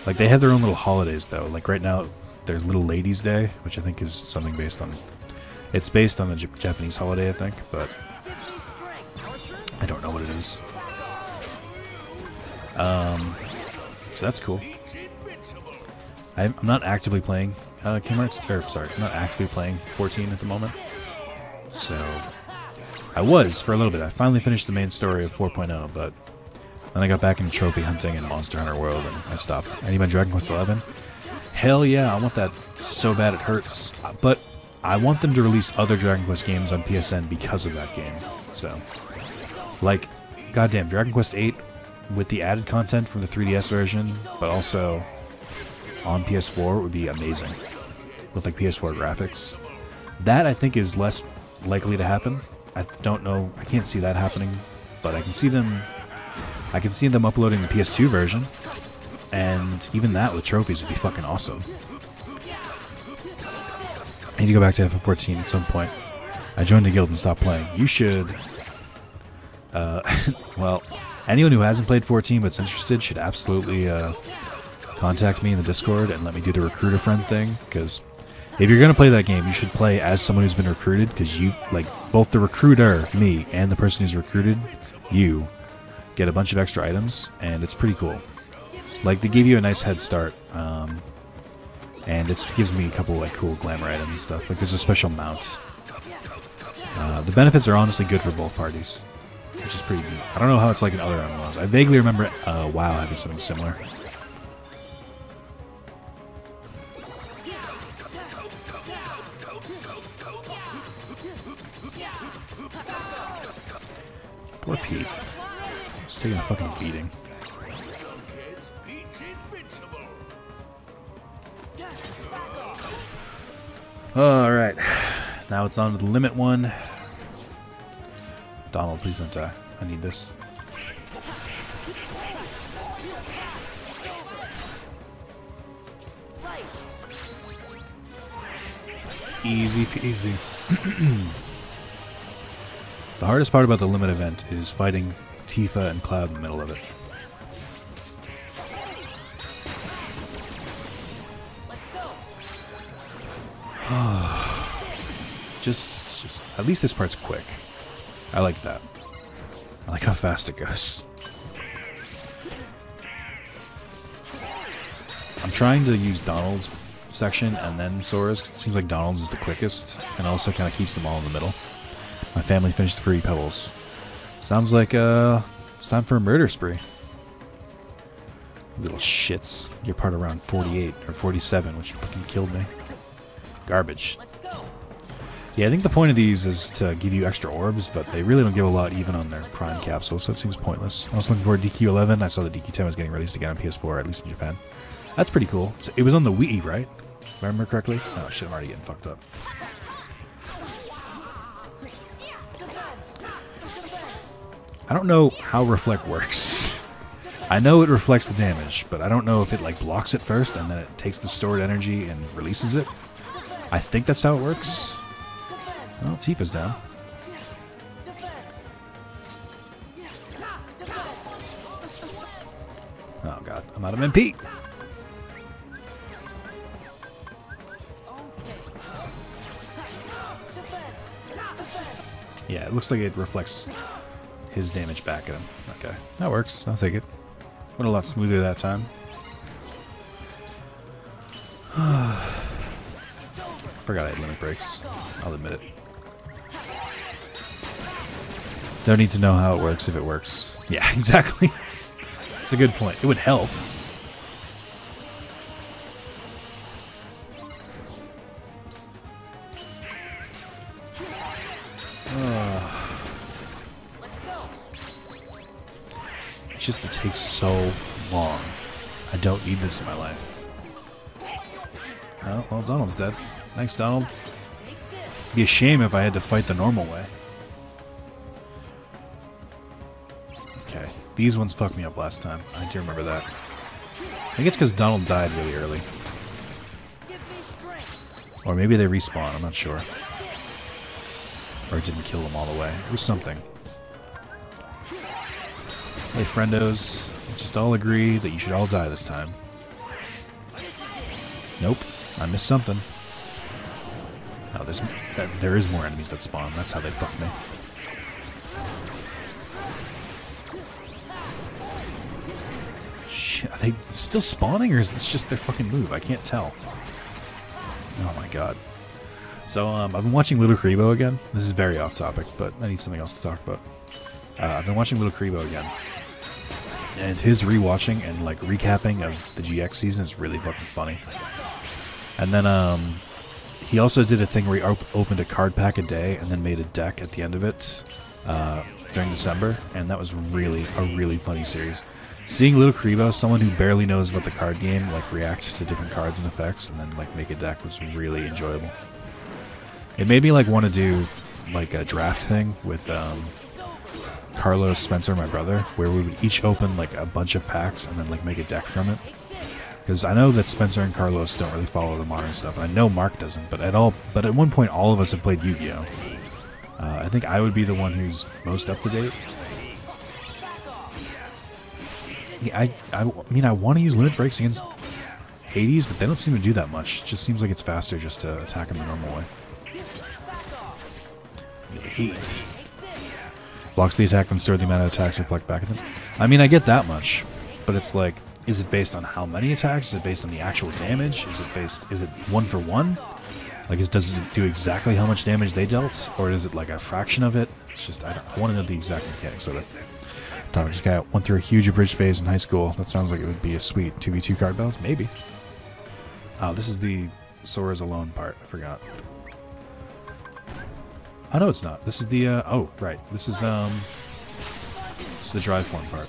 Like, they have their own little holidays, though. Like, right now, there's Little Ladies Day, which I think is something based on... It's based on a Japanese holiday, I think, but I don't know what it is. So that's cool. I'm not actively playing Kingdom Hearts, sorry, I'm not actively playing 14 at the moment. So I was for a little bit. I finally finished the main story of 4.0, but then I got back into trophy hunting and Monster Hunter World, and I stopped. Anybody Dragon Quest 11? Hell yeah, I want that so bad it hurts. But I want them to release other Dragon Quest games on PSN because of that game. So, like, goddamn, Dragon Quest 8 with the added content from the 3DS version, but also on PS4 would be amazing with like PS4 graphics. That I think is less likely to happen. I don't know. I can't see that happening, but I can see them. I can see them uploading the PS2 version, and even that with trophies would be fucking awesome. I need to go back to FF14 at some point. I joined the guild and stopped playing. You should. Well, anyone who hasn't played 14 but's interested should absolutely contact me in the Discord and let me do the recruiter friend thing, because if you're gonna play that game, you should play as someone who's been recruited, because you, like, both the recruiter, me, and the person who's recruited, you, get a bunch of extra items, and it's pretty cool. Like, they give you a nice head start, and it gives me a couple, like, cool glamour items and stuff. Like, there's a special mount. The benefits are honestly good for both parties, which is pretty neat. I don't know how it's like in other MMOs. I vaguely remember WoW having something similar. Poor Pete. Just taking a fucking beating. Alright. Now it's on to the limit one. Donald, please don't die. I need this. Easy peasy. The hardest part about the limit event is fighting Tifa and Cloud in the middle of it. just at least this part's quick. I like that. I like how fast it goes. I'm trying to use Donald's section and then Sora's, because it seems like Donald's is the quickest, and also kind of keeps them all in the middle. My family finished 3 pebbles. Sounds like it's time for a murder spree. Little shits. You're part of round 48 or 47, which fucking killed me. Garbage. Yeah, I think the point of these is to give you extra orbs, but they really don't give a lot even on their prime capsules, so it seems pointless. I was looking forward to DQ11. I saw the DQ10 was getting released again on PS4, at least in Japan. That's pretty cool. It was on the Wii, right? If I remember correctly? Oh shit, I'm already getting fucked up. I don't know how Reflect works. I know it reflects the damage, but I don't know if it like blocks it first and then it takes the stored energy and releases it. I think that's how it works. Well, Tifa's down. Oh god, I'm out of MP! Yeah, it looks like it reflects his damage back at him. Okay, that works. I'll take it. Went a lot smoother that time. Forgot I had limit breaks. I'll admit it. Don't need to know how it works if it works. Yeah, exactly. It's a good point. It would help. It's just it takes so long. I don't need this in my life. Oh, well, Donald's dead. Thanks, Donald. It'd be a shame if I had to fight the normal way. Okay, these ones fucked me up last time. I do remember that. I think it's because Donald died really early. Or maybe they respawn, I'm not sure. Or it didn't kill them all the way. It was something. Hey friendos, just all agree that you should all die this time. Nope, I missed something. Oh, there is more enemies that spawn. That's how they fuck me. they still spawning, or is this just their fucking move? I can't tell. Oh my god. So, I've been watching Little Karibo again. This is very off topic, but I need something else to talk about. I've been watching Little Karibo again. And his rewatching and, like, recapping of the GX season is really fucking funny. And then, he also did a thing where he opened a card pack a day and then made a deck at the end of it during December. And that was really a really funny series. Seeing Little Karibo, someone who barely knows about the card game, like, react to different cards and effects and then, like, make a deck was really enjoyable. It made me like want to do like a draft thing with Carlos, Spencer, my brother, where we would each open like a bunch of packs and then like make a deck from it. Because I know that Spencer and Carlos don't really follow the modern stuff, and I know Mark doesn't. But at one point, all of us have played Yu-Gi-Oh. I think I would be the one who's most up to date. Yeah, I mean, I want to use limit breaks against Hades, but they don't seem to do that much. It just seems like it's faster just to attack them the normal way. Hades. Blocks the attack when stored, the amount of attacks reflect back at them. I mean, I get that much, but it's like, is it based on how many attacks? Is it based on the actual damage? Is it one for one? Like, does it do exactly how much damage they dealt? Or is it like a fraction of it? It's just, I want to know the exact mechanics of it. This guy went through a huge abridged phase in high school. That sounds like it would be a sweet 2v2 card battles. Maybe. Oh, this is the Sora's Alone part. I forgot. Oh, no, it's not. This is the, oh, right. This is the drive form part.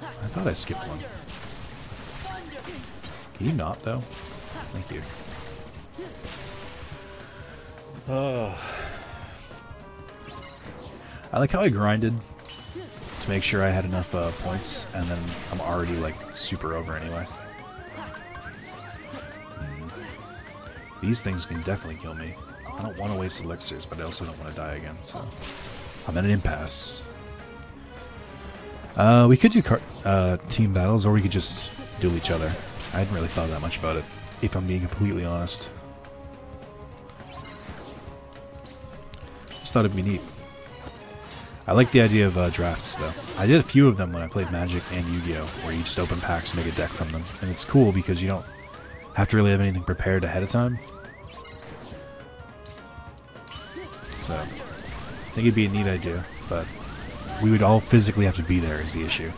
I thought I skipped one. Can you not, though? Thank you. I like how I grinded to make sure I had enough points, and then I'm already, like, super over anyway. These things can definitely kill me. I don't want to waste elixirs, but I also don't want to die again, so I'm at an impasse. We could do team battles, or we could just duel each other. I hadn't really thought that much about it, if I'm being completely honest. Just thought it'd be neat. I like the idea of drafts, though. I did a few of them when I played Magic and Yu-Gi-Oh, where you just open packs and make a deck from them. And it's cool because you don't have to really have anything prepared ahead of time. So, I think it'd be a neat idea, but we would all physically have to be there is the issue.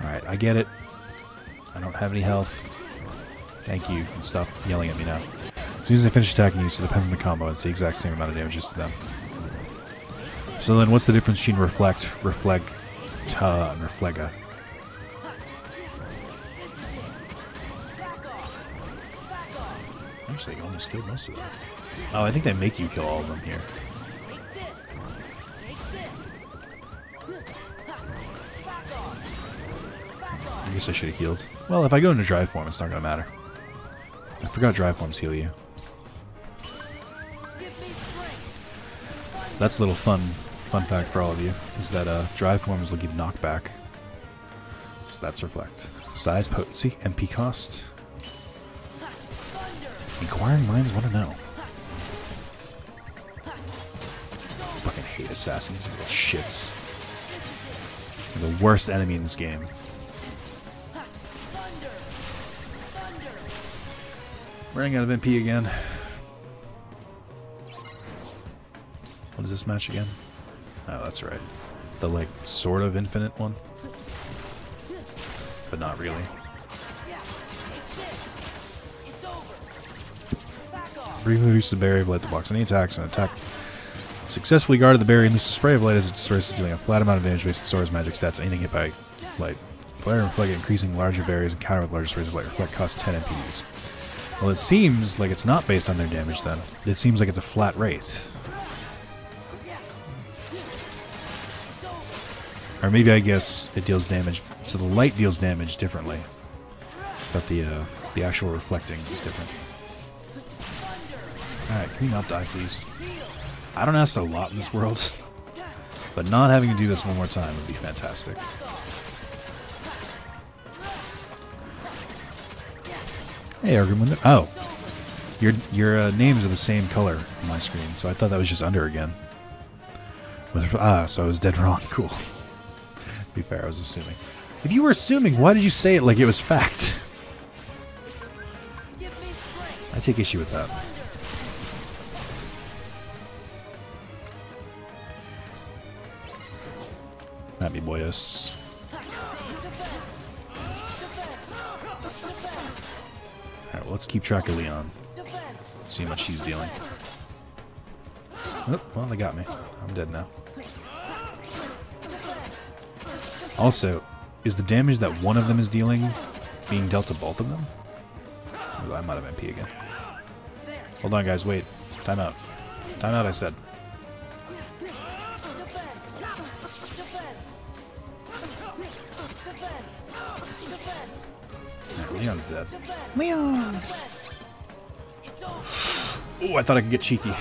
Alright, I get it. I don't have any health. Thank you, and stop yelling at me now. As soon as I finish attacking you, so it depends on the combo, it's the exact same amount of damages to them. So then what's the difference between Reflect, Reflecta, and Reflega? Actually, you almost killed most of them. Oh, I think they make you kill all of them here. I guess I should have healed. Well, if I go into drive form, it's not going to matter. I forgot drive forms heal you. That's a little fun fact for all of you, is that drive forms will give knockback. Stats reflect. Size, potency, MP cost. Inquiring minds want to know. Fucking hate assassins, you little shits. They're the worst enemy in this game. Running out of MP again. What is this match again? Oh, that's right. The, like, sort of infinite one. But not really. Briefly reduce the barrier of light that blocks any attacks. When an attack successfully guarded the barrier and releases a spray of light as it disperses, dealing a flat amount of damage based on Sora's magic stats. Anything hit by light. Flare and Reflect, increasing larger barriers and counter with larger sprays of light. Reflect costs 10 MPs. Well, it seems like it's not based on their damage then. It seems like it's a flat rate. Or maybe I guess it deals damage. So the light deals damage differently. But the actual reflecting is different. Alright, can you not die, please? I don't ask a lot in this world. But not having to do this one more time would be fantastic. Hey, Argument. Oh. Your names are the same color on my screen, so I thought that was just under again. So I was dead wrong. Cool. To be fair, I was assuming. If you were assuming, why did you say it like it was fact? I take issue with that. Happy boyos. Alright, well, let's keep track of Leon. Let's see how much he's dealing. Oh, well, they got me. I'm dead now. Also, is the damage that one of them is dealing being dealt to both of them? Oh, I'm out of MP again. Hold on, guys. Wait. Time out. Time out, I said. Right, Leon's dead. Leon! Oh, I thought I could get cheeky.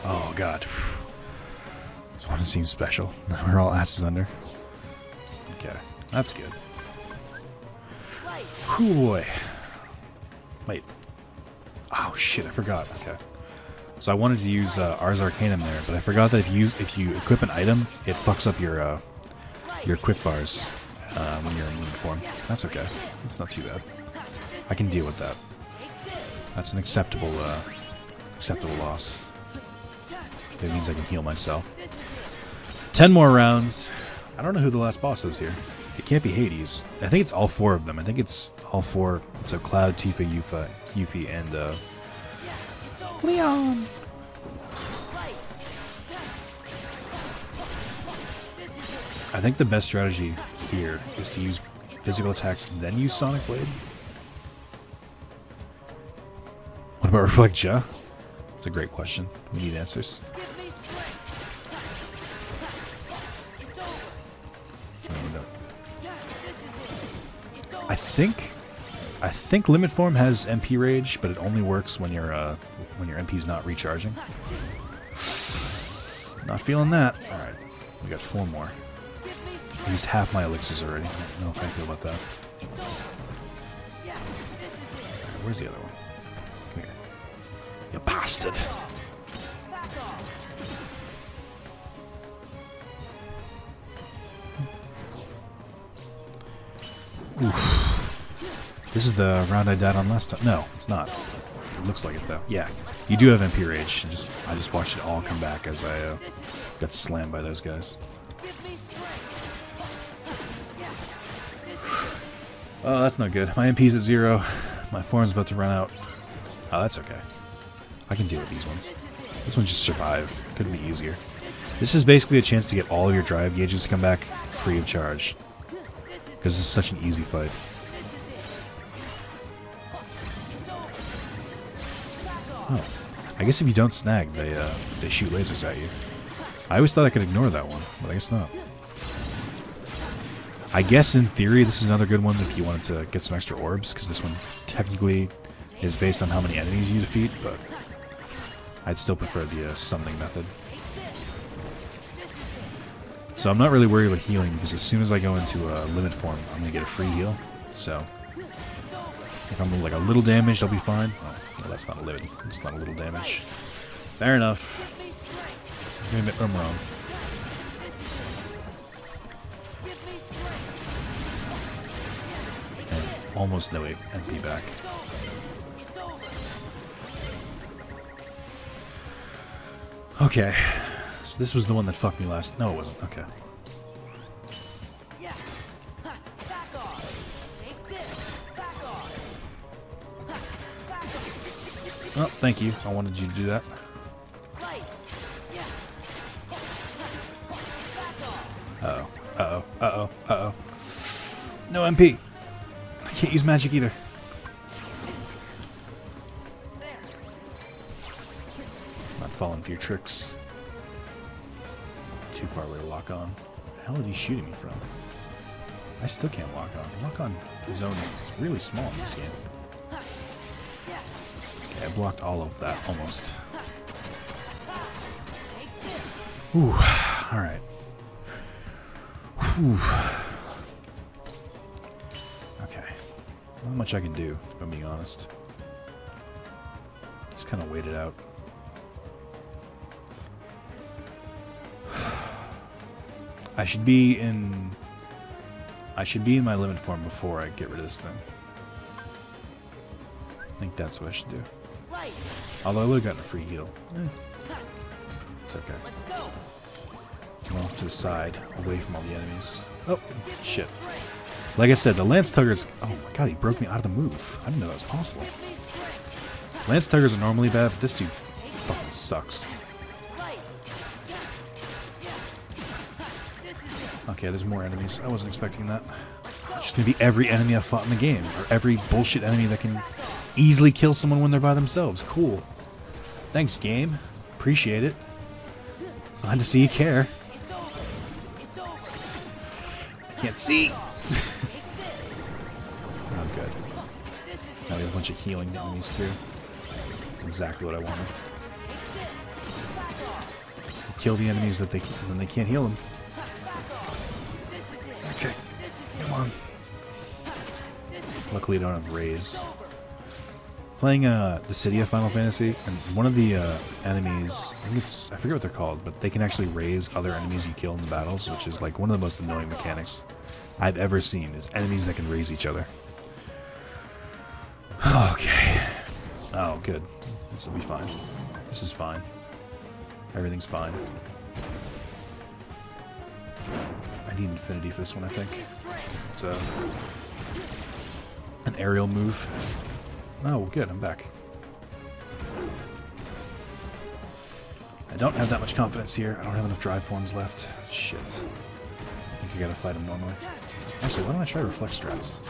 Oh, God. This one seems special. Now we're all asses under. Okay, that's good. Whew, boy. Wait. Oh, shit, I forgot. Okay. So I wanted to use Ars Arcanum there, but I forgot that if you equip an item, it fucks up your quick bars when you're in movement form. That's okay. It's not too bad. I can deal with that. That's an acceptable loss. That means I can heal myself. 10 more rounds. I don't know who the last boss is here. It can't be Hades. I think it's all 4 of them. I think it's all 4. So Cloud, Tifa, Yuffie, and Leon. I think the best strategy here is to use physical attacks, then use Sonic Blade. What about Reflect Ja? It's a great question. We need answers. I think Limit Form has MP Rage, but it only works when your MP's not recharging. Not feeling that. All right, we got 4 more. I used half my elixirs already. I don't know if I feel about that. Right, where's the other one? Come here, you bastard. Oof. This is the round I died on last time. No, it's not. It looks like it though. Yeah, you do have MP Rage. I just watched it all come back as I got slammed by those guys. Oh, that's not good. My MP's at 0. My form's about to run out. Oh, that's okay. I can deal with these ones. This one just survive. Couldn't be easier. This is basically a chance to get all of your drive gauges to come back free of charge. Because this is such an easy fight. Oh. I guess if you don't snag, they shoot lasers at you. I always thought I could ignore that one, but I guess not. I guess in theory this is another good one if you wanted to get some extra orbs, because this one technically is based on how many enemies you defeat, but I'd still prefer the summoning method. So I'm not really worried about healing, because as soon as I go into limit form, I'm going to get a free heal. So if I'm like a little damaged, I'll be fine. Oh, no, that's not a limit. It's not a little damage. Fair enough. I'm wrong. And almost no MP back. Okay. So this was the one that fucked me last. No, it wasn't. Okay. Oh, thank you. I wanted you to do that. Uh-oh. Uh-oh. Uh-oh. Uh-oh. No MP. I can't use magic either. Not falling for your tricks. Too far away to lock on. Where the hell are these shooting me from? I still can't lock on. Lock on zone is really small in this game. Okay, I blocked all of that almost. Ooh, alright. Okay. Not much I can do, if I'm being honest. Just kind of wait it out. I should be in my limit form before I get rid of this thing. I think that's what I should do. Light. Although I would have gotten a free heal. It's okay. Let's go. Come off to the side, away from all the enemies. Oh, shit. Like I said, the Lance Tuggers... Oh my god, he broke me out of the move. I didn't know that was possible. Lance Tuggers are normally bad, but this dude fucking sucks. Okay, there's more enemies. I wasn't expecting that. It's just gonna be every enemy I've fought in the game, or every bullshit enemy that can easily kill someone when they're by themselves. Cool. Thanks, game. Appreciate it. Glad to see you care. Can't see. Oh, good. Now we have a bunch of healing enemies too. Exactly what I wanted. Kill the enemies that when they can't heal them. Okay, come on. Luckily, I don't have raise. Playing the City of Final Fantasy, and one of the enemies, I forget what they're called, but they can actually raise other enemies you kill in the battles, which is like one of the most annoying mechanics I've ever seen, is enemies that can raise each other. Okay. Oh, good. This will be fine. This is fine. Everything's fine. I need Infinity for this one, I think. It's an aerial move. Oh, good, I'm back. I don't have that much confidence here. I don't have enough drive forms left. Shit. I think you gotta fight him normally. Actually, why don't I try reflex strats?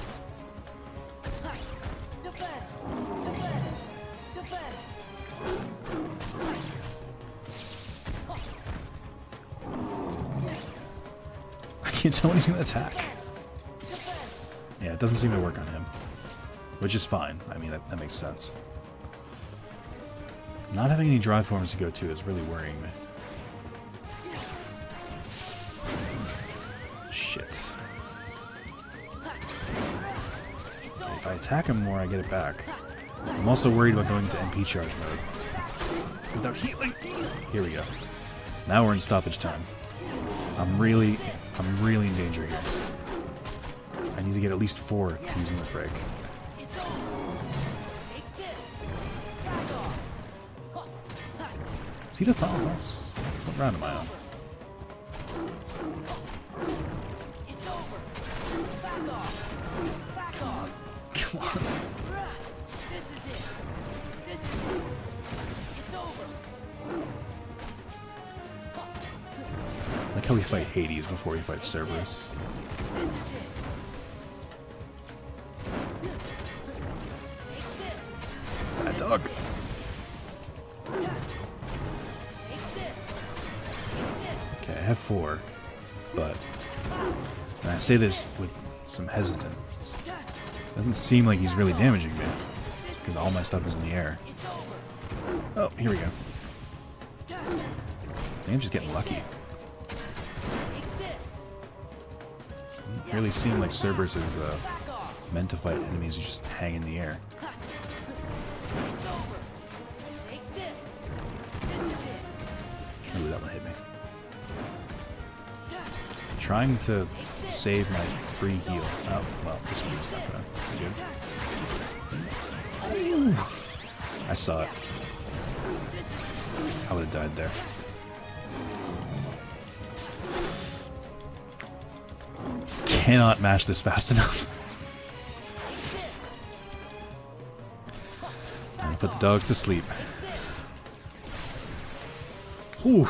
I can't tell when he's gonna attack. Yeah, it doesn't seem to work on him. Which is fine. I mean, that makes sense. Not having any drive forms to go to is really worrying me. Shit. If I attack him more, I get it back. I'm also worried about going to MP charge mode. Without healing! Here we go. Now we're in stoppage time. I'm really in danger here. I need to get at least 4 to use the break. Is he the final boss? What round am I on? Come on. I like how we fight Hades before we fight Cerberus. Bad dog. Okay, I have 4, but and I say this with some hesitance. It doesn't seem like he's really damaging me, because all my stuff is in the air. Oh, here we go. I'm just getting lucky. Doesn't really seem like Cerberus is meant to fight enemies who just hang in the air. Ooh, that one hit me. Trying to save my free heal. Oh, well, this move's not gonna be good. I saw it. I would have died there. Cannot mash this fast enough. I'm gonna put the dogs to sleep. Whew.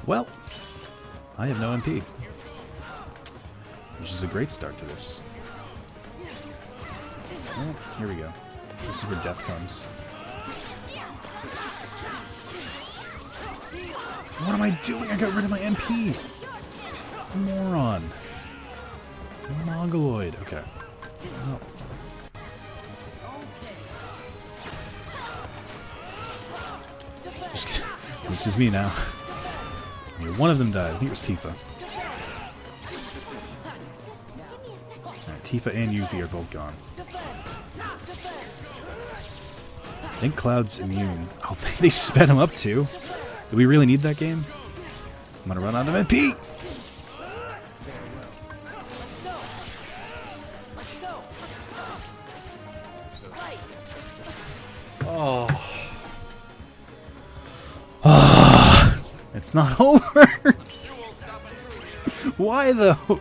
Well, I have no MP, which is a great start to this. Oh, here we go. This is where death comes. What am I doing? I got rid of my MP! Moron. Mongoloid. Okay. Oh. This is me now. One of them died. I think it was Tifa. Alright, Tifa and Yuffie are both gone. I think Cloud's immune. Oh, they sped him up too. Do we really need that game? I'm gonna run out of MP. Oh. It's not over. Why though?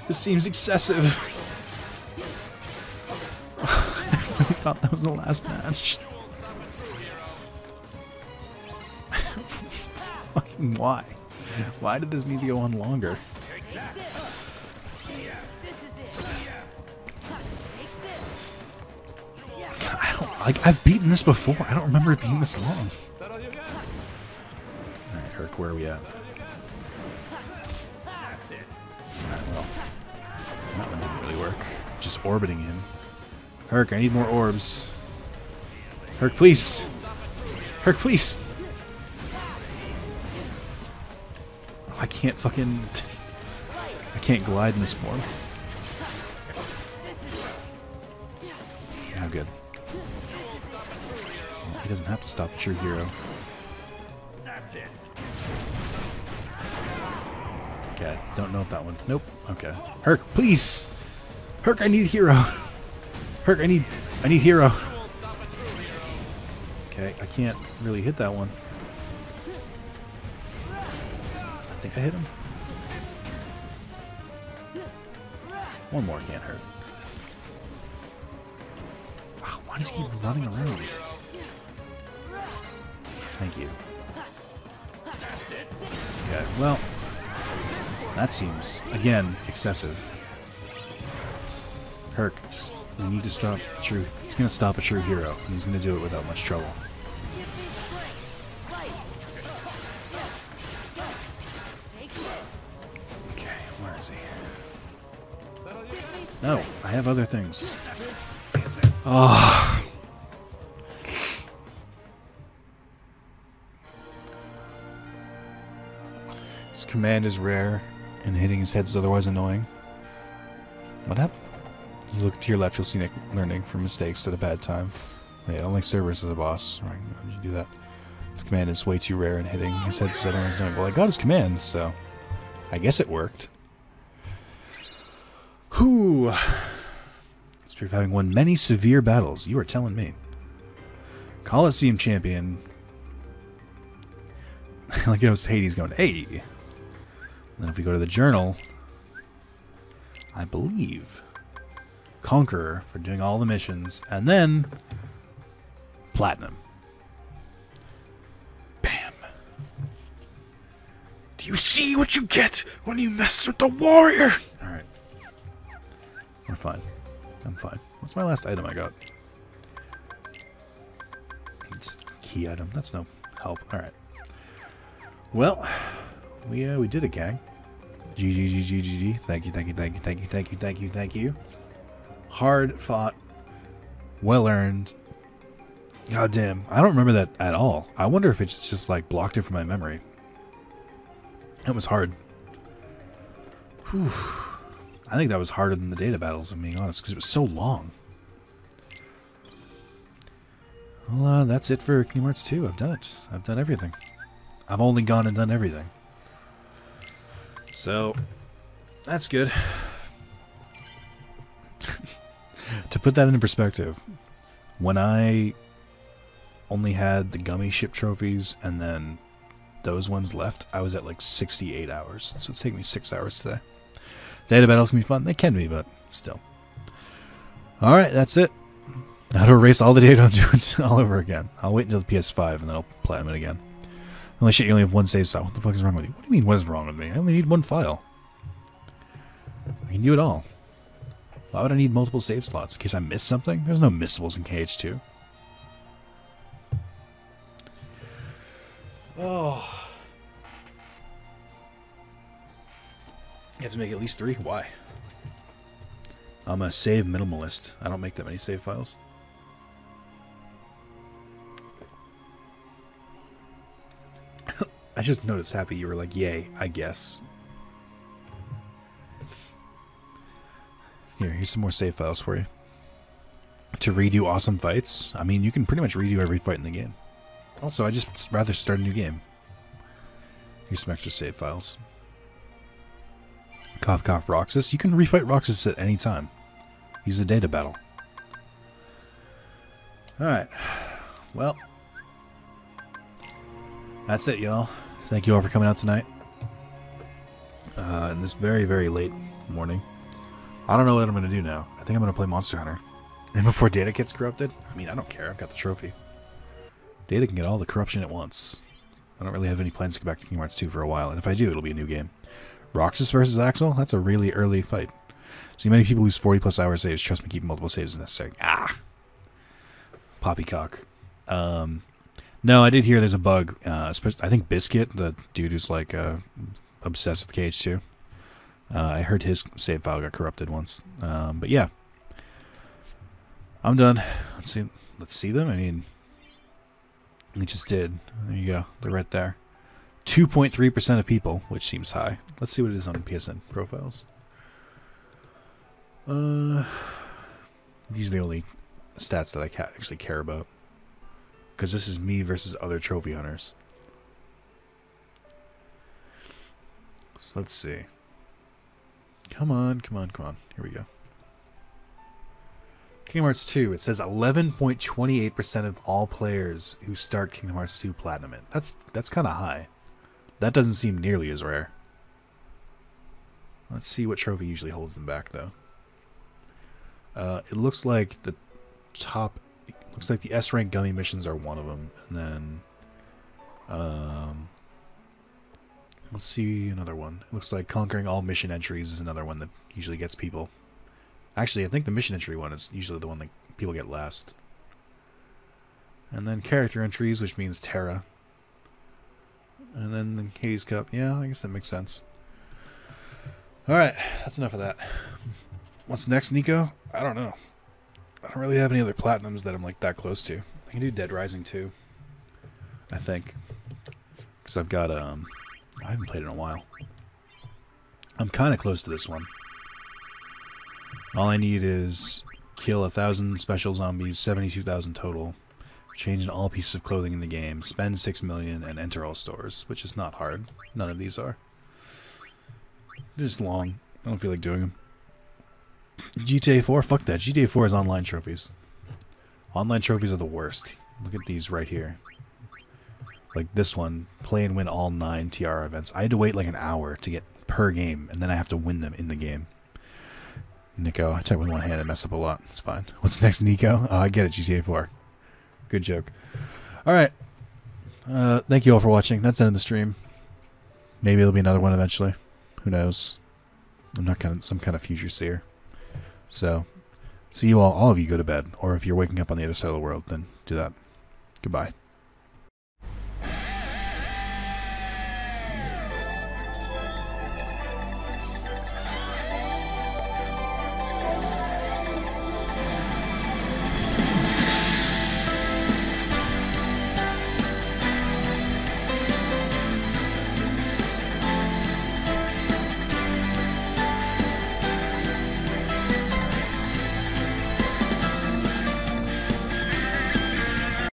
This seems excessive. I thought that was the last match. Fucking why? Why did this need to go on longer? God, I don't like. I've beaten this before. I don't remember it being this long. All right, Herc, where are we at? Alright, well, that one didn't really work. Just orbiting him. Herc, I need more orbs. Herc, please. Herc, please. Oh, I can't fucking... I can't glide in this form. Oh, good. Well, he doesn't have to stop a true hero. That's it. Okay, don't know if that one... Nope. Okay. Herc, please! Herc, I need hero! Herc, I need hero! Okay, I can't really hit that one. I think I hit him. One more can't hurt. Wow, why does he keep running around? Thank you. Okay, well... That seems, again, excessive. Herc, just, we need to stop true. He's gonna stop a true hero, and he's gonna do it without much trouble. Okay, where is he? No, I have other things. Oh. His command is rare. And hitting his head is otherwise annoying. What happened? You look to your left, you'll see Nick learning from mistakes at a bad time. Yeah, I don't like Cerberus as a boss. Right, how did you do that? His command is way too rare, and hitting his head is otherwise annoying. Well, I got his command, so I guess it worked. Whew. After having won many severe battles, you are telling me. Coliseum champion. Like it was Hades going, hey. Then if we go to the journal, I believe Conqueror for doing all the missions, and then Platinum. Bam. Do you see what you get when you mess with the warrior? Alright. We're fine. I'm fine. What's my last item I got? It's a key item. That's no help. Alright. Well, we did it, gang. GG. Thank you. Hard fought. Well earned. God damn. I don't remember that at all. I wonder if it's just like blocked it from my memory. That was hard. Whew. I think that was harder than the data battles, if I'm being honest, because it was so long. Well, that's it for Kingdom Hearts 2. I've done it. I've done everything. I've only gone and done everything. So, that's good. To put that into perspective, when I only had the gummy ship trophies and then those ones left, I was at like 68 hours. So it's taken me 6 hours today. Data battles can be fun. They can be, but still. Alright, that's it. Now to erase all the data and do it all over again. I'll wait until the PS5 and then I'll platinum it again. Holy shit, you only have one save file. What the fuck is wrong with you? What do you mean, what is wrong with me? I only need one file. I can do it all. Why would I need multiple save slots? In case I miss something? There's no missables in KH2. Oh. You have to make at least 3? Why? I'm a save minimalist. I don't make that many save files. I just noticed, Happy, you were like, yay, I guess. Here's some more save files for you. to redo awesome fights. I mean, you can pretty much redo every fight in the game. Also, I just rather start a new game. Here's some extra save files. Cough cough Roxas. You can refight Roxas at any time. Use the data battle. Alright. Well. That's it, y'all. Thank you all for coming out tonight. In this very, very late morning. I don't know what I'm going to do now. I think I'm going to play Monster Hunter. And before Data gets corrupted, I mean, I don't care. I've got the trophy. Data can get all the corruption at once. I don't really have any plans to go back to Kingdom Hearts 2 for a while. And if I do, it'll be a new game. Roxas versus Axel? That's a really early fight. See, many people lose 40 plus hours saves. Trust me, keeping multiple saves is necessary. Ah! Poppycock. No, I did hear there's a bug. Especially, I think Biscuit, the dude who's like obsessed with KH2. I heard his save file got corrupted once. But yeah. I'm done. Let's see them. I mean, we just did. There you go. They're right there. 2.3% of people, which seems high. Let's see what it is on PSN profiles. These are the only stats that I actually care about. Because this is me versus other trophy hunters. So let's see. Come on, come on, come on. Here we go. Kingdom Hearts 2, it says 11.28% of all players who start Kingdom Hearts 2 Platinum it. That's kind of high. That doesn't seem nearly as rare. Let's see what trophy usually holds them back, though. It looks like the top... It looks like the S-rank gummy missions are one of them. And then... let's see another one. It looks like conquering all mission entries is another one that usually gets people. Actually, I think the mission entry one is usually the one that people get last. And then character entries, which means Terra. And then the Hades Cup. Yeah, I guess that makes sense. Alright, that's enough of that. What's next, Nico? I don't know. I don't really have any other platinums that I'm like that close to. I can do Dead Rising 2. I think. Because I've got, I haven't played it in a while. I'm kind of close to this one. All I need is kill 1,000 special zombies, 72,000 total, change in all pieces of clothing in the game, spend 6 million, and enter all stores, which is not hard. None of these are. They're just long. I don't feel like doing them. GTA 4? Fuck that. GTA 4 is online trophies. Online trophies are the worst. Look at these right here. Like this one, play and win all 9 TR events. I had to wait like an hour to get per game, and then I have to win them in the game. Nico, I type with one hand and mess up a lot. It's fine. What's next, Nico? Oh, I get it, GTA 4. Good joke. Alright. Thank you all for watching. That's the end of the stream. Maybe there'll be another one eventually. Who knows? I'm not some kind of future seer. So, see you all of you go to bed. Or if you're waking up on the other side of the world, then do that. Goodbye.